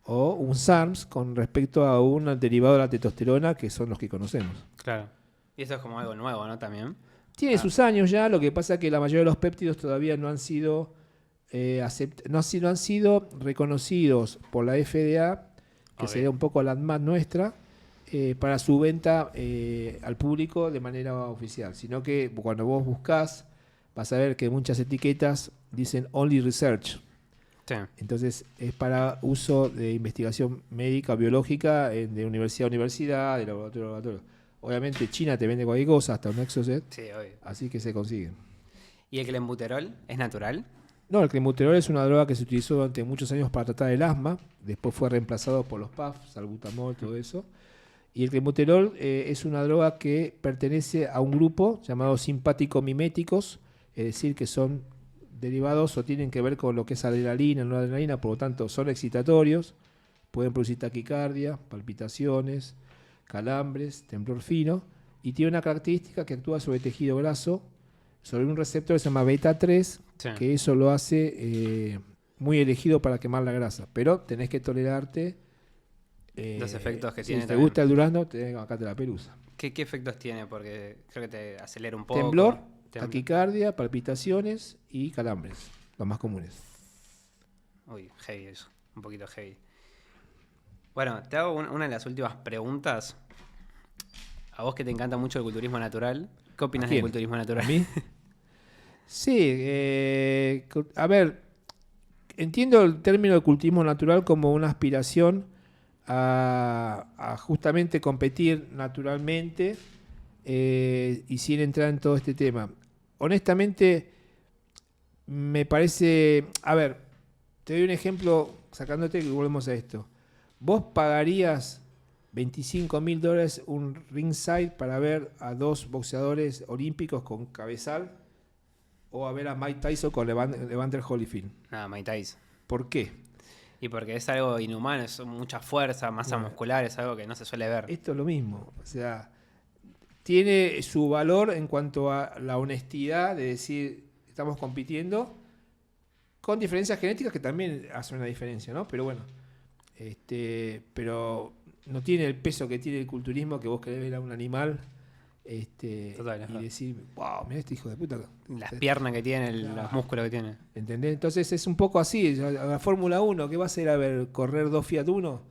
o un SARMS con respecto a un derivado de la testosterona, que son los que conocemos. Claro. Y eso es como algo nuevo, ¿no? También. Tiene sus años ya, lo que pasa es que la mayoría de los péptidos todavía no han sido no han sido reconocidos por la FDA, que Ok. sería un poco la ANMAT nuestra, para su venta al público de manera oficial, sino que cuando vos buscás vas a ver que muchas etiquetas dicen Only Research. Sí. Entonces es para uso de investigación médica, biológica, de universidad a universidad, de laboratorio a laboratorio. Obviamente China te vende cualquier cosa, hasta un Exocet, Sí, obvio. así que se consiguen. ¿Y el clenbuterol es natural? No, el clenbuterol es una droga que se utilizó durante muchos años para tratar el asma, después fue reemplazado por los PAF, salbutamol, todo eso. Y el clenbuterol es una droga que pertenece a un grupo llamado simpático-miméticos, es decir, que son derivados o tienen que ver con lo que es adrenalina, no adrenalina, por lo tanto son excitatorios, pueden producir taquicardia, palpitaciones, calambres, temblor fino, y tiene una característica que actúa sobre tejido graso, sobre un receptor que se llama beta 3, Sí. que eso lo hace muy elegido para quemar la grasa, pero tenés que tolerarte Los efectos que si tiene te también. gusta el durazno, acá te la pelusa. ¿Qué efectos tiene? Porque creo que te acelera un poco. Temblor, Temblor. taquicardia, palpitaciones y calambres, los más comunes. Uy, heavy eso. Un poquito heavy. Bueno, te hago una de las últimas preguntas. A vos que te encanta mucho el culturismo natural, ¿qué opinas ¿A del quién? culturismo natural? ¿A mí? Sí, a ver, entiendo el término de cultivismo natural como una aspiración a justamente competir naturalmente y sin entrar en todo este tema. Honestamente, me parece... A ver, te doy un ejemplo sacándote que volvemos a esto. ¿Vos pagarías $25,000 un ringside para ver a dos boxeadores olímpicos con cabezal o a ver a Mike Tyson con Evander Holyfield? Nada, Mike Tyson. ¿Por qué? Y porque es algo inhumano, es mucha fuerza, masa Bueno. muscular, es algo que no se suele ver. Esto es lo mismo. O sea, tiene su valor en cuanto a la honestidad de decir, estamos compitiendo con diferencias genéticas que también hacen una diferencia, ¿no? Pero bueno, pero no tiene el peso que tiene el culturismo, que vos querés ver a un animal Total, es y verdad. decir, wow, mirá este hijo de puta. Las piernas que tiene, Claro. los músculos que tiene. ¿Entendés? Entonces es un poco así. La Fórmula 1, ¿qué vas a ir a ver? ¿Correr dos Fiat Uno?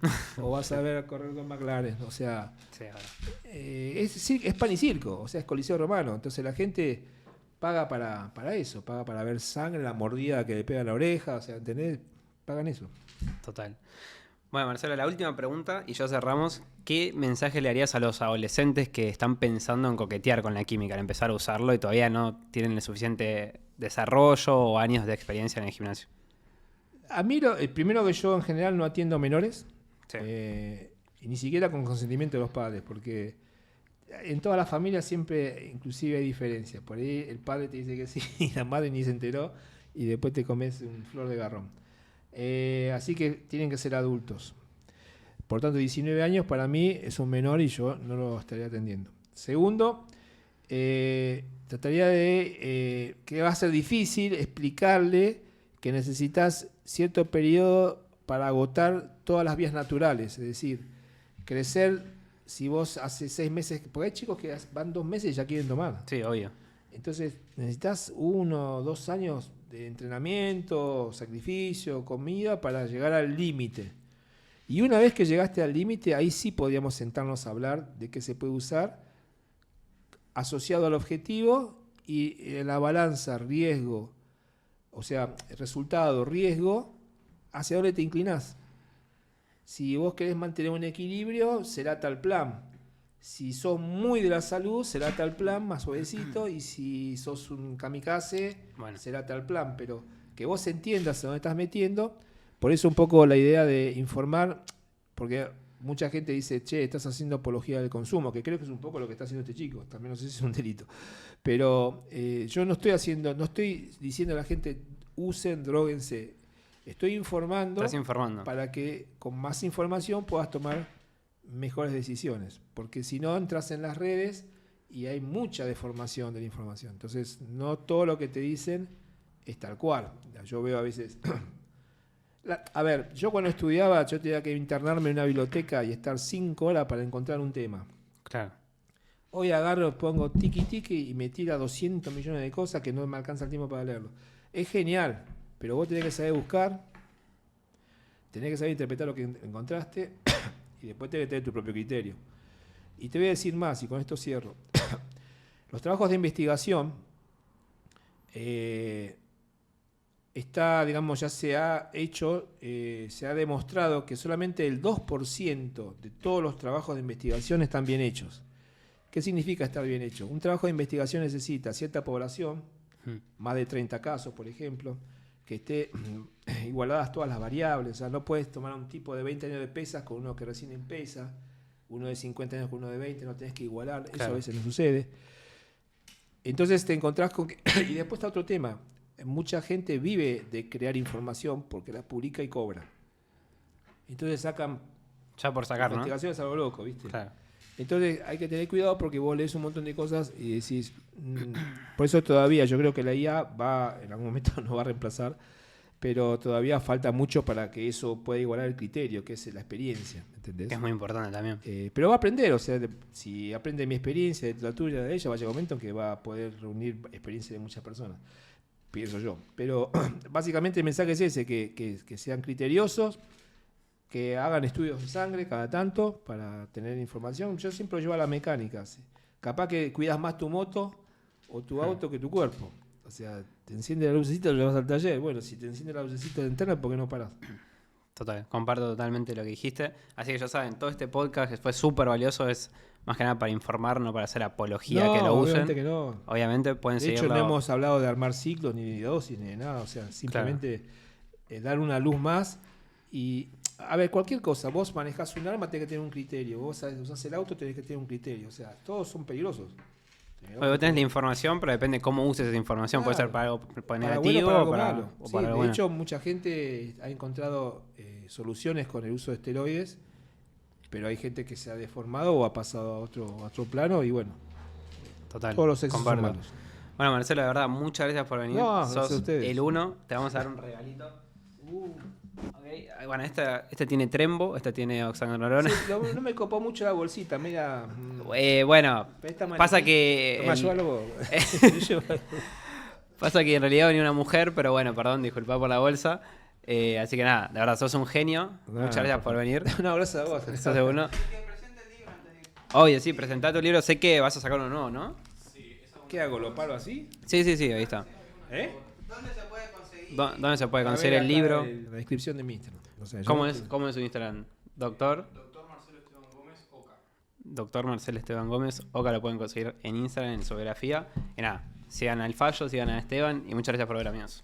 ¿O vas a ver correr dos McLaren? O sea, Sí, ahora. es pan y circo, o sea, es Coliseo Romano. Entonces la gente paga para eso, paga para ver sangre, la mordida que le pega en la oreja, o sea, ¿entendés? Pagan eso. Total. Bueno, Marcelo, la última pregunta y ya cerramos. ¿Qué mensaje le harías a los adolescentes que están pensando en coquetear con la química, en empezar a usarlo y todavía no tienen el suficiente desarrollo o años de experiencia en el gimnasio? A mí, primero que yo en general no atiendo menores, Sí. y ni siquiera con consentimiento de los padres, porque en todas las familias siempre, inclusive hay diferencias. Por ahí el padre te dice que sí y la madre ni se enteró y después te comes un flor de garrón. Así que tienen que ser adultos. Por tanto, 19 años para mí es un menor y yo no lo estaría atendiendo. Segundo, trataría de, que va a ser difícil explicarle que necesitas cierto periodo para agotar todas las vías naturales. Es decir, crecer, si vos hace 6 meses, porque hay chicos que van 2 meses y ya quieren tomar. Sí, obvio. Entonces necesitas 1 o 2 años de entrenamiento, sacrificio, comida para llegar al límite. Y una vez que llegaste al límite, ahí sí podríamos sentarnos a hablar de qué se puede usar asociado al objetivo y en la balanza riesgo, o sea, resultado, riesgo, hacia dónde te inclinás. Si vos querés mantener un equilibrio, será tal plan. Si sos muy de la salud, será tal plan, más suavecito. Y si sos un kamikaze, será tal plan. Pero que vos entiendas a dónde estás metiendo. Por eso un poco la idea de informar, porque mucha gente dice, che, estás haciendo apología del consumo, que creo que es un poco lo que está haciendo este chico. También no sé si es un delito. Pero yo no estoy diciendo a la gente, usen, dróguense. Estoy informando para que con más información puedas tomar mejores decisiones. Porque si no, entras en las redes y hay mucha deformación de la información. Entonces, no todo lo que te dicen es tal cual. Yo veo a veces... A ver, yo cuando estudiaba, yo tenía que internarme en una biblioteca y estar 5 horas para encontrar un tema. Claro. Hoy agarro, pongo tiki y me tira 200 millones de cosas que no me alcanza el tiempo para leerlo. Es genial, pero vos tenés que saber buscar, tenés que saber interpretar lo que encontraste y después tenés que tener tu propio criterio. Y te voy a decir más, y con esto cierro. Los trabajos de investigación está, digamos, ya se ha hecho, se ha demostrado que solamente el 2% de todos los trabajos de investigación están bien hechos. ¿Qué significa estar bien hecho? Un trabajo de investigación necesita cierta población, más de 30 casos, por ejemplo, que esté igualadas todas las variables. O sea, no puedes tomar un tipo de 20 años de pesas con uno que recién empieza, uno de 50 años con uno de 20, no tenés que igualar. Claro. Eso a veces no sucede. Entonces te encontrás con que... Y después está otro tema. Mucha gente vive de crear información porque la publica y cobra. Entonces sacan... Ya por sacar, investigaciones a lo loco, ¿viste? Claro. Entonces hay que tener cuidado porque vos lees un montón de cosas y decís... por eso todavía yo creo que la IA en algún momento nos va a reemplazar, pero todavía falta mucho para que eso pueda igualar el criterio, que es la experiencia, ¿entendés? Que es muy importante también. Pero va a aprender, o sea, si aprende mi experiencia, de la tuya, de ella, va a llegar un momento en que va a poder reunir experiencia de muchas personas, pienso yo. Pero básicamente el mensaje es ese, que sean criteriosos, que hagan estudios de sangre cada tanto para tener información. Yo siempre lo llevo a la mecánica. ¿Sí? Capaz que cuidas más tu moto o tu auto que tu cuerpo. O sea, te enciende la lucecita, lo llevas al taller. Bueno, si te enciende la lucecita de internet, ¿por qué no parás? Total, comparto totalmente lo que dijiste. Así que ya saben, todo este podcast que fue súper valioso es más que nada para informar, no para hacer apología que lo usen. Obviamente que no. Obviamente pueden seguirlo. De hecho, no hemos hablado de armar ciclos, ni de dosis, ni de nada. O sea, simplemente dar una luz más. Y, a ver, cualquier cosa. Vos manejás un arma, tenés que tener un criterio. Vos usás el auto, tenés que tener un criterio. O sea, todos son peligrosos. Vos tenés la información, pero depende cómo uses esa información. Claro. Puede ser para algo negativo bueno, o para malo. o Sí, para algo de bueno. hecho, mucha gente ha encontrado soluciones con el uso de esteroides, pero hay gente que se ha deformado o ha pasado a otro plano y bueno, total, todos los excesos son comparto. malos. Bueno, Marcelo, de verdad, muchas gracias por venir. No, sos gracias a ustedes. el uno. Te vamos a dar un regalito. Okay. Bueno, este tiene Trembo, este tiene oxandrolona. Sí, no me copó mucho la bolsita, mira. Bueno, pasa que... Toma, llévalo. Pasa que en realidad venía una mujer, pero bueno, perdón, disculpa por la bolsa. Así que nada, de verdad, sos un genio. Muchas gracias por venir. Un abrazo a vos. Sos de uno. Obvio, sí, presentá tu libro. Sé que vas a sacar uno nuevo, ¿no? ¿Qué hago? ¿Lo paro así? Sí, ahí está. ¿Dónde se puede conseguir? ¿Dónde se puede conseguir el libro? En la descripción de mi Instagram. O sea, ¿Cómo es su Instagram? Doctor Marcelo Esteban Gómez, Oca. Doctor Marcelo Esteban Gómez. Oca lo pueden conseguir en Instagram, en su biografía. Y nada, sigan al Fallo, sigan a Esteban y muchas gracias por ver, amigos.